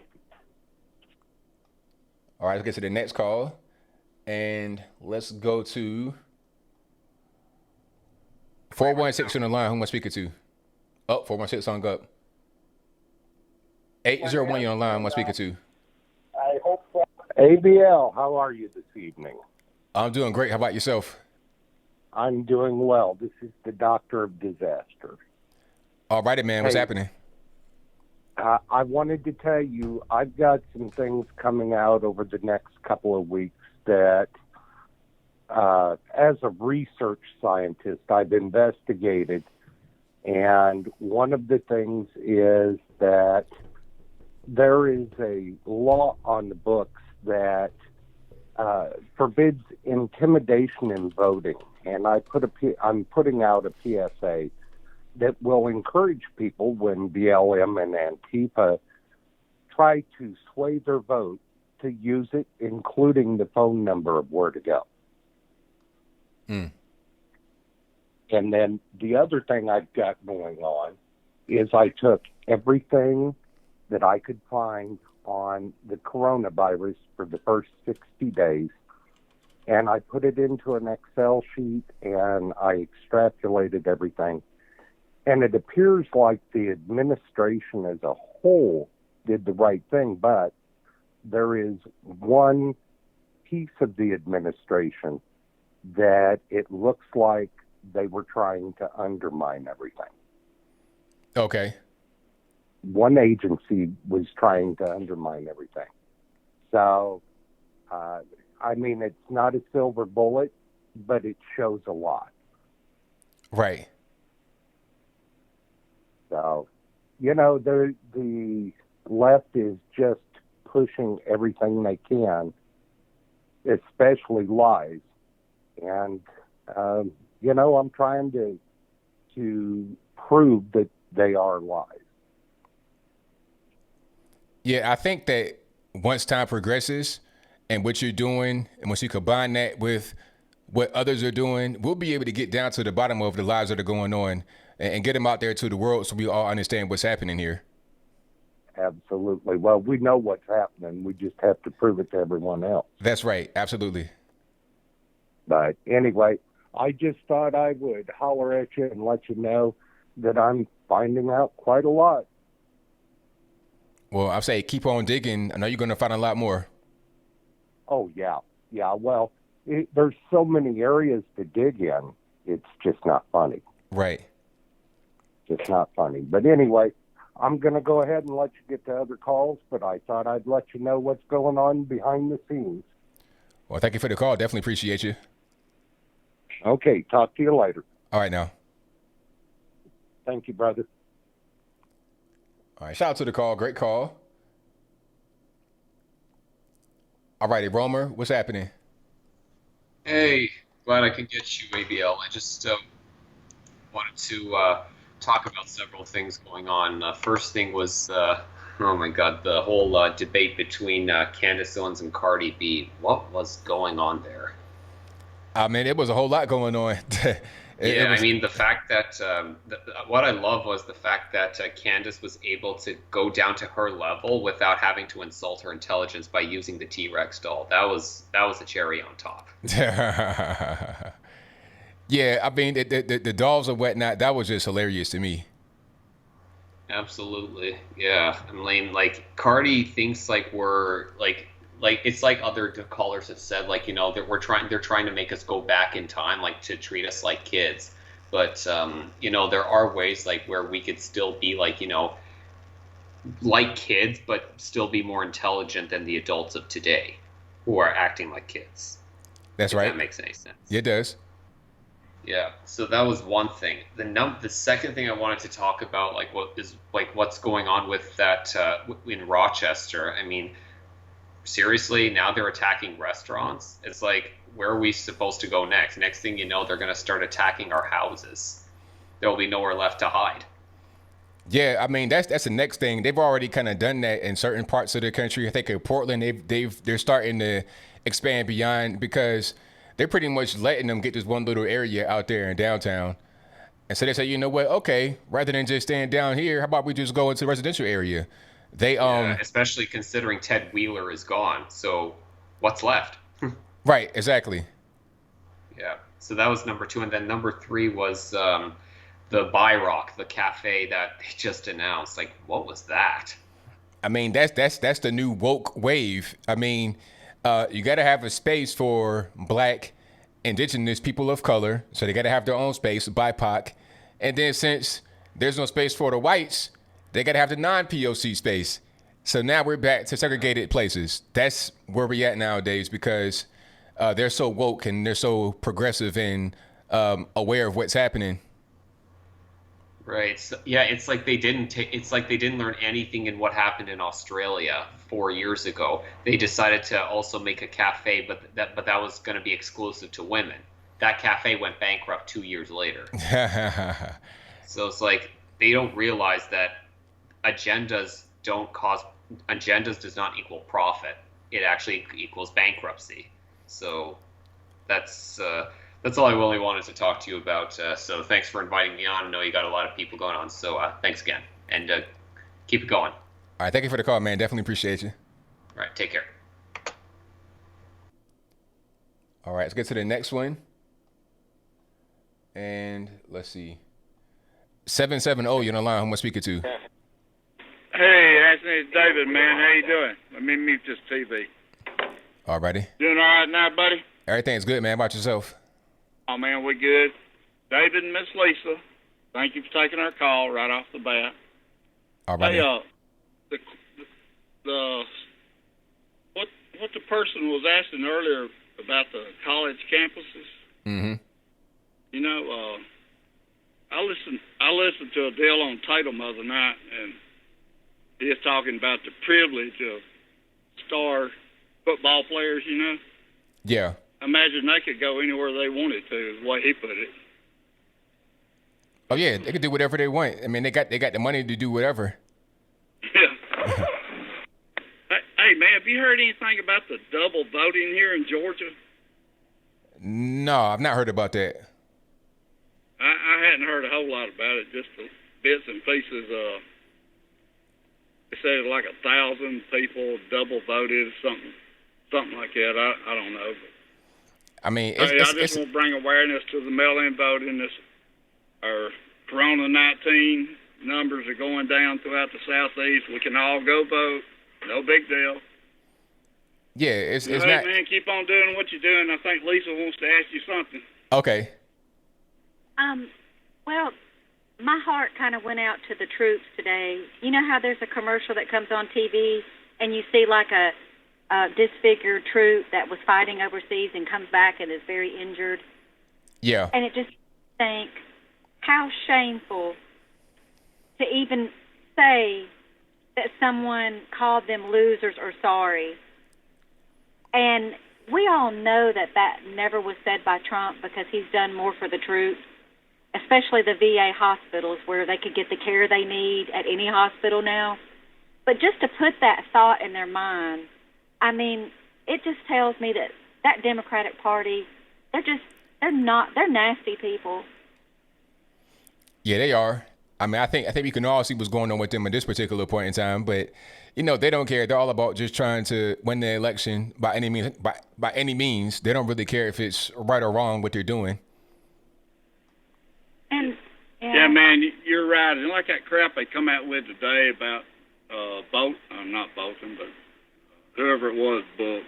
All right, let's get to the next call. And let's go to 416 on the line. Who am I speaking to? 416 hung up. 801 you on the line. Who am I speaking to? I hope so. ABL, how are you this evening? I'm doing great. How about yourself? I'm doing well. This is the Doctor of Disaster. All righty, man. What's happening? I wanted to tell you, I've got some things coming out over the next couple of weeks that, as a research scientist, I've investigated. And one of the things is that there is a law on the books that forbids intimidation in voting, and I'm putting out a PSA that will encourage people when BLM and Antifa try to sway their vote to use it, including the phone number of where to go. And then the other thing I've got going on is I took everything that I could find on the coronavirus for the first 60 days, and I put it into an Excel sheet, and I extrapolated everything. And it appears like the administration as a whole did the right thing, but there is one piece of the administration that it looks like they were trying to undermine everything. Okay. One agency was trying to undermine everything. So, it's not a silver bullet, but it shows a lot. Right. So, the left is just pushing everything they can, especially lies. And, I'm trying to prove that they are lies. Yeah, I think that once time progresses and what you're doing, and once you combine that with what others are doing, we'll be able to get down to the bottom of the lies that are going on and get them out there to the world so we all understand what's happening here. Absolutely. Well, we know what's happening. We just have to prove it to everyone else. That's right. Absolutely. But anyway, I just thought I would holler at you and let you know that I'm finding out quite a lot. Well, I'll say keep on digging. I know you're going to find a lot more. Oh, yeah. Yeah, well, there's so many areas to dig in. It's just not funny. Right. Just not funny. But anyway, I'm going to go ahead and let you get to other calls, but I thought I'd let you know what's going on behind the scenes. Well, thank you for the call. Definitely appreciate you. Okay, talk to you later. All right, now. Thank you, brother. All right, shout out to the call. Great call. All righty, Romer, what's happening? Hey, glad I can get you, ABL. I just wanted to talk about several things going on. First thing was, oh my God, the whole debate between Candace, Owens, and Cardi B. What was going on there? I mean, it was a whole lot going on. I mean, the fact that what I love was the fact that Candace was able to go down to her level without having to insult her intelligence by using the T-Rex doll. That was a cherry on top. Yeah, I mean, the dolls and whatnot, that was just hilarious to me. Absolutely, yeah. I mean, like, Cardi thinks like we're like it's like other callers have said, like, you know, that they're trying to make us go back in time, like to treat us like kids. But you know, there are ways like where we could still be like, you know, like kids, but still be more intelligent than the adults of today who are acting like kids. That's right. If that makes any sense. It does. Yeah, so that was one thing. The second thing I wanted to talk about, like, what's going on with that in Rochester. I mean, seriously, now they're attacking restaurants. It's like, where are we supposed to go next? Next thing you know, they're going to start attacking our houses. There will be nowhere left to hide. Yeah, I mean, that's the next thing. They've already kind of done that in certain parts of the country. I think in Portland, they're starting to expand beyond, because they're pretty much letting them get this one little area out there in downtown. And so they say, you know what? Okay, rather than just staying down here, how about we just go into the residential area? Yeah, especially considering Ted Wheeler is gone. So what's left? Right, exactly. Yeah. So that was number 2, and then number 3 was the Byrock, the cafe that they just announced. Like, what was that? I mean, that's the new woke wave. I mean, you got to have a space for Black, Indigenous people of color, so they got to have their own space, BIPOC. And then since there's no space for the whites, they got to have the non-POC space. So now we're back to segregated places. That's where we're at nowadays, because they're so woke and they're so progressive and aware of what's happening. Right. So, yeah, it's like they didn't learn anything in what happened in Australia 4 years ago. They decided to also make a cafe, but that was going to be exclusive to women. That cafe went bankrupt 2 years later. So it's like they don't realize that agendas does not equal profit. It actually equals bankruptcy. So that's all I really wanted to talk to you about. So thanks for inviting me on. I know you got a lot of people going on. So thanks again. And keep it going. All right. Thank you for the call, man. Definitely appreciate you. All right. Take care. All right. Let's get to the next one. And let's see. 770, you're on the line. Who am I speaking to? Hey, Anthony, it's David, man. How you doing? Let me mute this TV. All righty. Doing all right now, buddy? Everything's good, man. How about yourself? Oh, man, we're good. David and Miss Lisa, thank you for taking our call right off the bat. All righty. Hey, what the person was asking earlier about the college campuses. Mm-hmm. You know, I listened to a deal on Tatum the other night, and he was talking about the privilege of star football players, you know? Yeah. Imagine they could go anywhere they wanted to, is the way he put it. Oh, yeah, they could do whatever they want. I mean, they got the money to do whatever. Yeah. Hey, man, have you heard anything about the double voting here in Georgia? No, I've not heard about that. I hadn't heard a whole lot about it, just the bits and pieces. They said like 1,000 people double voted, something like that. I don't know. I mean, I just want to bring awareness to the mail-in voting. Our Corona-19 numbers are going down throughout the Southeast. We can all go vote. No big deal. Yeah, it's hey, not. Man, keep on doing what you're doing. I think Lisa wants to ask you something. Okay. Well, my heart kind of went out to the troops today. You know how there's a commercial that comes on TV and you see like a disfigured troop that was fighting overseas and comes back and is very injured? Yeah. And it just think how shameful to even say that someone called them losers or sorry. And we all know that that never was said by Trump because he's done more for the troops, especially the VA hospitals where they could get the care they need at any hospital now. But just to put that thought in their mind, I mean, it just tells me that that Democratic Party, they're nasty people. Yeah, they are. I mean, I think we can all see what's going on with them at this particular point in time, but you know, they don't care. They're all about just trying to win the election by any means. By any means, they don't really care if it's right or wrong what they're doing. And yeah, man, you're right. And like that crap they come out with today about not Bolton, but whoever it was, but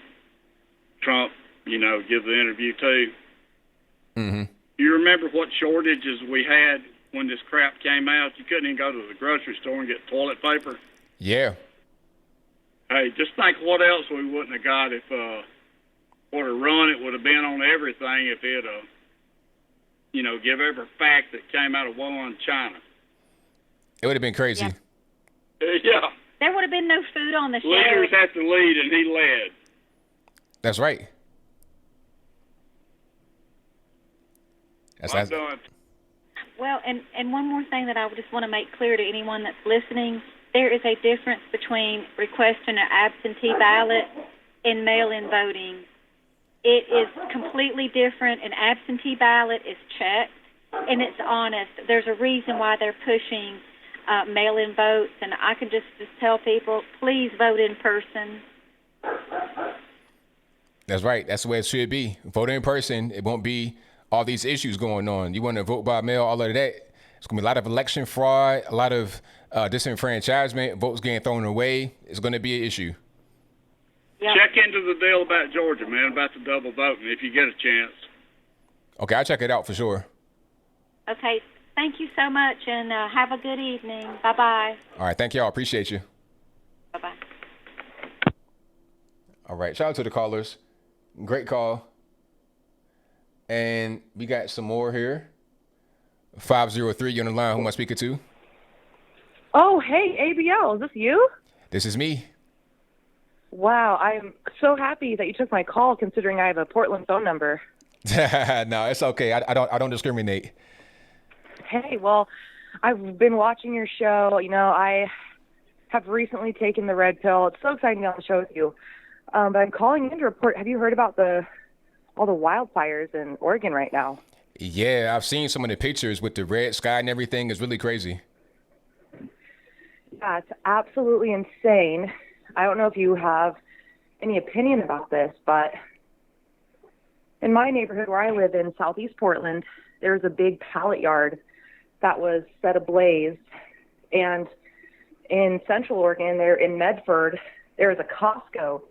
Trump, give the interview too. Mm-hmm. You remember what shortages we had when this crap came out? You couldn't even go to the grocery store and get toilet paper. Yeah. Hey, just think what else we wouldn't have got if what a run it would have been on everything if it give every fact that came out of Wuhan, China. It would have been crazy. Yeah. There would have been no food on the shelf. Leaders have to lead, and he led. That's right. I'm done. Well, and one more thing that I would just want to make clear to anyone that's listening, there is a difference between requesting an absentee ballot and mail-in voting. It is completely different. An absentee ballot is checked, and it's honest. There's a reason why they're pushing mail-in votes, and I can just tell people, please vote in person. That's right. That's the way it should be. Vote in person. It won't be all these issues going on. You want to vote by mail, all of that. It's going to be a lot of election fraud, a lot of disenfranchisement, votes getting thrown away. It's going to be an issue. Yep. Check into the deal about Georgia, man, about the double voting if you get a chance. Okay, I'll check it out for sure. Okay, thank you so much, and have a good evening. Bye-bye. All right, thank y'all. Appreciate you. Bye-bye. All right, shout out to the callers. Great call. And we got some more here. 503, you on the line. Who am I speaking to? Oh, hey, ABL. Is this you? This is me. Wow, I'm so happy that you took my call considering I have a Portland phone number. No, it's okay. I don't discriminate. Hey, well, I've been watching your show. I have recently taken the red pill. It's so exciting to be on the show with you. But I'm calling in to report, have you heard about all the wildfires in Oregon right now? Yeah, I've seen some of the pictures with the red sky and everything. It's really crazy. Yeah, it's absolutely insane. I don't know if you have any opinion about this, but in my neighborhood where I live in southeast Portland, there's a big pallet yard that was set ablaze. And in central Oregon, there in Medford, there is a Costco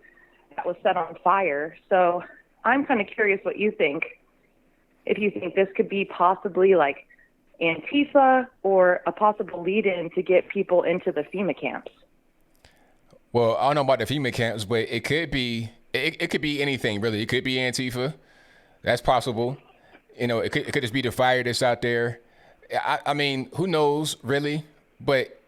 that was set on fire. So I'm kind of curious what you think. If you think this could be possibly like Antifa or a possible lead-in to get people into the FEMA camps. Well, I don't know about the FEMA camps, but it could be it could be anything really. It could be Antifa. That's possible. It could just be the fire that's out there. I mean, who knows really? But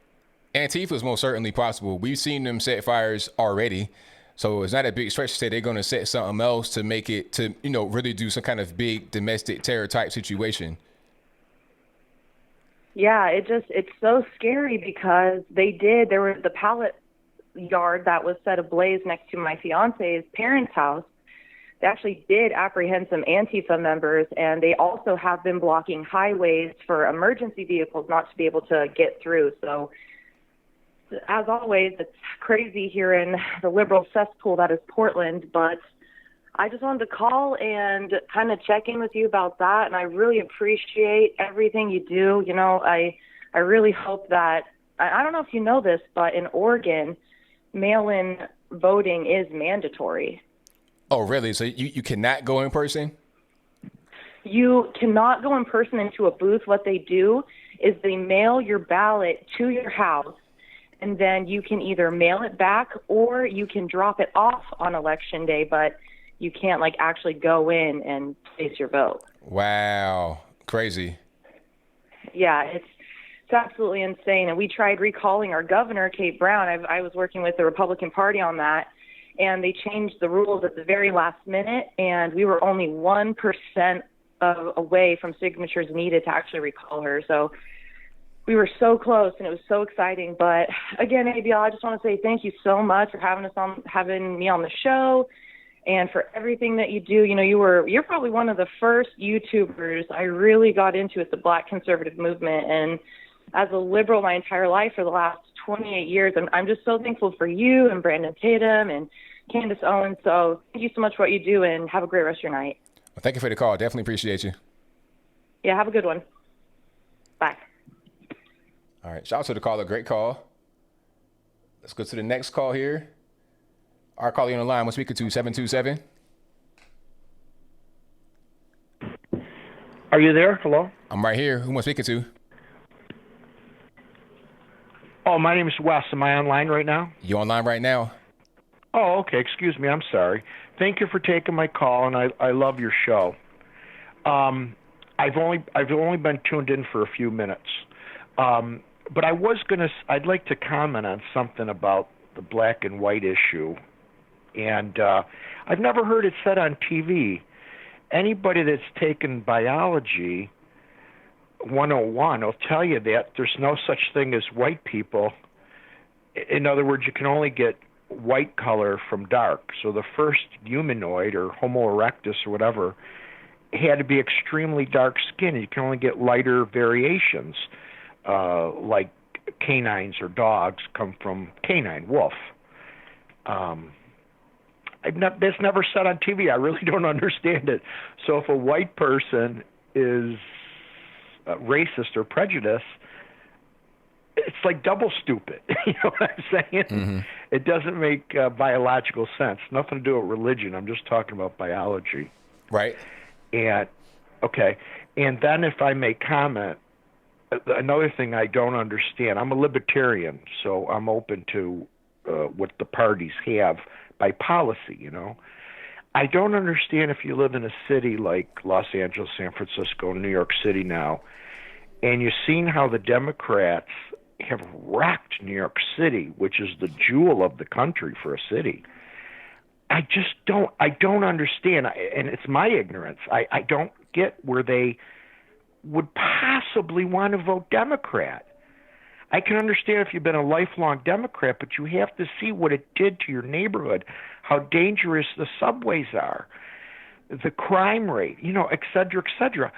Antifa is most certainly possible. We've seen them set fires already. So it's not a big stretch to say they're going to set something else to make it to, really do some kind of big domestic terror type situation. Yeah, it's so scary because there was the pallet yard that was set ablaze next to my fiance's parents' house. They actually did apprehend some Antifa members, and they also have been blocking highways for emergency vehicles not to be able to get through. So as always, it's crazy here in the liberal cesspool that is Portland, but I just wanted to call and kind of check in with you about that, and I really appreciate everything you do. You know, I really hope that, I don't know if you know this, but in Oregon, mail-in voting is mandatory. Oh, really? So you cannot go in person? You cannot go in person into a booth. What they do is they mail your ballot to your house, and then you can either mail it back or you can drop it off on Election Day, but you can't, like, actually go in and place your vote. Wow. Crazy. Yeah, it's absolutely insane. And we tried recalling our governor, Kate Brown. I was working with the Republican Party on that, and they changed the rules at the very last minute, and we were only 1% away from signatures needed to actually recall her. So we were so close, and it was so exciting. But again, ABL, I just want to say thank you so much for having me on the show, and for everything that you do. You know, you're probably one of the first YouTubers I really got into with the Black conservative movement, and as a liberal my entire life for the last 28 years, and I'm just so thankful for you and Brandon Tatum and Candace Owens. So thank you so much for what you do, and have a great rest of your night. Well, thank you for the call. Definitely appreciate you. Yeah, have a good one. Bye. All right. Shout out to the caller. Great call. Let's go to the next call here. Our caller on the line. We're speaking to 727. Are you there? Hello? I'm right here. Who am I speaking to? Oh, my name is Wes. Am I online right now? You online right now? Oh, okay. Excuse me. I'm sorry. Thank you for taking my call, and I love your show. I've only been tuned in for a few minutes, but I'd like to comment on something about the black and white issue, and I've never heard it said on TV. Anybody that's taken biology 101 will tell you that there's no such thing as white people. In other words, you can only get white color from dark. So the first humanoid or Homo erectus or whatever had to be extremely dark skinned. You can only get lighter variations, like canines or dogs come from canine, wolf. That's never said on TV. I really don't understand it. So if a white person is racist or prejudiced, it's like double stupid. You know what I'm saying? Mm-hmm. It doesn't make biological sense. Nothing to do with religion. I'm just talking about biology. Right. And okay. And then if I may comment, another thing I don't understand, I'm a libertarian, so I'm open to what the parties have by policy, you know. I don't understand if you live in a city like Los Angeles, San Francisco, New York City now, and you've seen how the Democrats have wrecked New York City, which is the jewel of the country for a city. I don't understand, and it's my ignorance. I don't get where they would possibly want to vote Democrat. I can understand if you've been a lifelong Democrat, but you have to see what it did to your neighborhood, how dangerous the subways are, the crime rate, you know, et cetera, et cetera.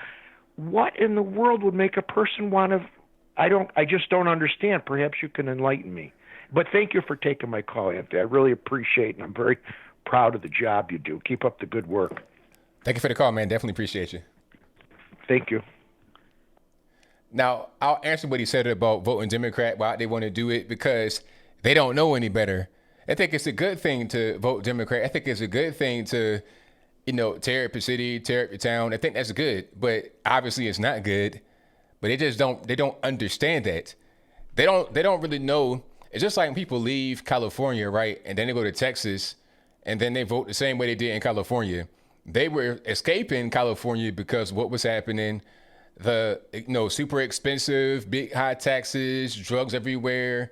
What in the world would make a person want to? I just don't understand. Perhaps you can enlighten me. But thank you for taking my call, Anthony. I really appreciate it, and I'm very proud of the job you do. Keep up the good work. Thank you for the call, man. Definitely appreciate you. Thank you. Now, I'll answer what he said about voting Democrat, why they want to do it, because they don't know any better. I think it's a good thing to vote Democrat. I think it's a good thing to, you know, tear up your city, tear up your town. I think that's good, but obviously it's not good. But they don't understand that. They don't really know. It's just like when people leave California, right? And then they go to Texas and then they vote the same way they did in California. They were escaping California because what was happening, the, you know, super expensive, big high taxes, drugs everywhere,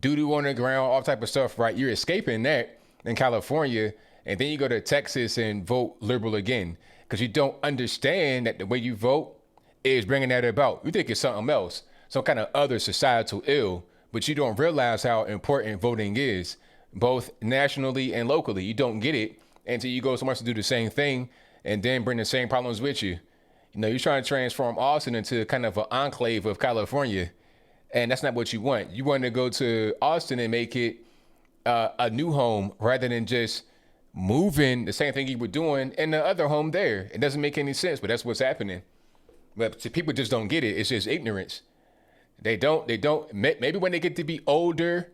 doo-doo on the ground, all type of stuff, right? You're escaping that in California, and then you go to Texas and vote liberal again because you don't understand that the way you vote is bringing that about. You think it's something else, some kind of other societal ill, but you don't realize how important voting is, both nationally and locally. You don't get it until you go somewhere to do the same thing and then bring the same problems with you. You know, you're trying to transform Austin into kind of an enclave of California, and that's not what you want. You want to go to Austin and make it a new home rather than just moving the same thing you were doing in the other home there. It doesn't make any sense, but that's what's happening. But people just don't get it. It's just ignorance. They don't. Maybe when they get to be older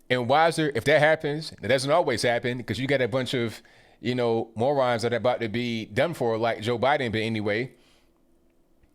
and wiser, if that happens, it doesn't always happen because you got a bunch of, morons that are about to be done for, like Joe Biden. But anyway,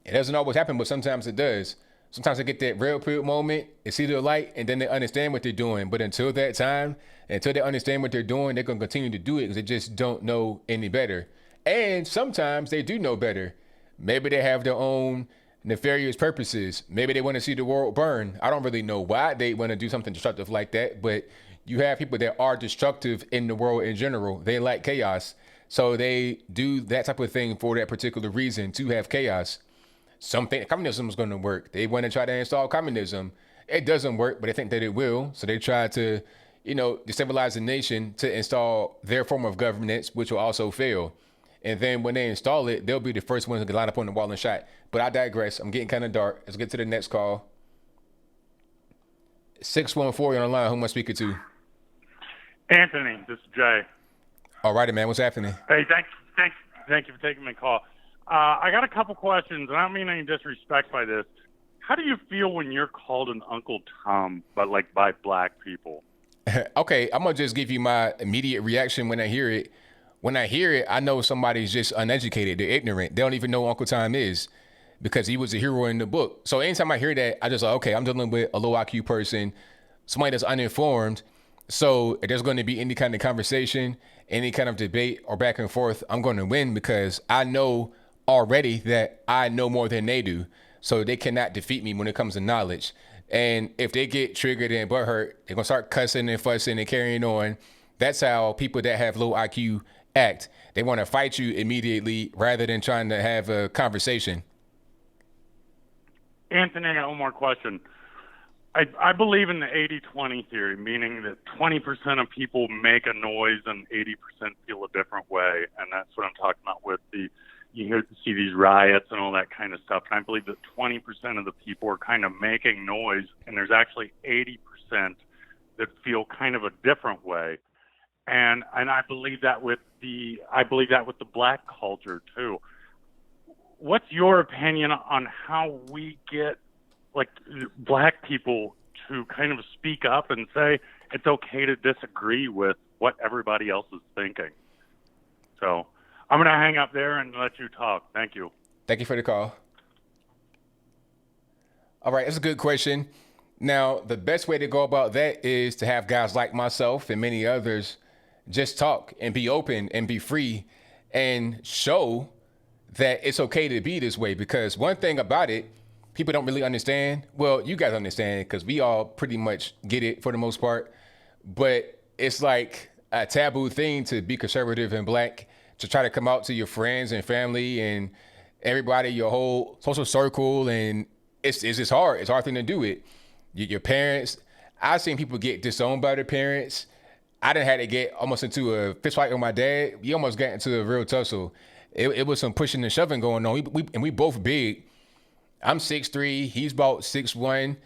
it doesn't always happen, but sometimes it does. Sometimes they get that real period moment, they see the light, and then they understand what they're doing. But until that time, until they understand what they're doing, they're going to continue to do it because they just don't know any better. And sometimes they do know better. Maybe they have their own nefarious purposes. Maybe they want to see the world burn. I don't really know why they want to do something destructive like that, but you have people that are destructive in the world in general. They like chaos. So they do that type of thing for that particular reason, to have chaos. Some think communism is going to work. They want to try to install communism. It doesn't work, but they think that it will. So they try to, destabilize the nation to install their form of governance, which will also fail. And then when they install it, they'll be the first ones to get lined up on the wall and shot. But I digress. I'm getting kind of dark. Let's get to the next call. 614 on the line. Who am I speaking to? Anthony, this is Jay. All righty, man. What's happening? Hey, thank you for taking my call. I got a couple questions, and I don't mean any disrespect by this. How do you feel when you're called an Uncle Tom, but by black people? Okay, I'm gonna just give you my immediate reaction when I hear it. When I hear it, I know somebody's just uneducated. They're ignorant. They don't even know who Uncle Tom is because he was a hero in the book. So anytime I hear that, I just like, okay, I'm dealing with a low IQ person, somebody that's uninformed. So if there's going to be any kind of conversation, any kind of debate or back and forth, I'm going to win because I know already that I know more than they do. So they cannot defeat me when it comes to knowledge. And if they get triggered and butthurt, they're going to start cussing and fussing and carrying on. That's how people that have low IQ act. They want to fight you immediately rather than trying to have a conversation. Anthony, I got one more question. I believe in the 80-20 theory, meaning that 20% of people make a noise and 80% feel a different way. And that's what I'm talking about with you see these riots and all that kind of stuff. And I believe that 20% of the people are kind of making noise, and there's actually 80% that feel kind of a different way. And I believe that with the black culture too. What's your opinion on how we get black people to kind of speak up and say it's okay to disagree with what everybody else is thinking? So I'm going to hang up there and let you talk. Thank you. Thank you for the call. All right, that's a good question. Now, the best way to go about that is to have guys like myself and many others just talk and be open and be free and show that it's okay to be this way. Because one thing about it, people don't really understand. Well, you guys understand because we all pretty much get it for the most part. But it's like a taboo thing to be conservative and black, to try to come out to your friends and family and everybody, your whole social circle. And it's just hard. It's a hard thing to do it. Your parents, I've seen people get disowned by their parents. I done had to get almost into a fist fight with my dad. We almost got into a real tussle. It was some pushing and shoving going on. We both big. I'm 6'3", he's about 6'1".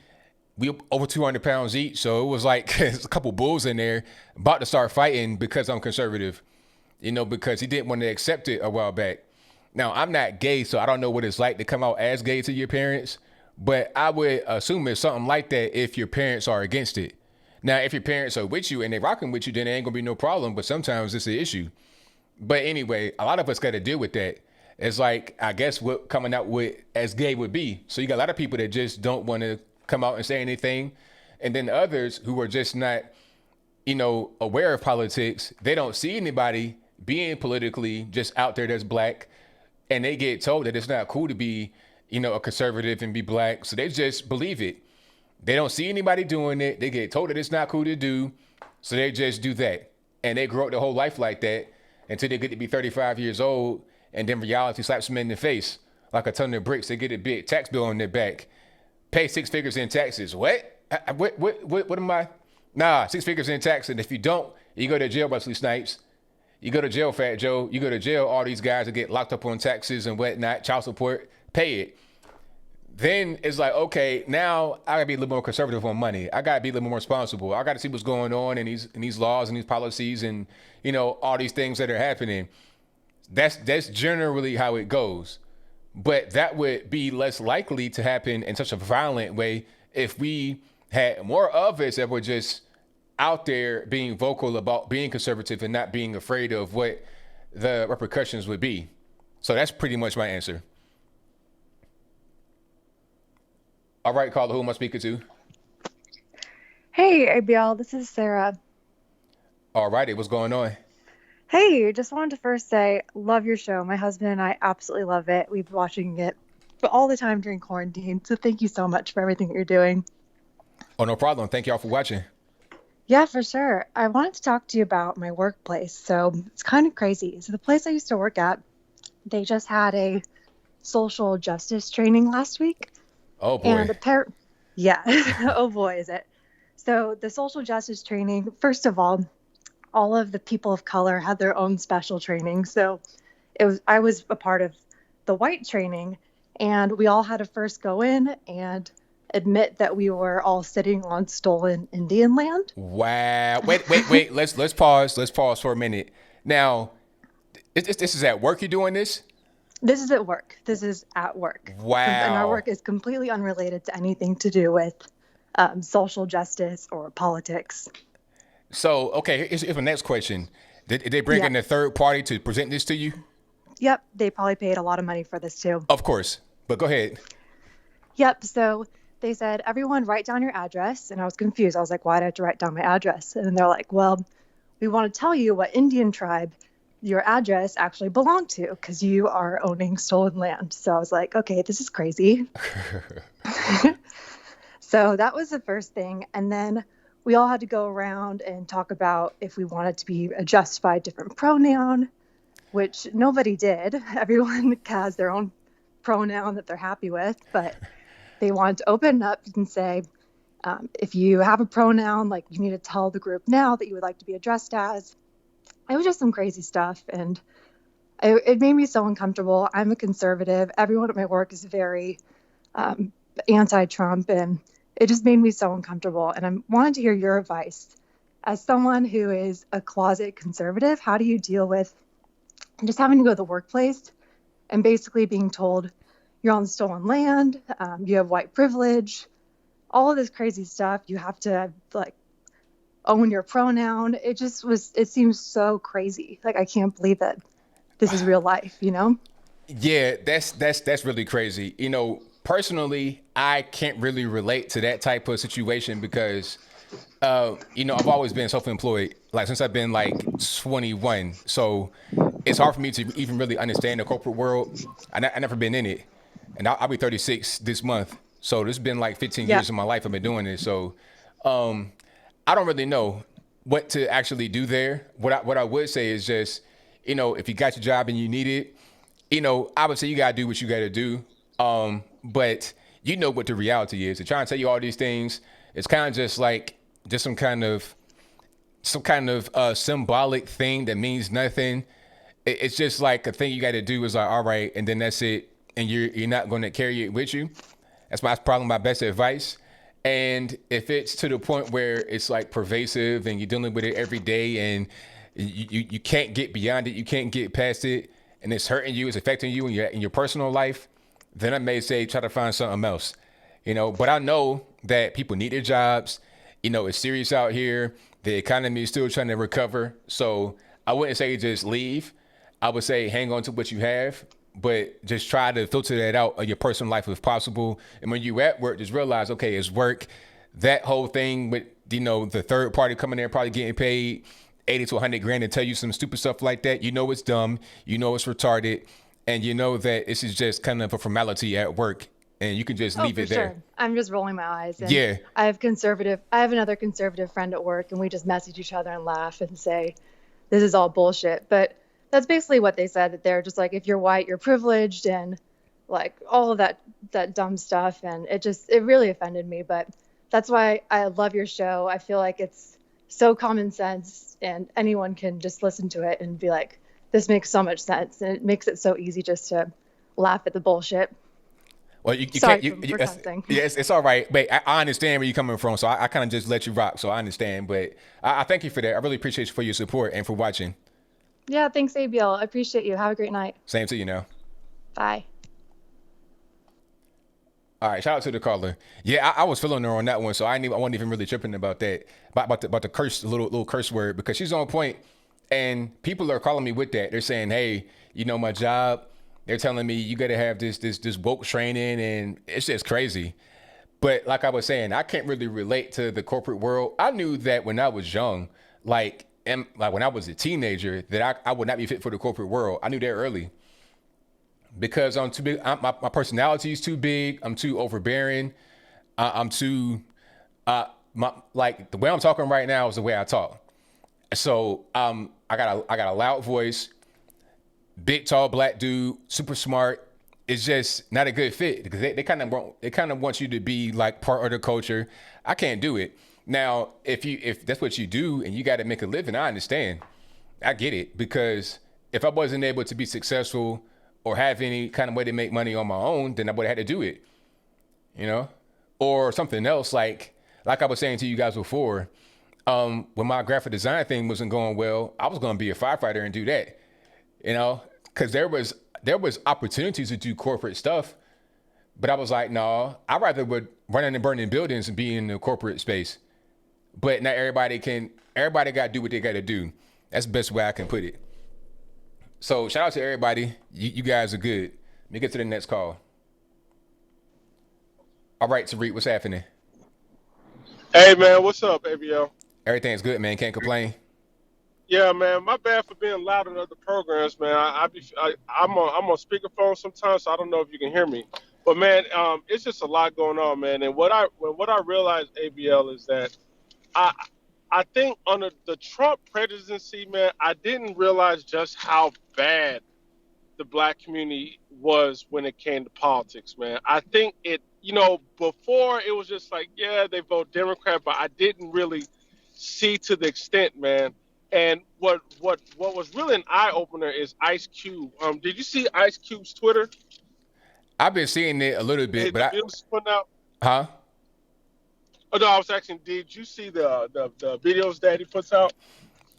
We over 200 pounds each. So it was like a couple bulls in there about to start fighting because I'm conservative, because he didn't want to accept it a while back. Now, I'm not gay, so I don't know what it's like to come out as gay to your parents, but I would assume it's something like that if your parents are against it. Now, if your parents are with you and they rocking with you, then there ain't gonna be no problem, but sometimes it's an issue. But anyway, a lot of us got to deal with that. It's like, I guess what coming out with as gay would be. So you got a lot of people that just don't want to come out and say anything. And then others who are just not, aware of politics. They don't see anybody being politically just out there that's black. And they get told that it's not cool to be, a conservative and be black. So they just believe it. They don't see anybody doing it. They get told that it's not cool to do. So they just do that. And they grow up their whole life like that until they get to be 35 years old. And then reality slaps them in the face like a ton of bricks. They get a big tax bill on their back. Pay 6 figures in taxes. What? What am I? Nah, 6 figures in taxes. And if you don't, you go to jail, Wesley Snipes. You go to jail, Fat Joe. You go to jail, all these guys that get locked up on taxes and whatnot, child support, pay it. then it's like, okay, now I gotta be a little more conservative on money. I gotta be a little more responsible. I gotta see what's going on in these laws and these policies and all these things that are happening. That's generally how it goes. But that would be less likely to happen in such a violent way if we had more of us that were just out there being vocal about being conservative and not being afraid of what the repercussions would be. So that's pretty much my answer. All right, caller, who am I speaking to? Hey, ABL, this is Sarah. All righty, what's going on? Hey, just wanted to first say, love your show. My husband and I absolutely love it. We've been watching it all the time during quarantine. So thank you so much for everything that you're doing. Oh, no problem. Thank y'all for watching. Yeah, for sure. I wanted to talk to you about my workplace. So it's kind of crazy. So the place I used to work at, they just had a social justice training last week. Oh, boy. And yeah. Oh, boy, is it. So the social justice training, first of all of the people of color had their own special training. So I was a part of the white training, and we all had to first go in and admit that we were all sitting on stolen Indian land. Wow. Wait. Let's pause. Let's pause for a minute. Now, this is at work you're doing this? This is at work. This is at work. Wow. And our work is completely unrelated to anything to do with social justice or politics. So, okay, here's the next question. Did they bring in a third party to present this to you? Yep, they probably paid a lot of money for this too. Of course, but go ahead. Yep, so they said, everyone write down your address. And I was confused. I was like, why do I have to write down my address? And they're like, well, we want to tell you what Indian tribe your address actually belonged to because you are owning stolen land. So I was like, okay, this is crazy. So that was the first thing. And then we all had to go around and talk about if we wanted to be addressed by a different pronoun, which nobody did. Everyone has their own pronoun that they're happy with, but they wanted to open up and say, if you have a pronoun, like you need to tell the group now that you would like to be addressed as. It was just some crazy stuff, and it made me so uncomfortable. I'm a conservative. Everyone at my work is very anti-Trump, and it just made me so uncomfortable. And I wanted to hear your advice. As someone who is a closet conservative, how do you deal with just having to go to the workplace and basically being told you're on stolen land, you have white privilege, all of this crazy stuff. You have to own your pronoun. It seems so crazy. Like, I can't believe that this is real life, Yeah, that's really crazy. Personally, I can't really relate to that type of situation because, I've always been self-employed, since I've been 21. So it's hard for me to even really understand the corporate world. I never been in it. And I'll be 36 this month. So this has been 15 years of my life I've been doing this. So I don't really know what to actually do there. What I would say is just, if you got your job and you need it, I would say you got to do what you got to do. But what the reality is. They're trying to tell you all these things. It's kind of just some kind of symbolic thing that means nothing. It's just a thing you got to do is all right, and then that's it. And you're not going to carry it with you. That's probably my best advice. And if it's to the point where it's pervasive and you're dealing with it every day and you can't get beyond it, you can't get past it, and it's hurting you, it's affecting you in your personal life, then I may say try to find something else. But I know that people need their jobs. It's serious out here. The economy is still trying to recover. So I wouldn't say just leave. I would say hang on to what you have, but just try to filter that out of your personal life if possible. And when you're at work, just realize, okay, it's work. That whole thing with, the third party coming there probably getting paid 80 to 100 grand to tell you some stupid stuff like that. It's dumb. It's retarded. And that this is just kind of a formality at work, and you can just leave it there. Sure. I'm just rolling my eyes. And yeah. I have another conservative friend at work, and we just message each other and laugh and say, this is all bullshit. But that's basically what they said, that they're just if you're white, you're privileged, and all of that dumb stuff. And it really offended me. But that's why I love your show. I feel like it's so common sense, and anyone can just listen to it and be like, this makes so much sense. And it makes it so easy just to laugh at the bullshit. Well, you Sorry can't. for cussing. Yeah, it's all right. But I understand where you're coming from, so I kind of just let you rock. So I understand. But I thank you for that. I really appreciate you for your support and for watching. Yeah, thanks, ABL. I appreciate you. Have a great night. Same to you now. Bye. All right, shout out to the caller. Yeah, I was feeling her on that one, so I wasn't even really tripping about that, about the curse, little curse word, because she's on point, and people are calling me with that. They're saying, hey, my job. They're telling me you got to have this woke training, and it's just crazy. But like I was saying, I can't really relate to the corporate world. I knew that when I was young, like when I was a teenager, that I would not be fit for the corporate world. I knew that early. Because I'm too big, my personality is too big. I'm too overbearing. I'm too, the way I'm talking right now is the way I talk. So I got a loud voice, big tall black dude, super smart. It's just not a good fit because they kind of want you to be like part of the culture. I can't do it. Now, if that's what you do and you got to make a living, I understand. I get it, because if I wasn't able to be successful or have any kind of way to make money on my own, then I would have had to do it, or something else. Like I was saying to you guys before, when my graphic design thing wasn't going well, I was going to be a firefighter and do that, because there was opportunities to do corporate stuff, but I was like, no, I rather would run in and burning buildings and be in the corporate space. But not everybody got to do what they got to do. That's the best way I can put it. So shout out to everybody. You guys are good. Let me get to the next call. All right, Tariq, what's happening? Hey, man, what's up, ABL? Everything's good, man. Can't complain. Yeah, man, my bad for being loud in other programs, man. I'm on speakerphone sometimes, so I don't know if you can hear me. But man, it's just a lot going on, man. And what I realized, ABL, is that I think under the Trump presidency, man, I didn't realize just how bad the black community was when it came to politics, man. I think before it was just like, yeah, they vote Democrat, but I didn't really see to the extent, man. And what was really an eye opener is Ice Cube. Did you see Ice Cube's Twitter? I've been seeing it a little bit, but Huh? Oh no, I was asking, did you see the videos that he puts out?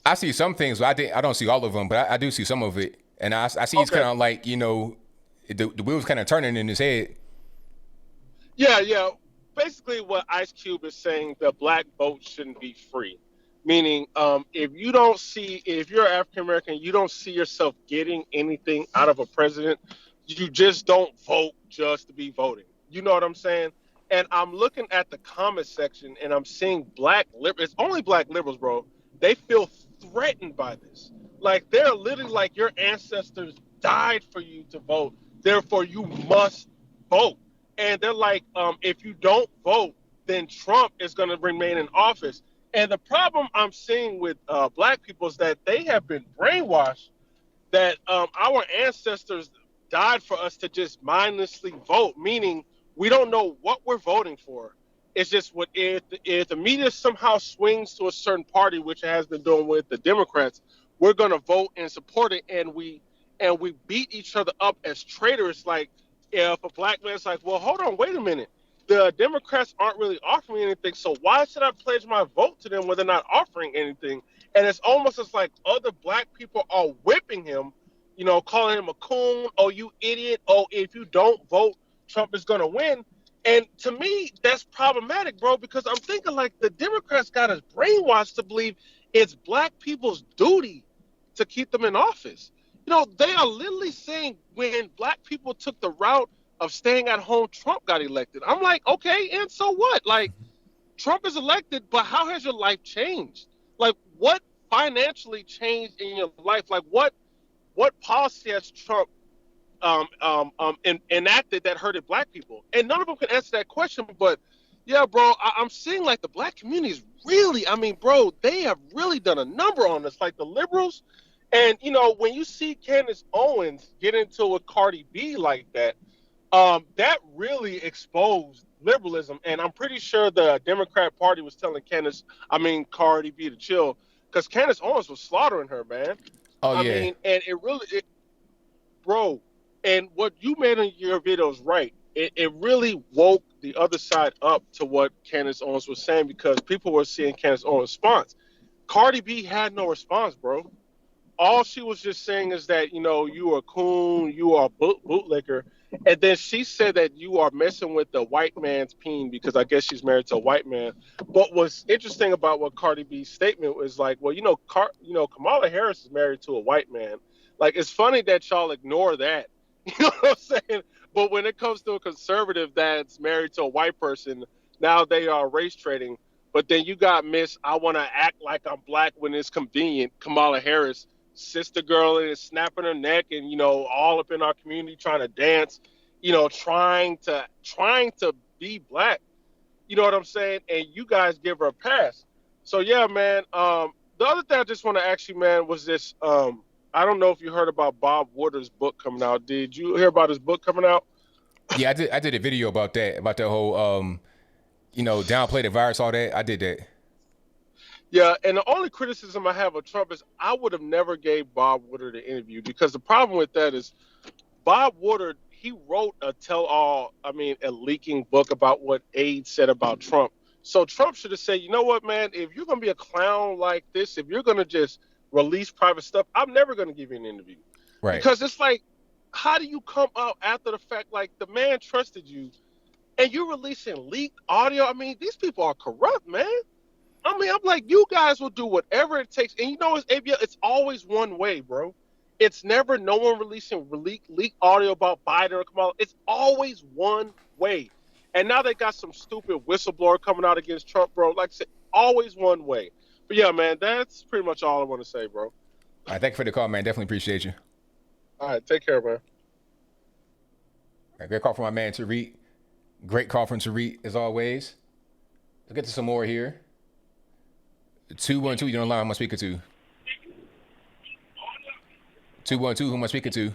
I see some things, but I don't see all of them, but I do see some of it, and I see it's kind of like the wheels kind of turning in his head. Yeah. Basically, what Ice Cube is saying, the black vote shouldn't be free. Meaning, if you're African American, you don't see yourself getting anything out of a president. You just don't vote just to be voting. You know what I'm saying? And I'm looking at the comment section, and I'm seeing black liberals. It's only black liberals, bro. They feel threatened by this. Like, they're literally like, your ancestors died for you to vote. Therefore, you must vote. And they're like, if you don't vote, then Trump is going to remain in office. And the problem I'm seeing with black people is that they have been brainwashed that our ancestors died for us to just mindlessly vote, meaning we don't know what we're voting for. It's just if the media somehow swings to a certain party, which it has been doing with the Democrats, we're going to vote and support it, and we beat each other up as traitors. Like, if a black man's like, well, hold on, wait a minute. The Democrats aren't really offering anything, so why should I pledge my vote to them when they're not offering anything? And it's almost as like other black people are whipping him, calling him a coon, oh, you idiot, oh, if you don't vote, Trump is going to win. And to me, that's problematic, bro, because I'm thinking like the Democrats got us brainwashed to believe it's black people's duty to keep them in office. They are literally saying when black people took the route of staying at home, Trump got elected. I'm like, okay, and so what? Like, Trump is elected, but how has your life changed? Like, what financially changed in your life? Like, what policy has Trump enacted that hurted black people? And none of them can answer that question. But yeah, bro, I'm seeing like the black community is really, bro, they have really done a number on us, like the liberals. And when you see Candace Owens get into a Cardi B like that, that really exposed liberalism. And I'm pretty sure the Democrat Party was telling Cardi B to chill, because Candace Owens was slaughtering her, man. Oh, yeah. And it really, bro, and what you made in your video is right. it really woke the other side up to what Candace Owens was saying, because people were seeing Candace Owens' response. Cardi B had no response, bro. All she was just saying is that, you are a coon, you are a bootlicker. And then she said that you are messing with the white man's peen, because I guess she's married to a white man. But what's interesting about what Cardi B's statement was like, well, Kamala Harris is married to a white man. Like, it's funny that y'all ignore that. You know what I'm saying? But when it comes to a conservative that's married to a white person, now they are race trading. But then you got Miss I want to act like I'm black when it's convenient, Kamala Harris, sister girl, and is snapping her neck, and all up in our community trying to dance, trying to be black. You know what I'm saying? And you guys give her a pass. So yeah, man. The other thing I just want to ask you, man, was this. I don't know if you heard about Bob Woodard's book coming out. Did you hear about his book coming out? Yeah, I did a video about that whole downplay the virus, all that. I did that. Yeah, and the only criticism I have of Trump is I would have never gave Bob Woodard an interview, because the problem with that is Bob Woodard, he wrote a a leaking book about what AIDS said about Trump. So Trump should have said, you know what, man, if you're going to be a clown like this, if you're going to just release private stuff, I'm never going to give you an interview. Right. Because it's like, how do you come out after the fact, like the man trusted you, and you're releasing leaked audio? I mean, these people are corrupt, man. I mean, I'm like, you guys will do whatever it takes. And it's ABL, it's always one way, bro. It's never no one releasing leaked audio about Biden or Kamala. It's always one way. And now they got some stupid whistleblower coming out against Trump, bro. Like I said, always one way. But yeah, man, that's pretty much all I want to say, bro. All right, thank you for the call, man. Definitely appreciate you. All right, take care, man. All right, great call from my man Tariq. Great call from Tariq, as always. Let's get to some more here. 212, you're on the line. Who am I speaking to? 212, who am I speaking to?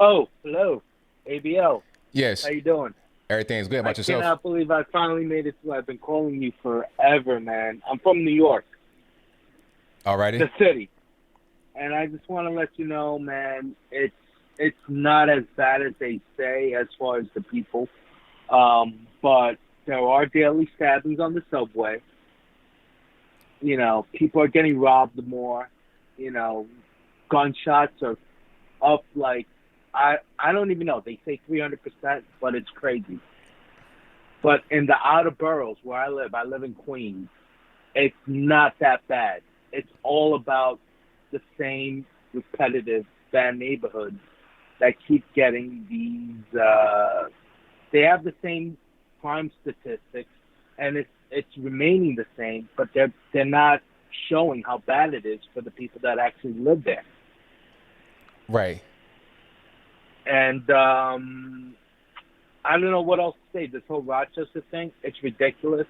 Oh, hello, ABL. Yes. How you doing? Everything's good. About yourself? I cannot believe I finally made it through. I've been calling you forever, man. I'm from New York. All righty. The city. And I just want to let you know, man, it's not as bad as they say as far as the people. But there are daily stabbings on the subway. People are getting robbed more. Gunshots are up like, I don't even know. They say 300%, but it's crazy. But in the outer boroughs where I live in Queens, it's not that bad. It's all about the same repetitive bad neighborhoods that keep getting these, they have the same crime statistics, and it's remaining the same, but they're not showing how bad it is for the people that actually live there. Right. And I don't know what else to say. This whole Rochester thing, it's ridiculous.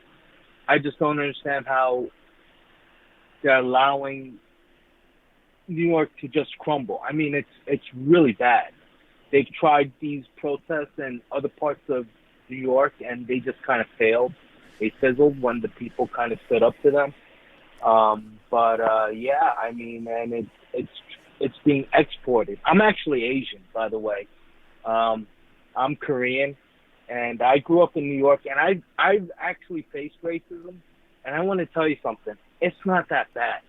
I just don't understand how they're allowing New York to just crumble. I mean, it's really bad. They've tried these protests in other parts of New York, and they just kind of failed. They fizzled when the people kind of stood up to them. Yeah, I mean, man, it's being exported. I'm actually Asian, by the way. I'm Korean, and I grew up in New York, and I've actually faced racism. And I want to tell you something. It's not that bad.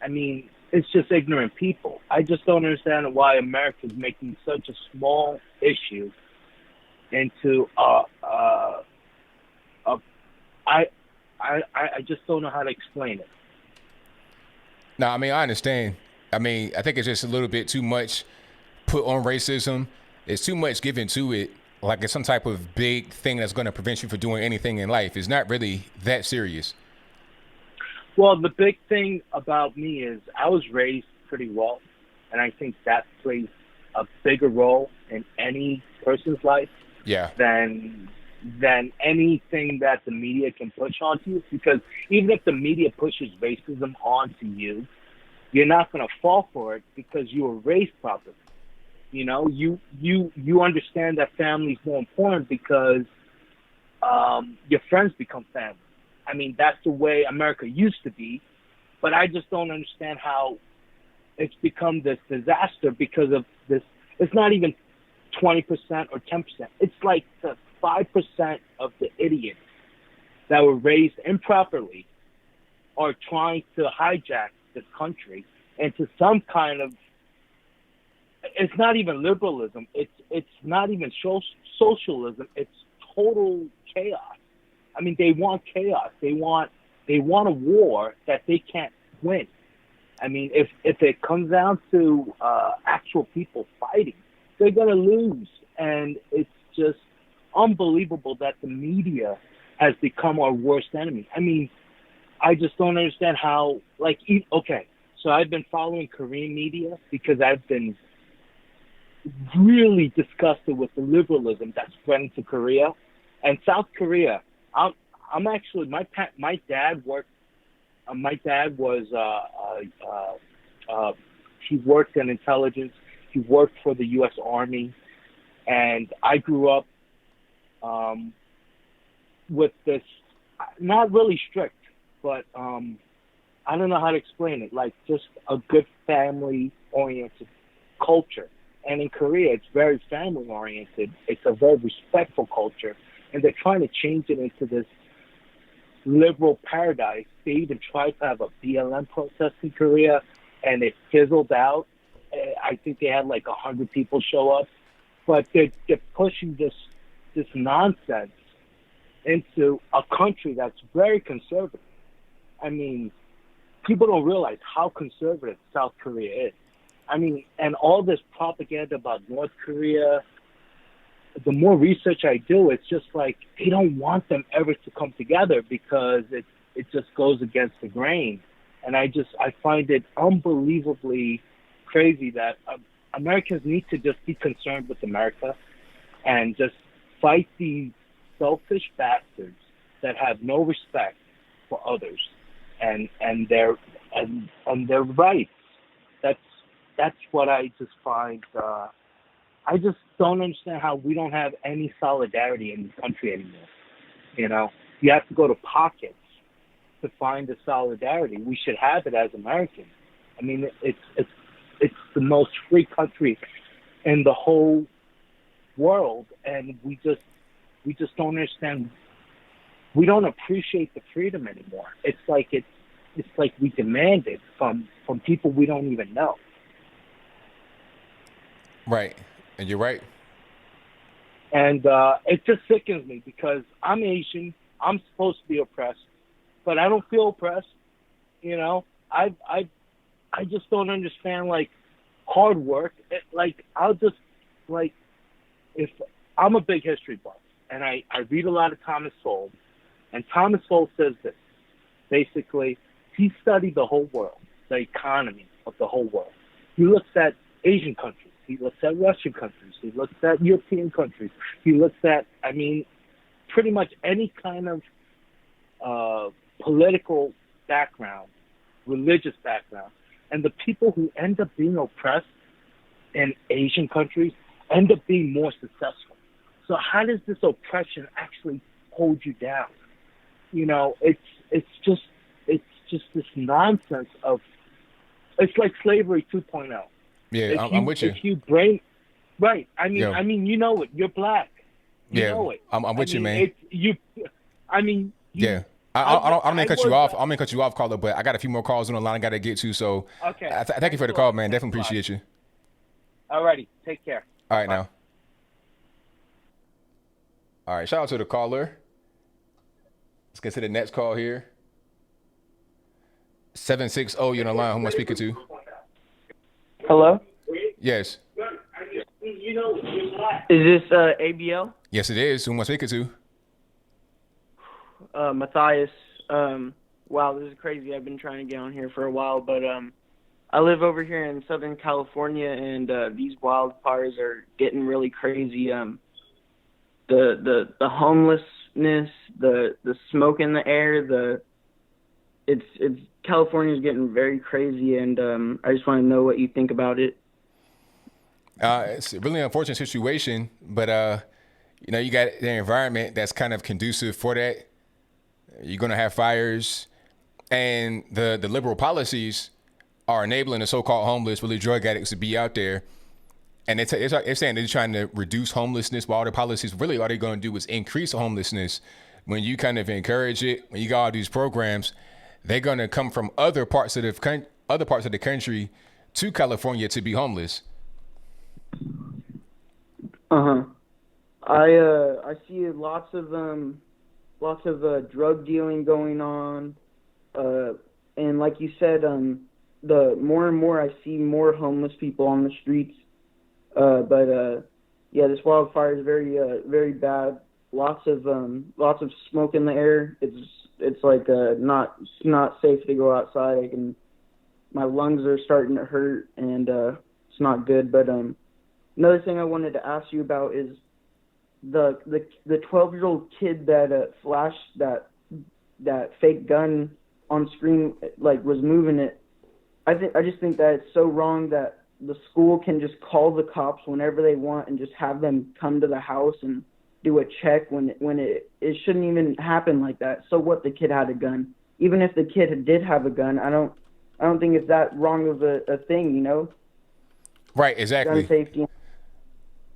I mean, it's just ignorant people. I just don't understand why America is making such a small issue into I just don't know how to explain it. No, I mean, I understand. I mean, I think it's just a little bit too much put on racism. It's too much given to it, like it's some type of big thing that's going to prevent you from doing anything in life. It's not really that serious. Well, the big thing about me is I was raised pretty well, and I think that plays a bigger role in any person's life than anything that the media can push onto you. Because even if the media pushes racism onto you, you're not going to fall for it because you were raised properly. You know, you understand that family is more important because your friends become family. I mean, that's the way America used to be, but I just don't understand how it's become this disaster because of this. It's not even 20% or 10%. It's like the 5% of the idiots that were raised improperly are trying to hijack this country into some kind of, it's not even liberalism, it's not even socialism, it's total chaos. I mean, they want chaos. They want a war that they can't win. I mean, if it comes down to actual people fighting, they're going to lose. And it's just unbelievable that the media has become our worst enemy. I mean, I just don't understand how, like, okay, so I've been following Korean media because I've been really disgusted with the liberalism that's spreading to Korea. And South Korea, I'm actually, my dad worked, my dad was, he worked in intelligence. He worked for the U.S. Army. And I grew up with this, not really strict, but I don't know how to explain it, like just a good family-oriented culture. And in Korea, it's very family-oriented. It's a very respectful culture. And they're trying to change it into this liberal paradise. They even tried to have a BLM protest in Korea, and it fizzled out. I think they had like 100 people show up. But they're pushing this nonsense into a country that's very conservative. I mean, people don't realize how conservative South Korea is. I mean, and all this propaganda about North Korea, the more research I do, it's just like they don't want them ever to come together because it just goes against the grain. And I find it unbelievably crazy that Americans need to just be concerned with America and just fight these selfish bastards that have no respect for others and their rights. That's what I just find. I just don't understand how we don't have any solidarity in this country anymore. You know, you have to go to pockets to find the solidarity. We should have it as Americans. I mean, it's the most free country in the whole world, and we just don't understand. We don't appreciate the freedom anymore. It's like we demand it from people we don't even know. Right, and you're right. And it just sickens me because I'm Asian. I'm supposed to be oppressed, but I don't feel oppressed. You know, I just don't understand, like, hard work. If I'm a big history buff, and I read a lot of Thomas Sowell, and Thomas Sowell says this. Basically, he studied the whole world, the economy of the whole world. He looks at Asian countries. He looks at Russian countries. He looks at European countries. He looks at, I mean, pretty much any kind of political background, religious background. And the people who end up being oppressed in Asian countries end up being more successful. So how does this oppression actually hold you down? You know, it's just this nonsense of, it's like slavery 2.0. Yeah, I'm with you. If you bring, right? I mean, you know it. You're black. You know it. I'm with you, man. Yeah. I don't mean to cut you off. I don't mean to cut you off, caller, but I got a few more calls on the line I got to get to. So okay. Thank you for the call, man. Definitely appreciate you. Alrighty, take care. All right, now. All right, shout out to the caller. Let's get to the next call here. 760, you're on the line. Who am I speaking to? Hello? Yes. Is this ABL? Yes, it is. Who am I speaking to? Matthias. Wow, this is crazy. I've been trying to get on here for a while, but I live over here in Southern California, and these wildfires are getting really crazy. The homelessness, the smoke in the air, it's California's getting very crazy, and I just want to know what you think about it. It's a really unfortunate situation, but you got the environment that's kind of conducive for that. You're gonna have fires, and the liberal policies are enabling the so-called homeless, really drug addicts, to be out there. And they're saying they're trying to reduce homelessness, while all the policies really all they're going to do is increase homelessness. When you kind of encourage it, when you got all these programs, they're going to come from other parts of the country to California to be homeless. I see lots of drug dealing going on, and like you said, the more and more I see more homeless people on the streets. Yeah, this wildfire is very bad. Lots of smoke in the air. It's like not safe to go outside. My lungs are starting to hurt, and it's not good. But another thing I wanted to ask you about is the 12-year-old kid that flashed that fake gun on screen, like was moving it. I just think that it's so wrong that the school can just call the cops whenever they want and just have them come to the house and do a check when it shouldn't even happen like that. So what, the kid had a gun? Even if the kid did have a gun, I don't think it's that wrong of a thing, you know? Right, exactly. Gun safety.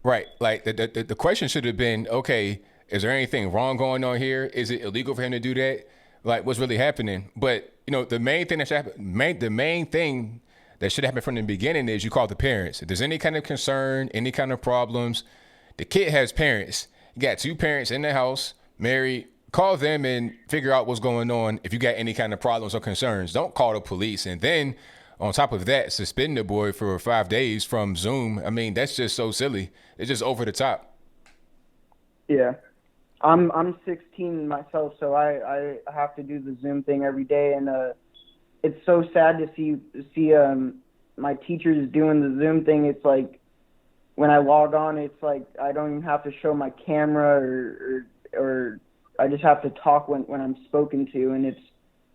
Right. Like the question should have been, okay, is there anything wrong going on here? Is it illegal for him to do that? Like, what's really happening? But the main thing that should happen from the beginning is you call the parents. If there's any kind of concern, any kind of problems, the kid has parents. You got two parents in the house, married. Call them and figure out what's going on. If you got any kind of problems or concerns, don't call the police. And then on top of that, suspend the boy for 5 days from Zoom. I mean, that's just so silly. It's just over the top. Yeah. I'm 16 myself, so I have to do the Zoom thing every day, and it's so sad to see my teachers doing the Zoom thing. It's like when I log on, it's like I don't even have to show my camera or I just have to talk when I'm spoken to, and it's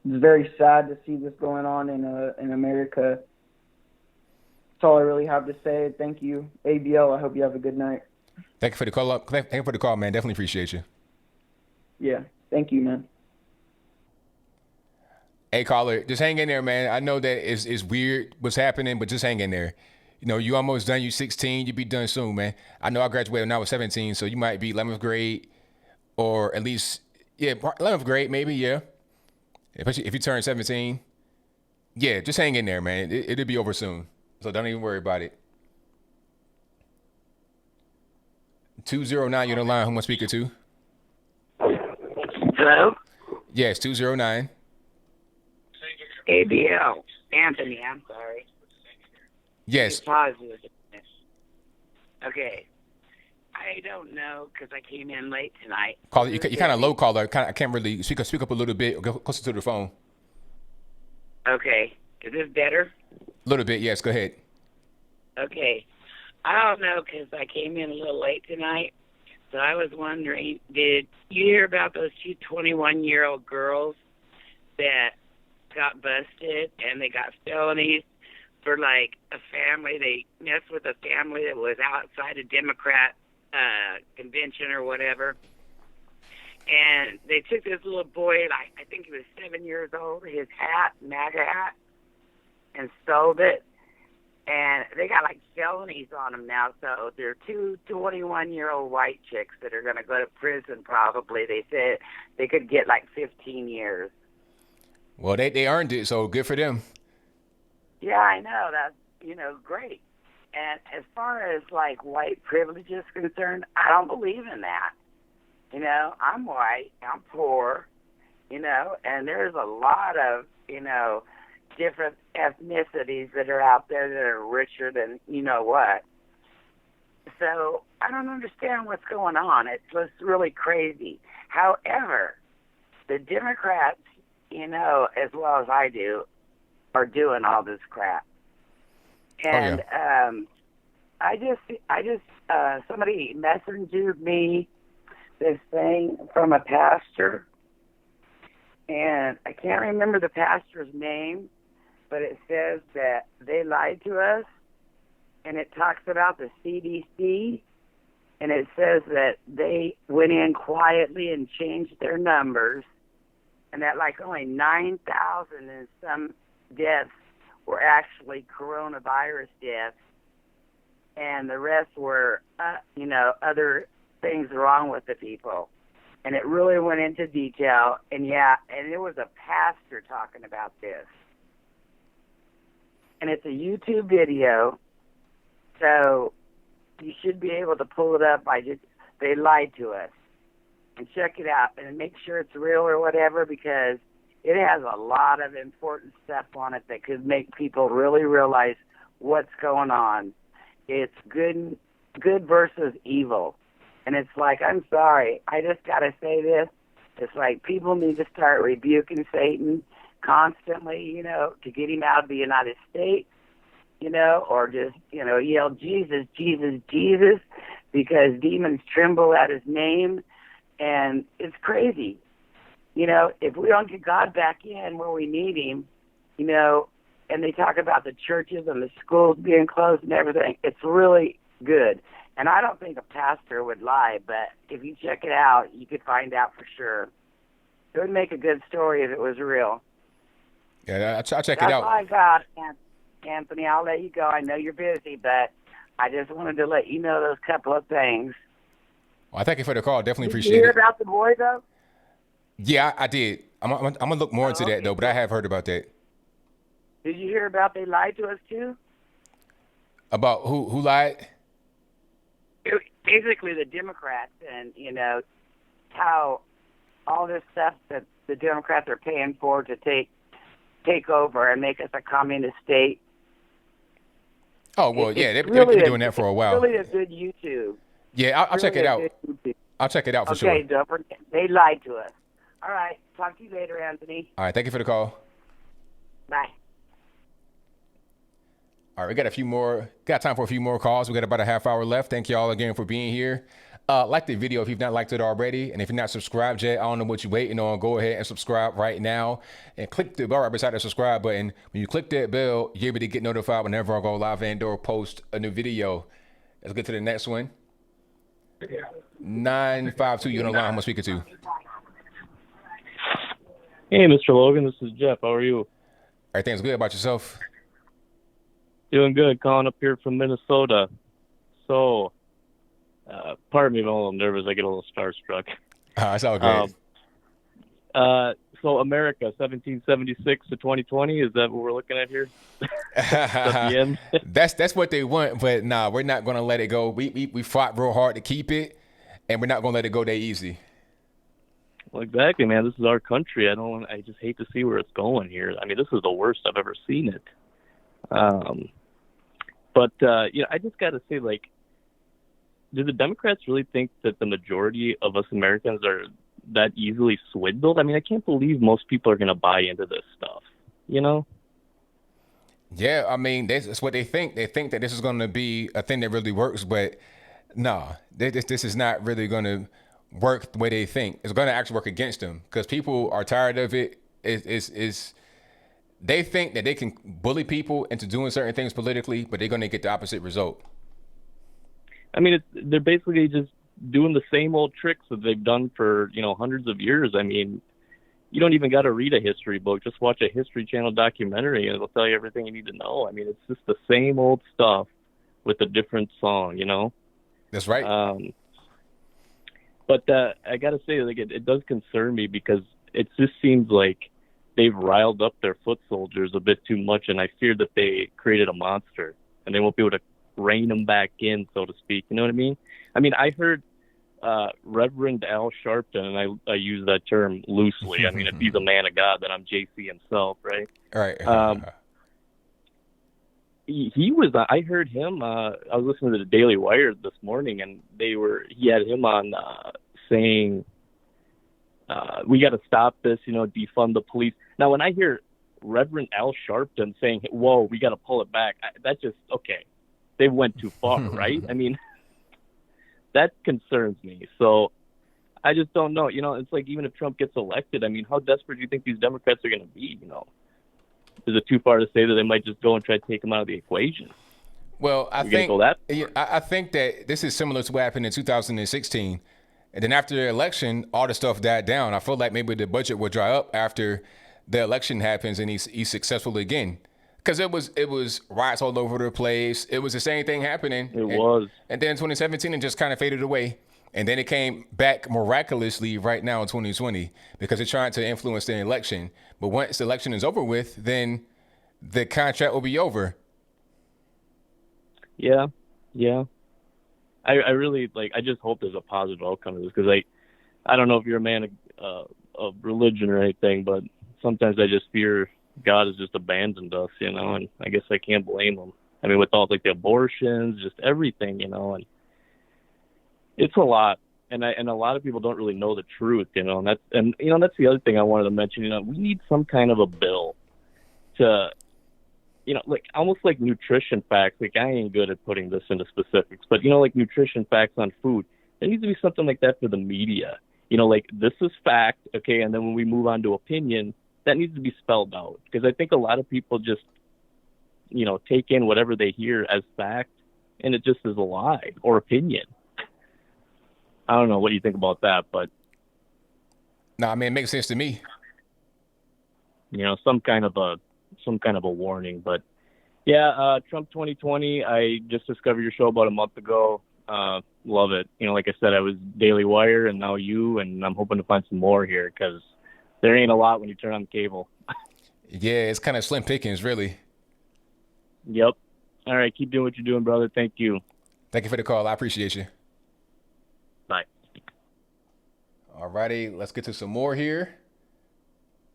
very sad to see this going on in America. That's all I really have to say. Thank you, ABL. I hope you have a good night. Thank you for the call. Thank you for the call, man. Definitely appreciate you. Yeah, thank you, man. Hey, caller, just hang in there, man. I know that it's weird what's happening, but just hang in there. You almost done. You 16. You be done soon, man. I know I graduated when I was 17, so you might be 11th grade, or at least 11th grade, maybe, yeah. Especially if you turn 17. Yeah, just hang in there, man. It'll be over soon, so don't even worry about it. 209, you're on the line. Who am I speaking to? Hello? Yes, 209. ABL. Anthony, I'm sorry. Yes. Positive. Okay. I don't know because I came in late tonight. Caller, you kind of low, caller. I can't really speak up a little bit. Go closer to the phone. Okay. Is this better? A little bit, yes. Go ahead. Okay. I don't know because I came in a little late tonight. So I was wondering, did you hear about those two 21-year-old girls that got busted and they got felonies for like a family? They messed with a family that was outside a Democrat convention or whatever. And they took this little boy, like I think he was 7 years old, his hat, MAGA hat, and sold it. And they got like felonies on them now. So they're two 21-year-old white chicks that are going to go to prison probably. They said they could get like 15 years. Well, they earned it, so good for them. Yeah, I know. That's, great. And as far as like white privilege is concerned, I don't believe in that. I'm white, I'm poor, and there's a lot of, different ethnicities that are out there that are richer than what. So I don't understand what's going on. It's just really crazy. However, the Democrats, as well as I do, are doing all this crap. And I just somebody messaged me this thing from a pastor, and I can't remember the pastor's name, but it says that they lied to us, and it talks about the CDC, and it says that they went in quietly and changed their numbers, and that like only 9,000 and some deaths were actually coronavirus deaths, and the rest were, other things wrong with the people. And it really went into detail. And it was a pastor talking about this. And it's a YouTube video, so you should be able to pull it up. They lied to us. And check it out and make sure it's real or whatever, because it has a lot of important stuff on it that could make people really realize what's going on. It's good versus evil. And it's like, I'm sorry, I just got to say this. It's like people need to start rebuking Satan constantly, to get him out of the United States, or just, yell Jesus, Jesus, Jesus, because demons tremble at his name. And it's crazy. If we don't get God back in where we need him, and they talk about the churches and the schools being closed and everything, it's really good. And I don't think a pastor would lie, but if you check it out, you could find out for sure. It would make a good story if it was real. Yeah, I'll check it out. That's all I got, Anthony. I'll let you go. I know you're busy, but I just wanted to let you know those couple of things. Well, I thank you for the call. Definitely appreciate it. Did you hear it. about the boy, though? Yeah, I did. I'm going to look more into that, though, but I have heard about that. Did you hear about they lied to us, too? About who lied? Basically, the Democrats and, how all this stuff that the Democrats are paying for to take over and make us a communist state. Oh, well, they've been doing that for a while. It's really a good YouTube. Yeah, I'll check it out. I'll check it out for sure. Okay, don't forget. They lied to us. All right. Talk to you later, Anthony. All right. Thank you for the call. Bye. All right. We got time for a few more calls. We got about a half hour left. Thank you all again for being here. Like the video if you've not liked it already. And if you're not subscribed yet, I don't know what you're waiting on. Go ahead and subscribe right now. And click the bell right beside the subscribe button. When you click that bell, you're able to get notified whenever I go live and or post a new video. Let's get to the next one. 952, you on the line. I'm speaking to. Hey, Mr. Logan, this is Jeff. How are you? Everything's good. About yourself? Doing good. Calling up here from Minnesota. So, pardon me if I'm a little nervous. I get a little starstruck. That's all good. So America, 1776 to 2020, is that what we're looking at here? At the end? That's what they want, but nah, we're not going to let it go. We fought real hard to keep it, and we're not going to let it go that easy. Well, exactly, man. This is our country. I just hate to see where it's going here. I mean, this is the worst I've ever seen it. But I just got to say, like, do the Democrats really think that the majority of us Americans are that easily swindled? I mean, I can't believe most people are going to buy into this stuff, Yeah, I mean, that's what they think. They think that this is going to be a thing that really works, but no, this is not really going to work the way they think. It's going to actually work against them because people are tired of it. They think that they can bully people into doing certain things politically, but they're going to get the opposite result. I mean, they're basically just doing the same old tricks that they've done for, hundreds of years. I mean, you don't even got to read a history book. Just watch a History Channel documentary and it'll tell you everything you need to know. I mean, it's just the same old stuff with a different song, That's right. But I got to say, like, it does concern me because it just seems like they've riled up their foot soldiers a bit too much, and I fear that they created a monster and they won't be able to rein them back in, so to speak. You know what I mean? I mean, I heard Reverend Al Sharpton, and I use that term loosely. I mean, if he's a man of God, then I'm JC himself, right? Right. He was. I heard him. I was listening to the Daily Wire this morning, and he had him on saying, "We got to stop this. Defund the police." Now, when I hear Reverend Al Sharpton saying, "Whoa, we got to pull it back," that just okay. They went too far, right? I mean, that concerns me. So I just don't know. It's like even if Trump gets elected, I mean, how desperate do you think these Democrats are going to be? Is it too far to say that they might just go and try to take him out of the equation? Well, I think that this is similar to what happened in 2016. And then after the election, all the stuff died down. I feel like maybe the budget will dry up after the election happens and he's successful again. Because it was riots all over the place. It was the same thing happening. It was. And then in 2017, it just kind of faded away. And then it came back miraculously right now in 2020 because they're trying to influence the election. But once the election is over with, then the contract will be over. Yeah. I really I just hope there's a positive outcome of this because I don't know if you're a man of religion or anything, but sometimes I just fear God has just abandoned us, and I guess I can't blame him. I mean, with all the abortions, just everything, and it's a lot. And a lot of people don't really know the truth, and that's the other thing I wanted to mention. We need some kind of a bill to, almost like nutrition facts. I ain't good at putting this into specifics, but nutrition facts on food. There needs to be something like that for the media. This is fact, okay, and then when we move on to opinion, that needs to be spelled out because I think a lot of people just, take in whatever they hear as fact, and it just is a lie or opinion. I don't know what you think about that, but no, I mean, it makes sense to me. Some kind of a warning, but yeah, Trump 2020. I just discovered your show about a month ago. Love it. Like I said, I was Daily Wire and now you, and I'm hoping to find some more here because there ain't a lot when you turn on the cable. Yeah, it's kind of slim pickings, really. Yep. All right, keep doing what you're doing, brother. Thank you. Thank you for the call. I appreciate you. Bye. All righty, let's get to some more here.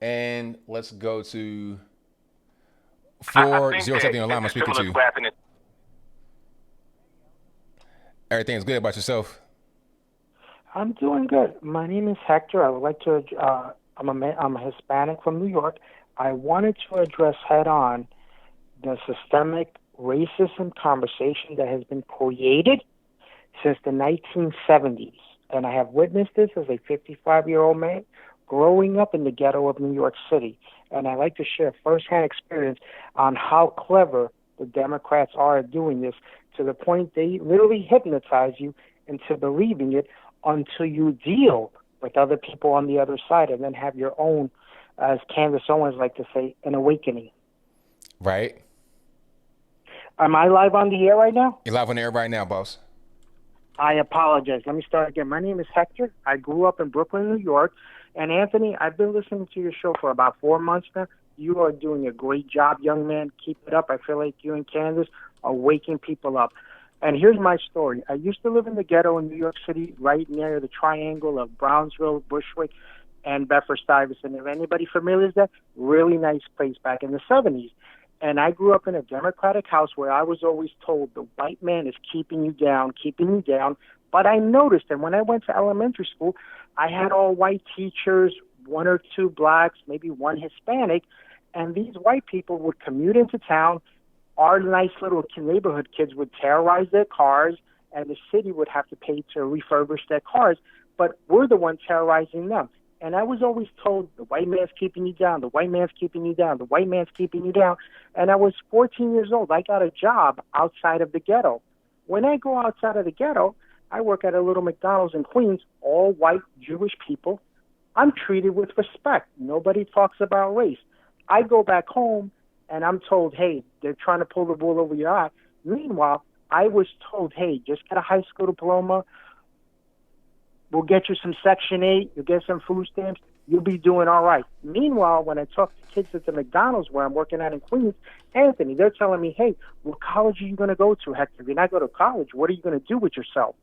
And let's go to 407 on line. I'm speaking to you. Everything's good about yourself? I'm doing good. My name is Hector. I would like to, I'm a Hispanic from New York. I wanted to address head on the systemic racism conversation that has been created since the 1970s. And I have witnessed this as a 55-year-old man growing up in the ghetto of New York City. And I like to share firsthand experience on how clever the Democrats are at doing this, to the point they literally hypnotize you into believing it until you deal with other people on the other side and then have your own, as Candace Owens like to say, an awakening. Right. Am I live on the air right now? You're live on the air right now, boss. I apologize. Let me start again. My name is Hector. I grew up in Brooklyn, New York. And Anthony, I've been listening to your show for about 4 months now. You are doing a great job, young man. Keep it up. I feel like you and Candace are waking people up. And here's my story. I used to live in the ghetto in New York City, right near the triangle of Brownsville, Bushwick, and Bedford-Stuyvesant. If anybody familiar with that, really nice place back in the 70s. And I grew up in a Democratic house where I was always told the white man is keeping you down. But I noticed that when I went to elementary school, I had all white teachers, 1 or 2 blacks, maybe 1 Hispanic, and these white people would commute into town. Our nice little neighborhood kids would terrorize their cars, and the city would have to pay to refurbish their cars, but we're the ones terrorizing them. And I was always told, the white man's keeping you down, the white man's keeping you down, the white man's keeping you down. And I was 14 years old. I got a job outside of the ghetto. When I go outside of the ghetto, I work at a little McDonald's in Queens, all white Jewish people. I'm treated with respect. Nobody talks about race. I go back home, and I'm told, hey, they're trying to pull the wool over your eye. Meanwhile, I was told, hey, just get a high school diploma. We'll get you some Section 8. You'll get some food stamps. You'll be doing all right. Meanwhile, when I talk to kids at the McDonald's where I'm working at in Queens, Anthony, they're telling me, hey, what college are you going to go to, Hector? If you're not going to college, what are you going to do with yourself?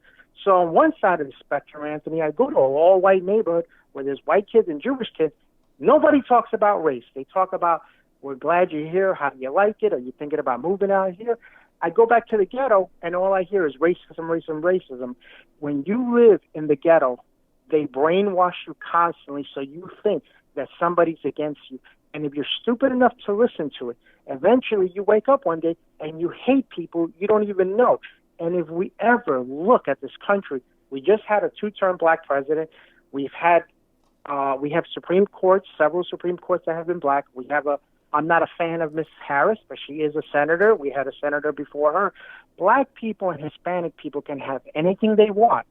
So on one side of the spectrum, Anthony, I go to an all-white neighborhood where there's white kids and Jewish kids. Nobody talks about race. They talk about, we're glad you're here. How do you like it? Are you thinking about moving out here? I go back to the ghetto, and all I hear is racism. When you live in the ghetto, they brainwash you constantly so you think that somebody's against you. And if you're stupid enough to listen to it, eventually you wake up one day and you hate people you don't even know. And if we ever look at this country, we just had a 2-term black president. We have Supreme Courts, several Supreme Courts that have been black. I'm not a fan of Miss Harris, but she is a senator. We had a senator before her. Black people and Hispanic people can have anything they want.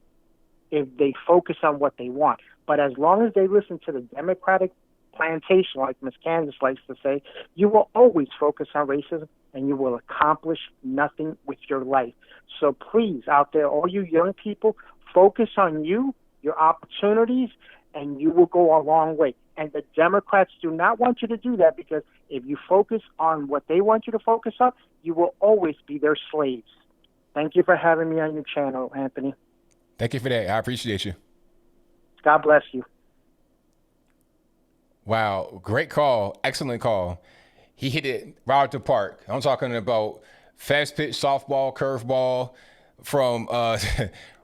if they focus on what they want. But as long as they listen to the Democratic plantation, like Miss Candace likes to say, you will always focus on racism and you will accomplish nothing with your life. So please, out there, all you young people, focus on you, your opportunities, and you will go a long way. And the Democrats do not want you to do that, because if you focus on what they want you to focus on, you will always be their slaves. Thank you for having me on your channel, Anthony. Thank you for that. I appreciate you. God bless you. Wow, great call. Excellent call. He hit it right at the park. I'm talking about fast pitch softball, curveball from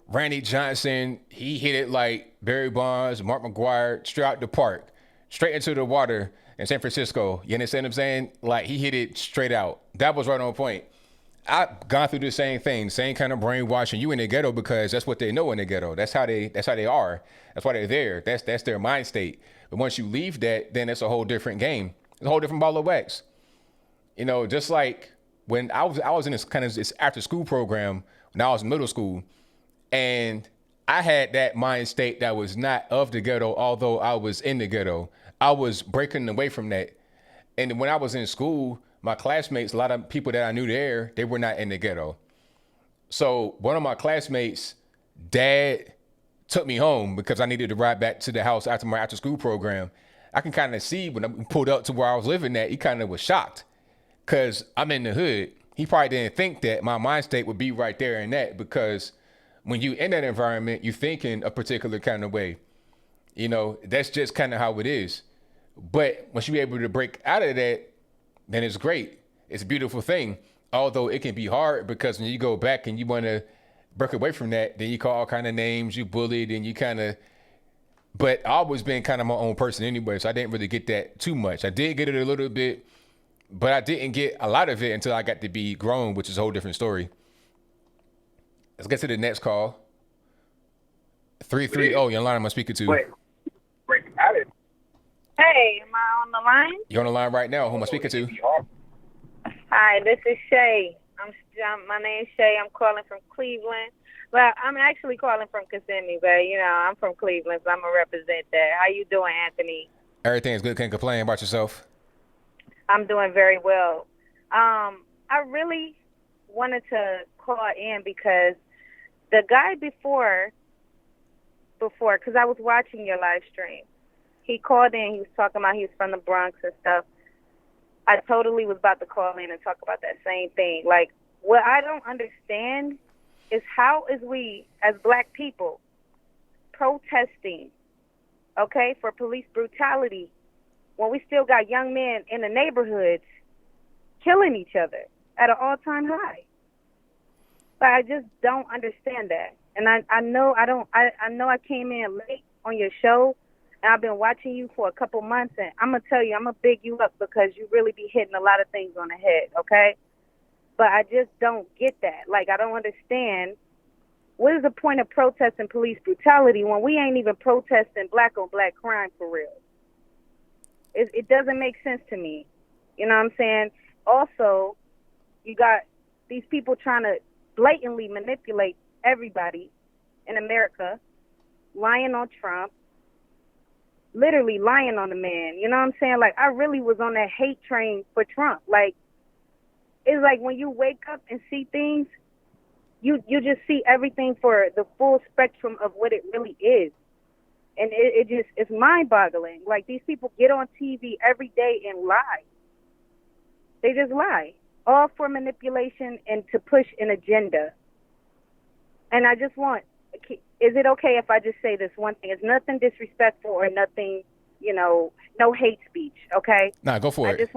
Randy Johnson. He hit it like Barry Bonds, Mark McGwire, straight out the park, straight into the water in San Francisco. You understand what I'm saying? Like, he hit it straight out. That was right on point. I've gone through the same thing, same kind of brainwashing. You in the ghetto because that's what they know in the ghetto. That's how they are. That's why they're there. That's their mind state. But once you leave that, then it's a whole different game. It's a whole different ball of wax. You know, just like when I was in this after school program when I was in middle school, and I had that mind state that was not of the ghetto, although I was in the ghetto. I was breaking away from that. And when I was in school, my classmates, a lot of people that I knew there, they were not in the ghetto. So one of my classmates' dad took me home because I needed to ride back to the house after my after school program. I can kind of see when I pulled up to where I was living at, he kind of was shocked because I'm in the hood. He probably didn't think that my mind state would be right there in that, because when you in that environment, you thinking a particular kind of way. You know, that's just kind of how it is. But once you're able to break out of that, then it's great. It's a beautiful thing. Although it can be hard, because when you go back and you want to break away from that, then you call all kind of names, you bullied, and you kind of, but I always been kind of my own person anyway, so I didn't really get that too much. I did get it a little bit, but I didn't get a lot of it until I got to be grown, which is a whole different story. Let's get to the next call. 330, you're on line, am I speaking to? Wait, got it. Hey, am I on the line? You're on the line right now. Who am I speaking to? Hi, this is Shay. My name's Shay. I'm calling from Cleveland. Well, I'm actually calling from Kissimmee, but, I'm from Cleveland, so I'm going to represent that. How you doing, Anthony? Everything's good. Can't complain. About yourself? I'm doing very well. I really wanted to call in because the guy before, because I was watching your live stream, he called in, he was talking about he was from the Bronx and stuff. I totally was about to call in and talk about that same thing. Like, what I don't understand is how is we, as black people, protesting, okay, for police brutality when we still got young men in the neighborhoods killing each other at an all-time high. But I just don't understand that. And I know I came in late on your show, and I've been watching you for a couple months, and I'm going to tell you, I'm going to big you up because you really be hitting a lot of things on the head, okay? But I just don't get that. Like, I don't understand, what is the point of protesting police brutality when we ain't even protesting black-on-black crime for real? It doesn't make sense to me. You know what I'm saying? Also, you got these people trying to blatantly manipulate everybody in America, lying on Trump, literally lying on the man. You know what I'm saying? Like, I really was on that hate train for Trump. Like, it's like when you wake up and see things, you just see everything for the full spectrum of what it really is. And it's mind-boggling. Like, these people get on TV every day and lie. They just lie, all for manipulation and to push an agenda. And I just want, is it okay if I just say this one thing? It's nothing disrespectful or nothing, no hate speech, okay? Nah, go for it. I just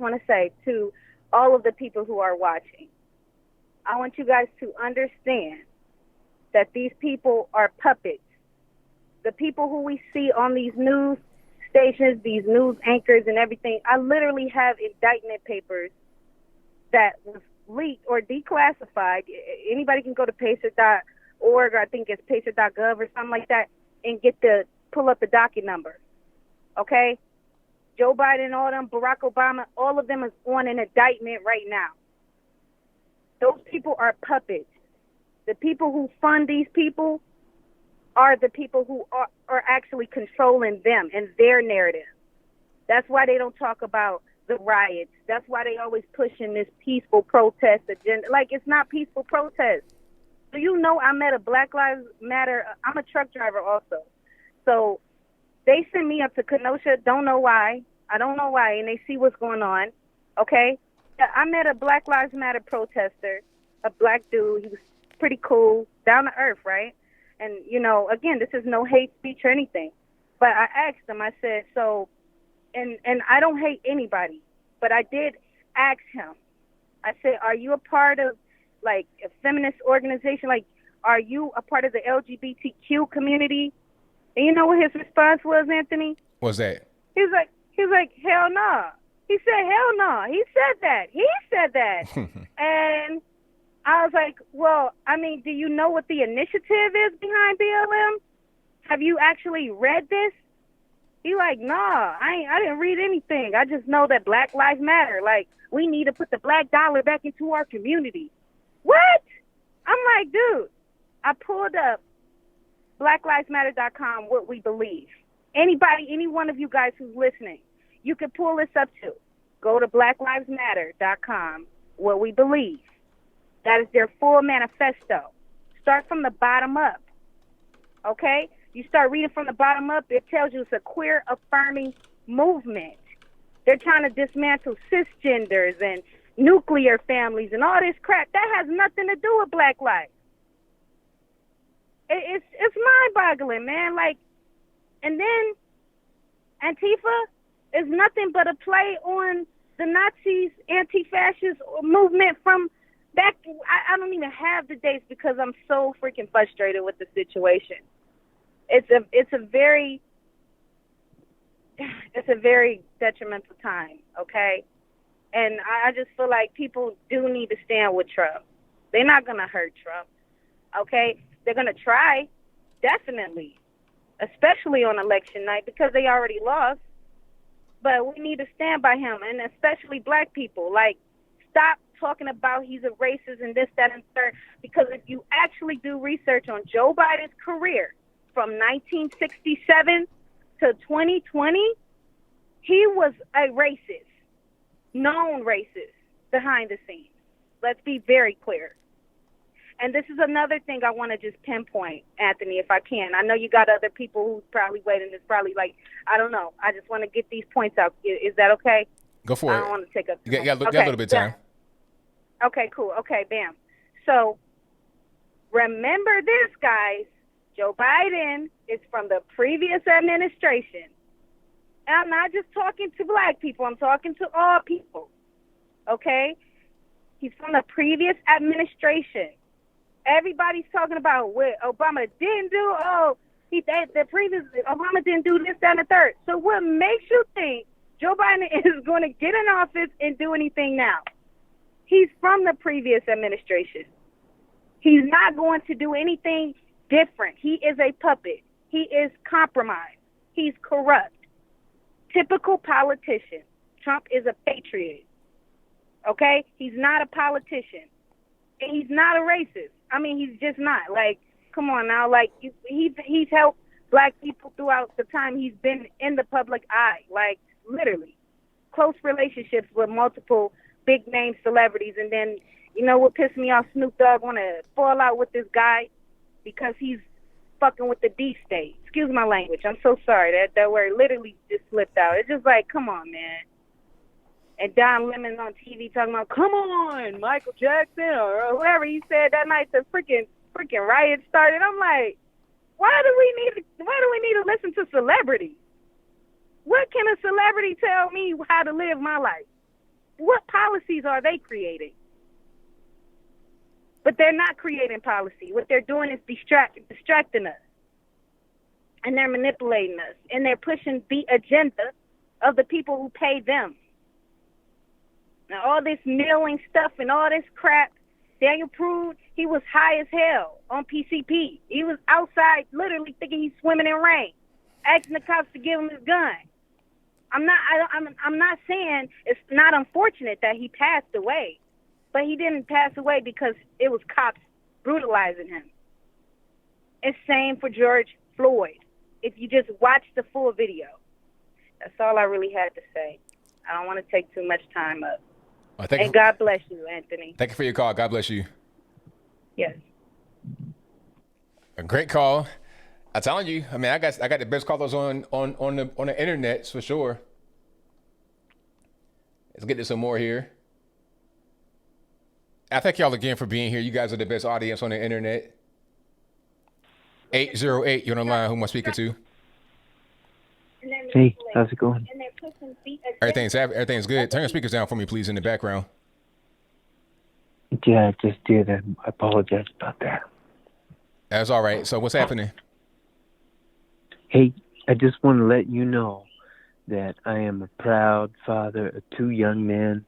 want to say to all of the people who are watching, I want you guys to understand that these people are puppets. The people who we see on these news stations, these news anchors and everything, I literally have indictment papers that was leaked or declassified. Anybody can go to pacer.org, or I think it's pacer.gov or something like that, and pull up the docket number. Okay? Joe Biden, all them, Barack Obama, all of them is on an indictment right now. Those people are puppets. The people who fund these people, are the people who are actually controlling them and their narrative. That's why they don't talk about the riots. That's why they always pushing this peaceful protest agenda. Like, it's not peaceful protest. Do you know I met a Black Lives Matter? I'm a truck driver also. So they sent me up to Kenosha. Don't know why. I don't know why. And they see what's going on. Okay? I met a Black Lives Matter protester, a black dude. He was pretty cool, down to earth, right? And, you know, again, this is no hate speech or anything. But I asked him, I said, so, and I don't hate anybody, but I did ask him. I said, are you a part of, like, a feminist organization? Like, are you a part of the LGBTQ community? And you know what his response was, Anthony? What's that? He was like, hell no. He said, hell no. He said that. And I was like, well, I mean, do you know what the initiative is behind BLM? Have you actually read this? He like, nah, I didn't read anything. I just know that Black Lives Matter. Like, we need to put the black dollar back into our community. What? I'm like, dude, I pulled up blacklivesmatter.com, what we believe. Anybody, any one of you guys who's listening, you can pull this up too. Go to blacklivesmatter.com, what we believe. That is their full manifesto. Start from the bottom up. Okay? You start reading from the bottom up, it tells you it's a queer affirming movement. They're trying to dismantle cisgenders and nuclear families and all this crap. That has nothing to do with Black life. It's mind-boggling, man. Like, and then Antifa is nothing but a play on the Nazis, anti-fascist movement from back. I don't even have the dates because I'm so freaking frustrated with the situation. It's a very detrimental time, okay? And I just feel like people do need to stand with Trump. They're not going to hurt Trump, okay? They're going to try, definitely, especially on election night because they already lost. But we need to stand by him, and especially black people. Like, stop talking about he's a racist and this, that, and third, because if you actually do research on Joe Biden's career from 1967 to 2020, he was a racist, known racist behind the scenes. Let's be very clear. And this is another thing I want to just pinpoint, Anthony, if I can. I know you got other people who's probably waiting. It's probably like, I don't know. I just want to get these points out. Is that okay? Go for it. I don't want to take up You got a little bit of time. Okay, cool. Okay, bam. So remember this, guys. Joe Biden is from the previous administration. And I'm not just talking to black people. I'm talking to all people. Okay? He's from the previous administration. Everybody's talking about what Obama didn't do. The previous Obama didn't do this, that, and the third. So what makes you think Joe Biden is going to get in office and do anything now? He's from the previous administration. He's not going to do anything different. He is a puppet. He is compromised. He's corrupt. Typical politician. Trump is a patriot. Okay? He's not a politician. And he's not a racist. I mean, he's just not. Like, come on now. Like, he's helped black people throughout the time he's been in the public eye. Like, literally. Close relationships with multiple big-name celebrities. And then, you know what pissed me off? Snoop Dogg want to fall out with this guy because he's fucking with the D state. Excuse my language. I'm so sorry. That word literally just slipped out. It's just like, come on, man. And Don Lemon's on TV talking about, come on, Michael Jackson or whoever he said that night the freaking riot started. I'm like, why do we need to listen to celebrities? What can a celebrity tell me how to live my life? What policies are they creating? But they're not creating policy. What they're doing is distracting us. And they're manipulating us. And they're pushing the agenda of the people who pay them. Now, all this kneeling stuff and all this crap, Daniel proved he was high as hell on PCP. He was outside literally thinking he's swimming in rain, asking the cops to give him his gun. I'm not saying it's not unfortunate that he passed away, but he didn't pass away because it was cops brutalizing him. And same for George Floyd. If you just watch the full video. That's all I really had to say. I don't want to take too much time up. And God bless you, Anthony. Thank you for your call. God bless you. Yes. A great call. I'm telling you. I mean, I got the best callers on the internet for sure. Let's get to some more here. I thank y'all again for being here. You guys are the best audience on the internet. 808, you're on the line. Who am I speaking to? Hey, how's it going? Everything's good. Turn your speakers down for me, please, in the background. Yeah, I just did. I apologize about that. That's all right. So what's happening? Hey, I just want to let you know that I am a proud father of two young men,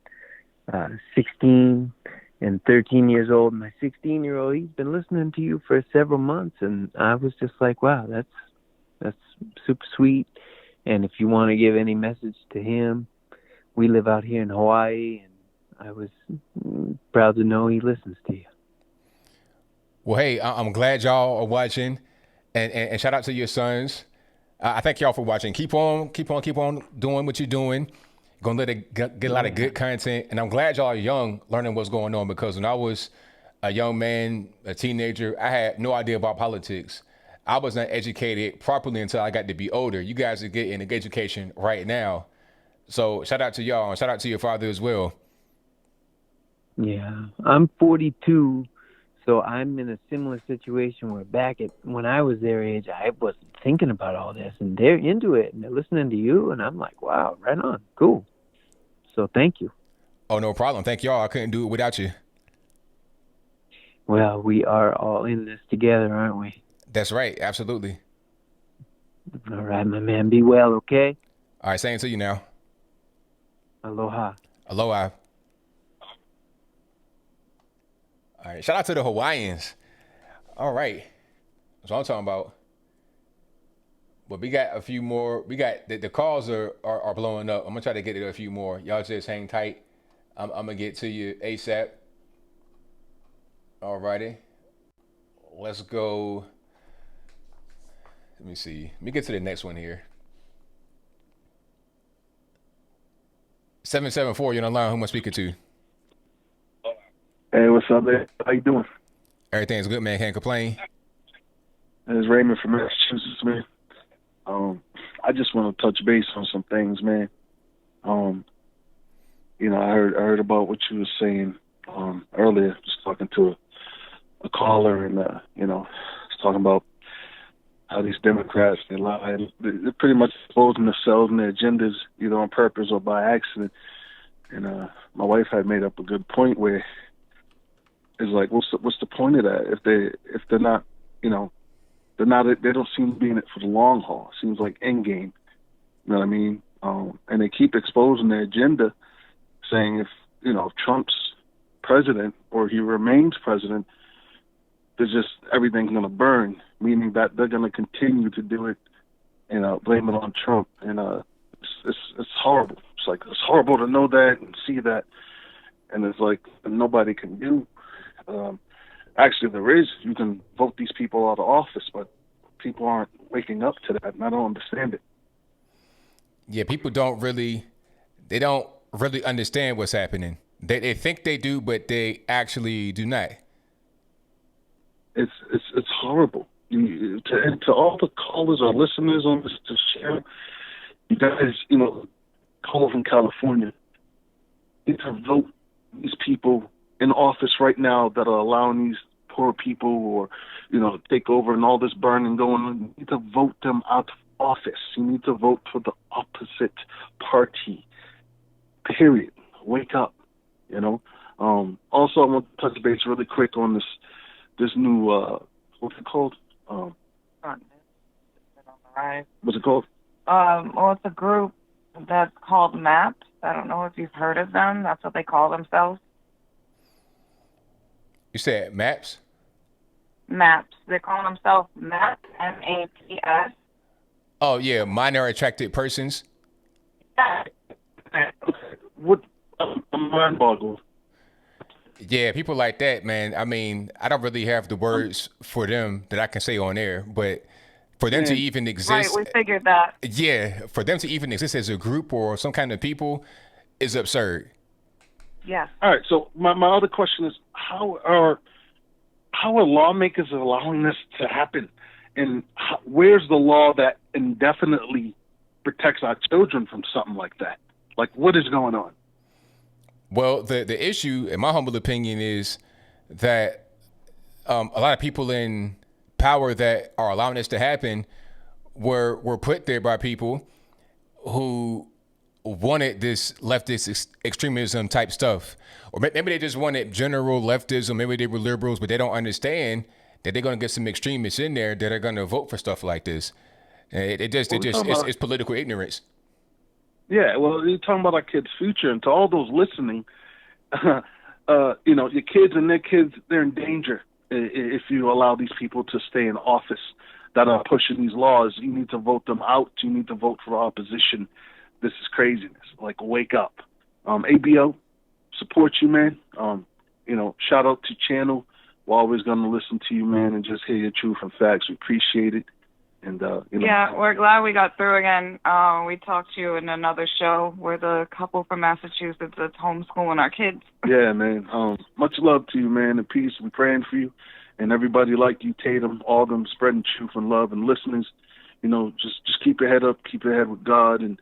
16 and 13 years old. My 16-year-old, he's been listening to you for several months, and I was just like, wow, that's super sweet. And if you want to give any message to him, we live out here in Hawaii, and I was proud to know he listens to you. Well, hey, I'm glad y'all are watching, and shout out to your sons. I thank y'all for watching. Keep on doing what you're doing. You're gonna get a lot of good content, and I'm glad y'all are young, learning what's going on. Because when I was a young man, a teenager, I had no idea about politics. I was not educated properly until I got to be older. You guys are getting an education right now. So shout out to y'all, and shout out to your father as well. Yeah, I'm 42, so I'm in a similar situation where when I was their age, I wasn't thinking about all this, and they're into it, and they're listening to you, and I'm like, wow, right on, cool. So thank you. Oh, no problem. Thank y'all. I couldn't do it without you. Well, we are all in this together, aren't we? That's right. Absolutely. All right, my man. Be well, okay? All right, same to you now. Aloha. Aloha. All right, shout out to the Hawaiians. All right. That's what I'm talking about. But we got a few more. We got the calls are blowing up. I'm going to try to get to a few more. Y'all just hang tight. I'm going to get to you ASAP. All righty. Let's go. Let me see. Let me get to the next one here. 774, you're on the line. Who am I speaking to? Hey, what's up, man? How you doing? Everything's good, man. Can't complain. It's Raymond from Massachusetts, man. I just want to touch base on some things, man. You know, I heard about what you were saying earlier. Just talking to a caller, and you know, was talking about how these Democrats, they lie. They're pretty much exposing themselves and their agendas, either on purpose or by accident. And my wife had made up a good point where it's like, what's the point of that if they're not, you know, they don't seem to be in it for the long haul. It seems like end game. You know what I mean? And they keep exposing their agenda, saying if Trump's president or he remains president, there's just everything's going to burn, meaning that they're going to continue to do it and blame it on Trump. And it's horrible. It's like, it's horrible to know that and see that. And it's like nobody can do. Actually, there is. You can vote these people out of office, but people aren't waking up to that, and I don't understand it. Yeah, people don't really understand what's happening. They think they do, but they actually do not. It's horrible. To all the callers or listeners on this show, you guys, call from California, you need to vote these people in office right now that are allowing these poor people or, take over and all this burning going on. You need to vote them out of office. You need to vote for the opposite party. Period. Wake up. Also, I want to touch base really quick on this new what's it called? What's it called? Well, it's a group that's called MAPS. I don't know if you've heard of them. That's what they call themselves. You said MAPS? MAPS. They call themselves MAPS, M-A-P-S. Oh, yeah, minor attracted persons. What? I'm mind boggled. Yeah, people like that, man. I mean, I don't really have the words for them that I can say on air, but for them to even exist, Right, we figured that. yeah, for them to even exist as a group or some kind of people is absurd. Yeah. All right. So my other question is, how are lawmakers allowing this to happen, and where's the law that indefinitely protects our children from something like that? Like, what is going on? Well, the issue, in my humble opinion, is that a lot of people in power that are allowing this to happen were put there by people who wanted this leftist extremism type stuff, or maybe they just wanted general leftism. Maybe they were liberals, but they don't understand that they're going to get some extremists in there that are going to vote for stuff like this. It's political ignorance. Yeah, well, you're talking about our kids' future, and to all those listening, your kids and their kids, they're in danger if you allow these people to stay in office that are pushing these laws. You need to vote them out. You need to vote for opposition. This is craziness. Like, wake up. ABL, support you, man. Shout out to Channel. We're always going to listen to you, man, and just hear your truth and facts. We appreciate it. And, Yeah, we're glad we got through again. We talked to you in another show. We're the couple from Massachusetts that's homeschooling our kids. Yeah, man. Much love to you, man, and peace. We're praying for you. And everybody like you, Tatum, all of them spreading truth and love, and listeners, just keep your head up, keep your head with God, and,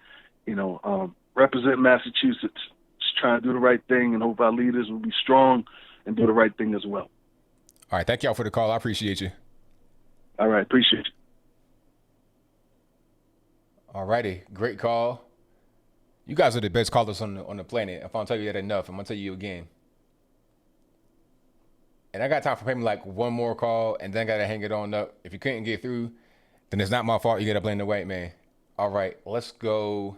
represent Massachusetts. Just try to do the right thing, and hope our leaders will be strong and do the right thing as well. All right. Thank y'all for the call. I appreciate you. All right. Appreciate you. All righty. Great call. You guys are the best callers on the planet. If I don't tell you that enough, I'm going to tell you again. And I got time for maybe like one more call, and then I got to hang it on up. If you couldn't get through, then it's not my fault. You got to blame the white man. All right. Let's go.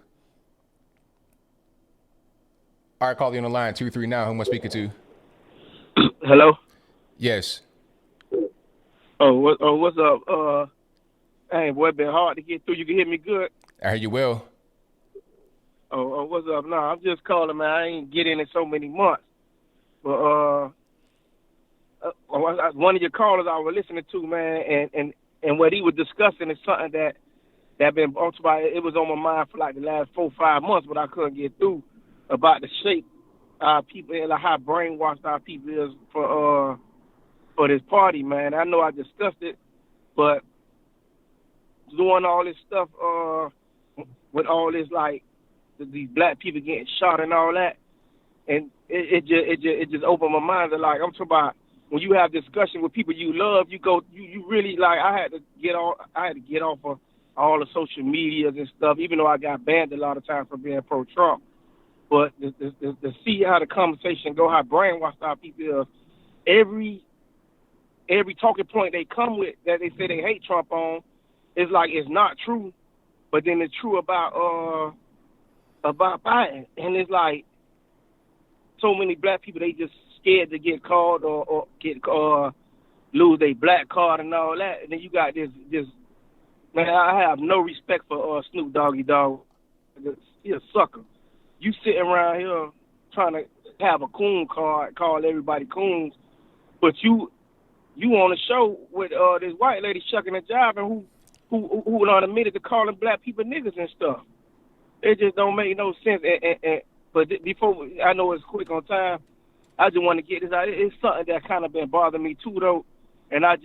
All right. Call you on the line. 239. Who am I speaking to? Hello? Yes. What's up? Hey, boy, it been hard to get through. You can hear me good? I hear you well. What's up? No, I'm just calling, man. I ain't get in so many months. But one of your callers I was listening to, man, and what he was discussing is something that been brought to my, it was on my mind for like the last 4 or 5 months, but I couldn't get through, about the shape our people, like how brainwashed our people is for this party, man. I know I discussed it, but doing all this stuff with all this, like these black people getting shot and all that, and it just opened my mind to, like, I'm talking about when you have discussion with people you love, you really, like, I had to get off of all the social medias and stuff, even though I got banned a lot of times for being pro-Trump. But to see how the conversation go, how brainwashed our people is, every talking point they come with that they say they hate Trump on, it's like it's not true, but then it's true about Biden. And it's like so many black people, they just scared to get called or get lose their black card and all that. And then you got this man, I have no respect for Snoop Doggy Dogg. He's a sucker. You sitting around here trying to have a coon card, call everybody coons, but you on a show with this white lady shucking and jiving who not admitted to calling black people niggas and stuff. It just don't make no sense. But before, I know it's quick on time, I just want to get this out. It's something that kind of been bothering me too, though. And I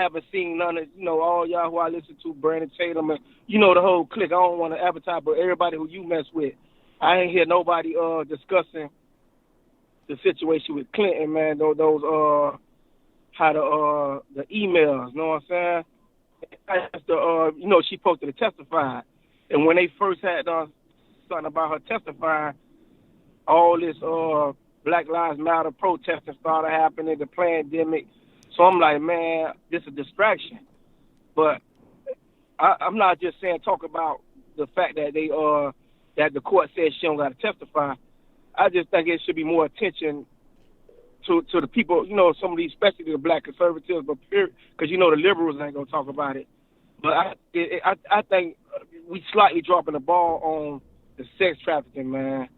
haven't seen none of, all y'all who I listen to, Brandon Tatum, and, the whole clique. I don't want to advertise, but everybody who you mess with, I ain't hear nobody discussing the situation with Clinton, man. Those how the emails, know what I'm saying? She supposed to testify. And when they first had something about her testifying, all this Black Lives Matter protesting started happening, the pandemic. So I'm like, man, this is a distraction. But I'm not just saying talk about the fact that that the court said she don't got to testify. I just think it should be more attention to the people, some of these, especially the black conservatives, but because the liberals ain't gonna talk about it. But I think we slightly dropping the ball on the sex trafficking, man.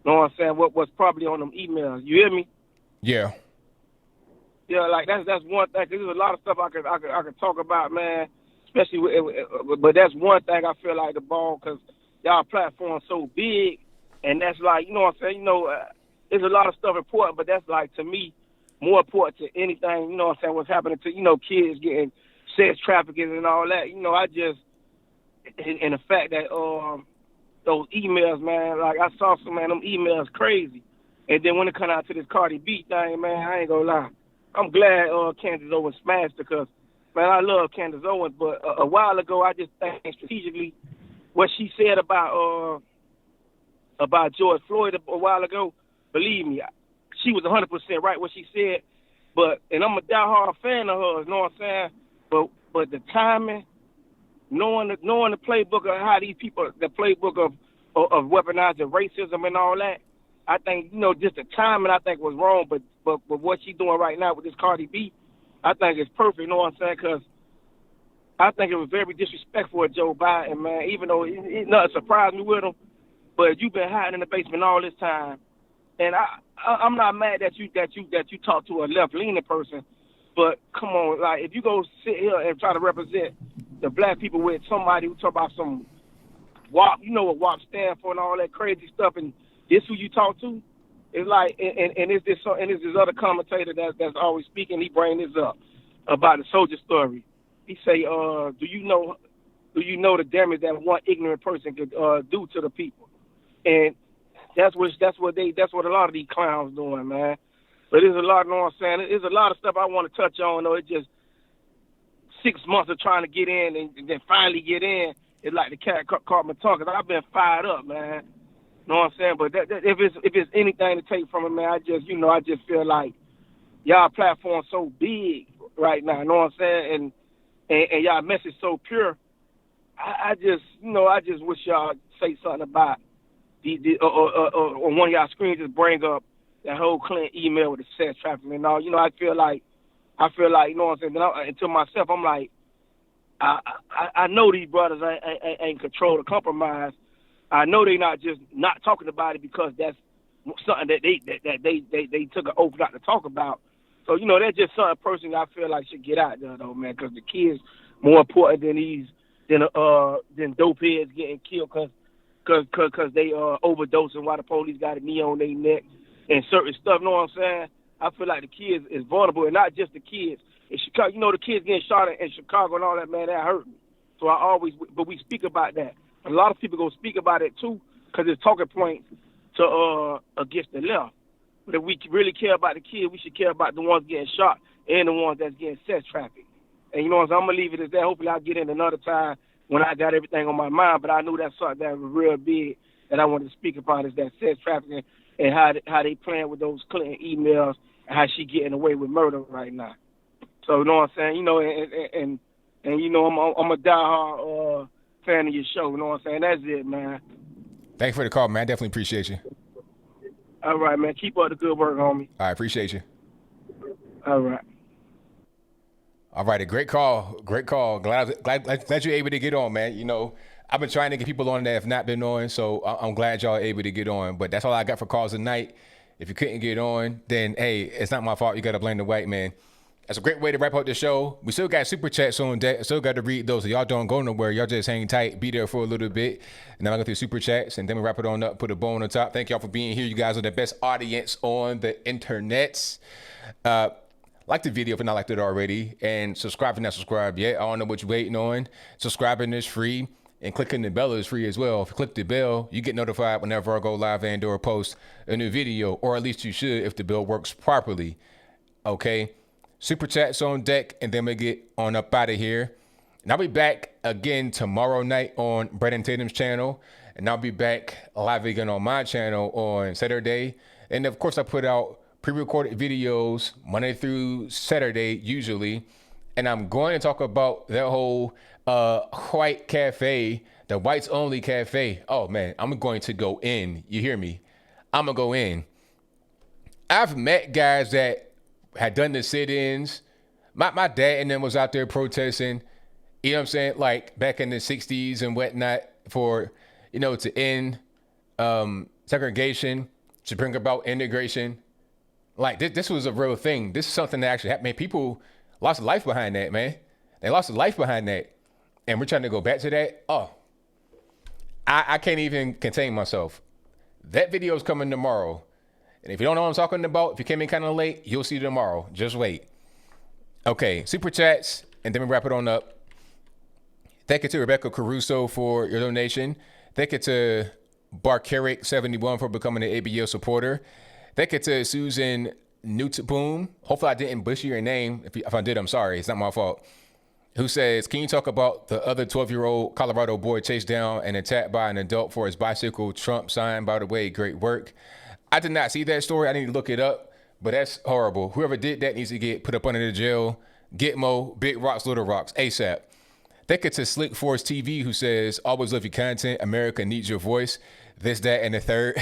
Know what I'm saying? What's probably on them emails? You hear me? Yeah. Yeah, like that's one thing. 'Cause there's a lot of stuff I could talk about, man. Especially but that's one thing I feel like the ball, because y'all platform so big, and that's like, you know what I'm saying. There's a lot of stuff important, but that's like, to me, more important to anything. You know what I'm saying? What's happening to kids getting sex trafficking and all that. I just, and the fact that those emails, man, like I saw some, man, them emails crazy. And then when it come out to this Cardi B thing, man, I ain't gonna lie. I'm glad Candace Owens smashed her, because, man, I love Candace Owens. But a while ago, I just think strategically what she said about George Floyd a while ago, believe me, she was 100% right what she said. And I'm a diehard fan of hers, you know what I'm saying? But the timing, knowing the playbook of how these people, the playbook of weaponizing racism and all that, I think, just the timing, I think, was wrong. But what she's doing right now with this Cardi B, I think it's perfect, you know what I'm saying? Because I think it was very disrespectful of Joe Biden, man, even though it nothing surprised me with him. But you've been hiding in the basement all this time. And I'm not mad that you talk to a left-leaning person. But come on, like, if you go sit here and try to represent the black people with somebody who talk about some WAP, you know what WAP stand for and all that crazy stuff, and this who you talk to, it's like, and it's this other commentator that's always speaking. He bring this up about the soldier story. He say, do you know the damage that one ignorant person could do to the people? And that's what a lot of these clowns doing, man. But there's a lot, you know what I'm saying? There's a lot of stuff I want to touch on, though. It's just 6 months of trying to get in and then finally get in. It's like the cat caught my tongue, because I've been fired up, man. You know what I'm saying? But if it's anything to take from it, man, I just feel like y'all platform so big right now. You know what I'm saying? And y'all message so pure. I just wish y'all say something about on one of y'all screens, just bring up that whole Clinton email with the sex trafficking and all. I feel like, you know what I'm saying? And to myself, I'm like, I know these brothers ain't controlled or compromised. I know they not just not talking about it because that's something that they took an oath not to talk about. So that's just something personally I feel like should get out there, though, man, because the kids more important than dope heads getting killed because they overdosing while the police got a knee on their neck and certain stuff. You know what I'm saying? I feel like the kids is vulnerable, and not just the kids. In Chicago, the kids getting shot in Chicago and all that, man, that hurt me. So but we speak about that. A lot of people go speak about it too, because it's talking points to against the left. But if we really care about the kids, we should care about the ones getting shot and the ones that's getting sex trafficked. And you know what I'm saying? I'm gonna leave it as that. Hopefully I'll get in another time when I got everything on my mind. But I knew that's something that was real big that I wanted to speak about, is that sex trafficking and how they playing with those Clinton emails and how she getting away with murder right now. So you know what I'm saying? I'm a diehard fan of your show. You know what I'm saying? That's it, man. Thanks for the call, man. Definitely appreciate you. All right, man. Keep up the good work, homie. I appreciate you. All right. All right, a great call. Glad you're able to get on, man. I've been trying to get people on that have not been on, so I'm glad y'all are able to get on. But that's all I got for calls tonight. If you couldn't get on, then hey, it's not my fault. You got to blame the white man. That's a great way to wrap up the show. We still got super chats on deck. Still got to read those. So y'all don't go nowhere. Y'all just hang tight. Be there for a little bit. And then I'll go through super chats, and then we wrap it on up, put a bow on the top. Thank y'all for being here. You guys are the best audience on the internets. Like the video if you're not liked it already. And subscribe if you're not subscribed yet. I don't know what you're waiting on. Subscribing is free. And clicking the bell is free as well. If you click the bell, you get notified whenever I go live and or post a new video. Or at least you should if the bell works properly. Okay? Super chats on deck, and then we get on up out of here. And I'll be back again tomorrow night on Brandon Tatum's channel. And I'll be back live again on my channel on Saturday. And of course, I put out pre-recorded videos Monday through Saturday, usually. And I'm going to talk about that whole white cafe, the whites only cafe. Oh, man, I'm going to go in. You hear me? I'm going to go in. I've met guys that had done the sit-ins. My dad and them was out there protesting, you know what I'm saying, like back in the 60s and whatnot for, to end segregation, to bring about integration. Like this was a real thing. This is something that actually happened. Man, people lost a life behind that, man. They lost a life behind that. And we're trying to go back to that. Oh, I can't even contain myself. That video is coming tomorrow. And if you don't know what I'm talking about, if you came in kind of late, you'll see it tomorrow. Just wait. Okay, super chats, and then we wrap it on up. Thank you to Rebecca Caruso for your donation. Thank you to Barkeric71 for becoming an ABL supporter. Thank you to Susan Newtboom. Hopefully I didn't butcher your name. If I did, I'm sorry. It's not my fault. Who says, can you talk about the other 12-year-old Colorado boy chased down and attacked by an adult for his bicycle Trump sign? By the way, great work. I did not see that story. I need to look it up, but that's horrible. Whoever did that needs to get put up under the jail. Gitmo, Big Rocks, Little Rocks, ASAP. Thank you to Slick Force TV, who says, always love your content. America needs your voice. This, that, and the third.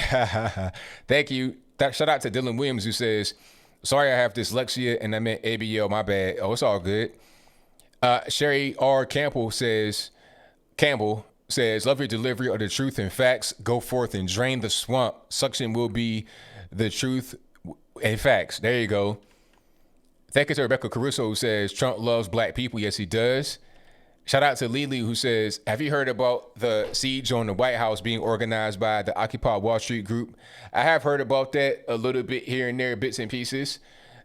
Thank you. Shout out to Dylan Williams, who says, sorry I have dyslexia and I meant ABL, my bad. Oh, it's all good. Sherry R. Campbell says, love your delivery of the truth and facts. Go forth and drain the swamp. Suction will be the truth and facts. There you go. Thank you to Rebecca Caruso, who says, Trump loves black people. Yes, he does. Shout out to Lily, who says, have you heard about the siege on the White House being organized by the Occupy Wall Street group? I have heard about that a little bit here and there, bits and pieces.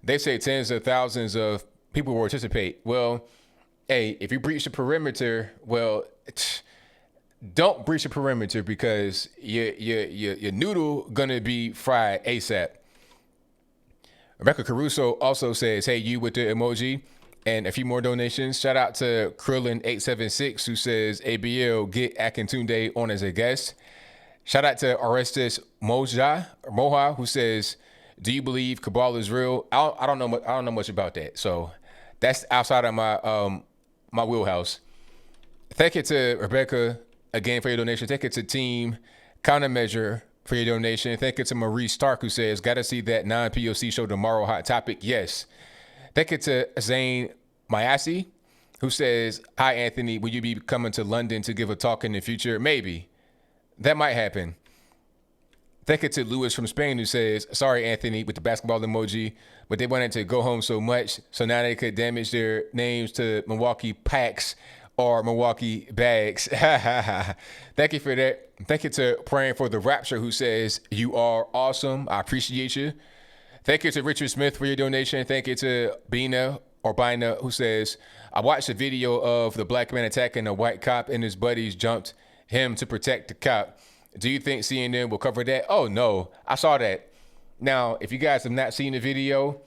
They say tens of thousands of people will participate. Well, hey, if you breach the perimeter, well, don't breach the perimeter because your noodle gonna be fried ASAP. Rebecca Caruso also says, hey, you with the emoji. And a few more donations. Shout out to Krillin876, who says, ABL, get Akintunde on as a guest. Shout out to Orestes Moha, who says, do you believe cabal is real? I don't know much about that. So that's outside of my wheelhouse. Thank you to Rebecca again for your donation. Thank you to Team Countermeasure for your donation. Thank you to Marie Stark, who says, gotta see that non-POC show tomorrow. Hot topic. Yes. Thank you to Zane Mayasi, who says, hi, Anthony. Will you be coming to London to give a talk in the future? Maybe. That might happen. Thank you to Lewis from Spain, who says, sorry, Anthony, with the basketball emoji, but they wanted to go home so much, so now they could damage their names to Milwaukee Packs or Milwaukee Bags. Thank you for that. Thank you to Praying for the Rapture, who says, you are awesome. I appreciate you. Thank you to Richard Smith for your donation. Thank you to Bina, who says, I watched a video of the black man attacking a white cop and his buddies jumped him to protect the cop. Do you think CNN will cover that? Oh, no. I saw that. Now, if you guys have not seen the video,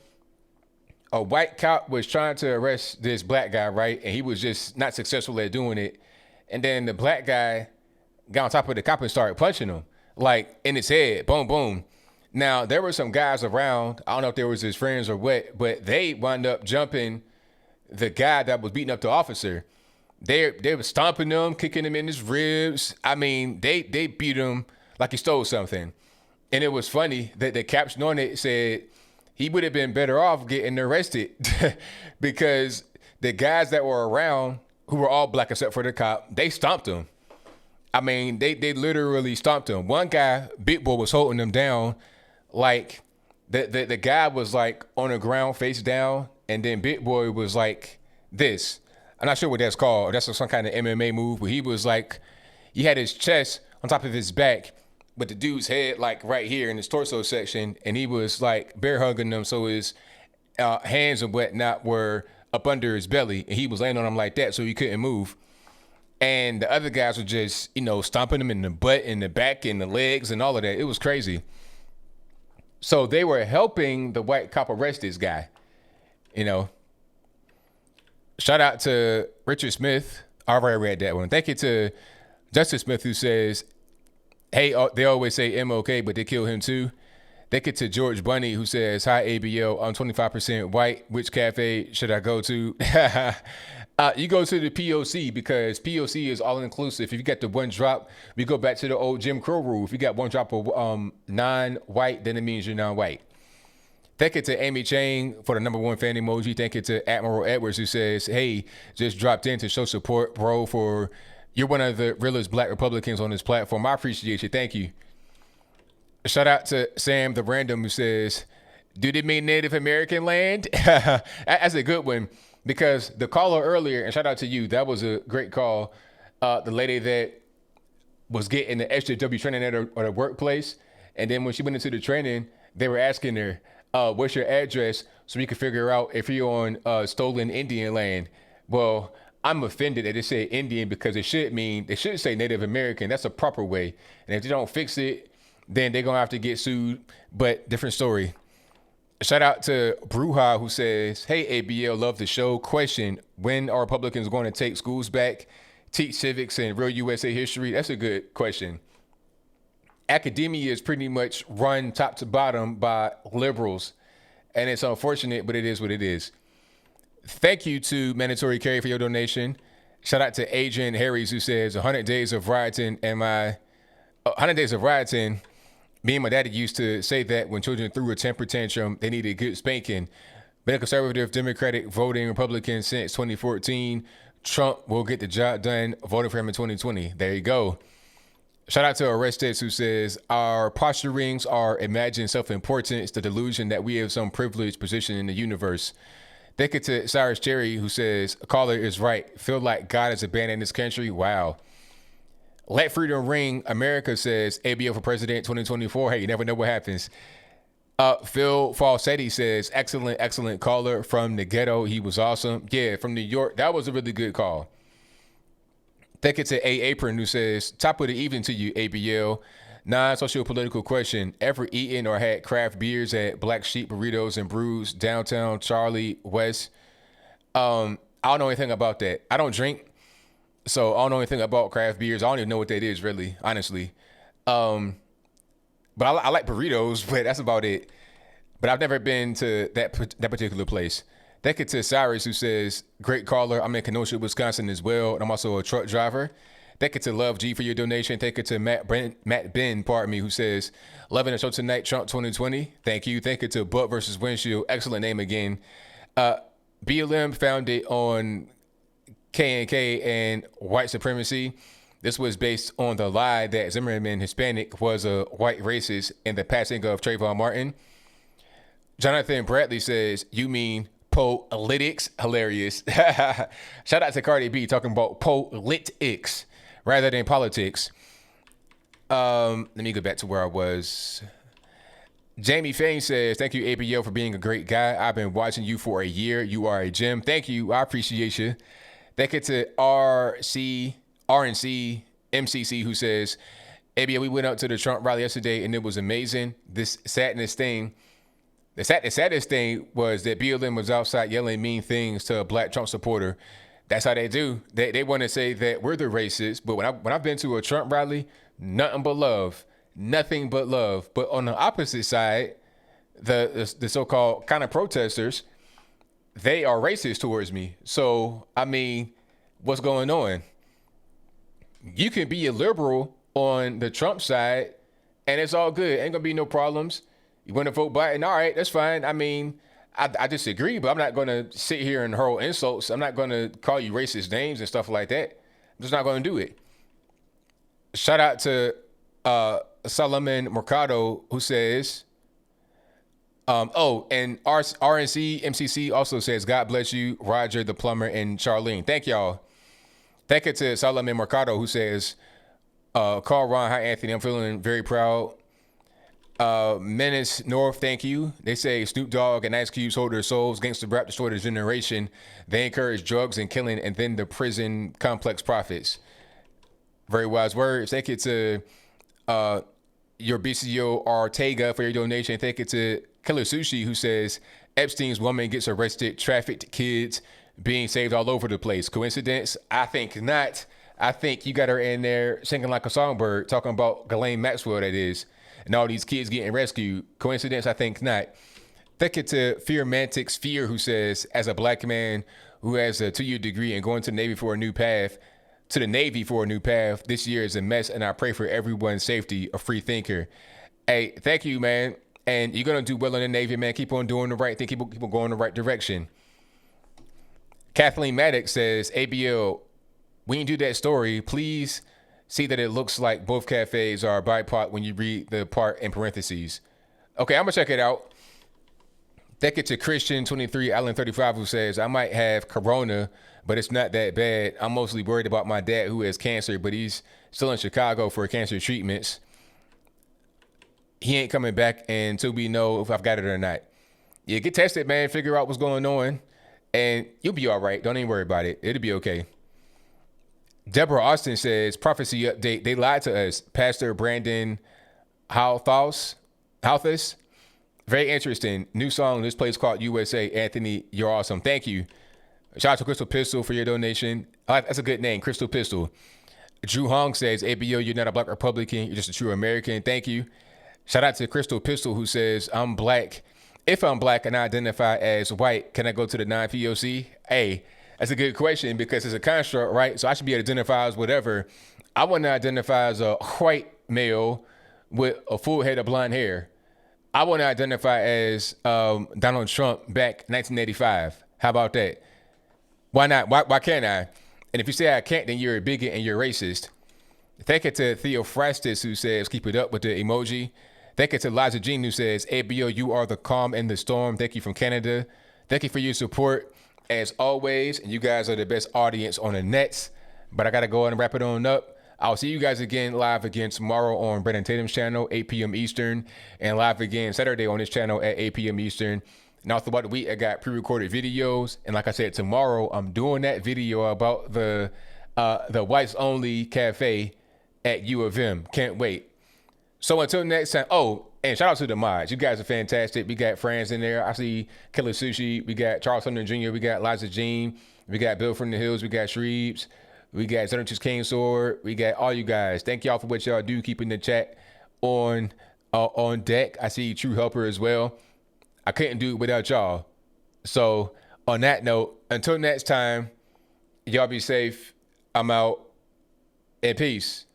a white cop was trying to arrest this black guy, right? And he was just not successful at doing it. And then the black guy got on top of the cop and started punching him, like in his head. Boom, boom. Now, there were some guys around. I don't know if there was his friends or what, but they wound up jumping the guy that was beating up the officer. They were stomping him, kicking him in his ribs. I mean, they beat him like he stole something. And it was funny that the caption on it said he would have been better off getting arrested because the guys that were around, who were all black except for the cop, they stomped him. I mean, they literally stomped him. One guy, Big Boy, was holding him down. Like the guy was like on the ground face down, and then Big Boy was like this. I'm not sure what that's called. That's some kind of MMA move, but he was like, he had his chest on top of his back, but the dude's head like right here in his torso section, and he was like bear hugging them, so his hands and whatnot were up under his belly, and he was laying on him like that, so he couldn't move. And the other guys were just, stomping him in the butt, in the back, in the legs, and all of that. It was crazy. So they were helping the white cop arrest this guy, Shout out to Richard Smith. I already read that one. Thank you to Justice Smith, who says, hey, they always say MLK, but they kill him too. Thank you to George Bunny, who says, hi, ABL. I'm 25% white. Which cafe should I go to? You go to the POC because POC is all inclusive. If you get the one drop, we go back to the old Jim Crow rule. If you got one drop of non-white, then it means you're non-white. Thank you to Amy Chang for the #1 fan emoji. Thank you to Admiral Edwards, who says, hey, just dropped in to show support, bro, you're one of the realest black Republicans on this platform. I appreciate you. Thank you. Shout out to Sam the Random, who says, Do they mean Native American land? That's a good one, because the caller earlier, and shout out to you, that was a great call. The lady that was getting the SJW training at her workplace, and then when she went into the training, they were asking her, what's your address, so we could figure out if you're on stolen Indian land. Well, I'm offended that they say Indian, because they should say Native American. That's a proper way. And if they don't fix it, then they're going to have to get sued. But different story. Shout out to Bruja, who says, hey, ABL, love the show. Question, when are Republicans going to take schools back, teach civics and real USA history? That's a good question. Academia is pretty much run top to bottom by liberals. And it's unfortunate, but it is what it is. Thank you to Mandatory Carry for your donation. Shout out to Adrian Harris, who says 100 days of rioting. 100 days of rioting. Me and my daddy used to say that when children threw a temper tantrum, they needed a good spanking. Been a conservative, Democratic, voting Republican since 2014. Trump will get the job done. Voting for him in 2020. There you go. Shout out to Orestes, who says, our posturings are imagined self-importance, the delusion that we have some privileged position in the universe. Thank you to Cyrus Cherry, who says, a caller is right. Feel like God has abandoned this country. Wow. Let freedom ring. America says, ABL for president 2024. Hey, you never know what happens. Phil Falsetti says, excellent caller from the ghetto. He was awesome. Yeah, from New York. That was a really good call. Thank you to A. Apron, who says, top of the evening to you, ABL. Non-socio-political question. Ever eaten or had craft beers at Black Sheep Burritos and Brews, downtown Charlie West? I don't know anything about that. I don't drink, so I don't know anything about craft beers. I don't even know what that is, really, honestly. But I like burritos, but that's about it. But I've never been to that particular place. Thank you to Cyrus, who says, great caller. I'm in Kenosha, Wisconsin as well, and I'm also a truck driver. Thank you to Love G for your donation. Thank you to Matt Ben, who says, loving the show tonight, Trump 2020. Thank you. Thank you to Butt versus Windshield. Excellent name again. BLM founded on K&K and white supremacy. This was based on the lie that Zimmerman Hispanic was a white racist in the passing of Trayvon Martin. Jonathan Bradley says, you mean politics? Hilarious. Shout out to Cardi B talking about politics rather than politics. Let me go back to where I was. Jamie Fain says, thank you, ABL, for being a great guy. I've been watching you for a year. You are a gem. Thank you. I appreciate you. Thank you to RNC MCC, who says, ABL, we went out to the Trump rally yesterday and it was amazing. The saddest thing was that BLM was outside yelling mean things to a black Trump supporter. That's how they do. They want to say that we're the racists, but when I've been to a Trump rally, nothing but love. But on the opposite side, the so-called kind of protesters, they are racist towards me. So, I mean, what's going on? You can be a liberal on the Trump side, and it's all good. Ain't gonna be no problems. You want to vote Biden? All right, that's fine. I mean, I disagree, but I'm not going to sit here and hurl insults. I'm not going to call you racist names and stuff like that. I'm just not going to do it. Shout out to Solomon Mercado, who says, and RNC MCC also says, God bless you, Roger the plumber and Charlene. Thank y'all. Thank you to Solomon Mercado, who says, call Ron. Hi, Anthony. I'm feeling very proud. Menace North, thank you. They say Snoop Dogg and Ice Cube sold their souls. Gangsta rap destroyed their generation. They encourage drugs and killing, and then the prison complex profits. Very wise words. Thank you to your BCO Ortega for your donation. Thank you to Killer Sushi, who says Epstein's woman gets arrested, trafficked kids being saved all over the place. Coincidence? I think not. I think you got her in there singing like a songbird, talking about Ghislaine Maxwell, that is, and all these kids getting rescued. Coincidence? I think not. Thank you to Fear Mantix Fear, who says, as a black man who has a 2-year degree and going to the Navy for a new path, this year is a mess, and I pray for everyone's safety, a free thinker. Hey, thank you, man. And you're going to do well in the Navy, man. Keep on doing the right thing. Keep on going the right direction. Kathleen Maddox says, ABL, when you do that story, please see that it looks like both cafes are BIPOC when you read the part in parentheses. Okay, I'm going to check it out. Thank you to Christian23, Allen35, who says, I might have corona, but it's not that bad. I'm mostly worried about my dad who has cancer, but he's still in Chicago for cancer treatments. He ain't coming back until we know if I've got it or not. Yeah, get tested, man. Figure out what's going on, and you'll be all right. Don't even worry about it. It'll be okay. Deborah Austin says, prophecy update. They lied to us. Pastor Brandon Houthus. Very interesting. New song. This place called USA. Anthony, you're awesome. Thank you. Shout out to Crystal Pistol for your donation. That's a good name, Crystal Pistol. Drew Hong says, ABL, you're not a black Republican. You're just a true American. Thank you. Shout out to Crystal Pistol, who says, I'm black. If I'm black and I identify as white, can I go to the non-POC? Hey, that's a good question because it's a construct, right? So I should be able to identify as whatever. I want to identify as a white male with a full head of blonde hair. I want to identify as Donald Trump back 1985. How about that? Why not? Why can't I? And if you say I can't, then you're a bigot and you're racist. Thank you to Theophrastus, who says, keep it up with the emoji. Thank you to Liza Jean, who says, ABO, you are the calm in the storm. Thank you from Canada. Thank you for your support, as always. And you guys are the best audience on the nets. But I got to go and wrap it on up. I'll see you guys again live again tomorrow on Brandon Tatum's channel, 8 p.m. Eastern, and live again Saturday on his channel at 8 p.m. Eastern. Now, throughout the week, I got pre-recorded videos. And like I said, tomorrow, I'm doing that video about the whites only cafe at U of M. Can't wait. So until next time. Oh, and shout out to the mods. You guys are fantastic. We got friends in there. I see Killer Sushi. We got Charles Hunter Jr. We got Liza Jean. We got Bill from the Hills. We got Shreeves. We got Zenitous King Sword. We got all you guys. Thank y'all for what y'all do, keeping the chat on deck. I see True Helper as well. I couldn't do it without y'all. So on that note, until next time, y'all be safe. I'm out. And peace.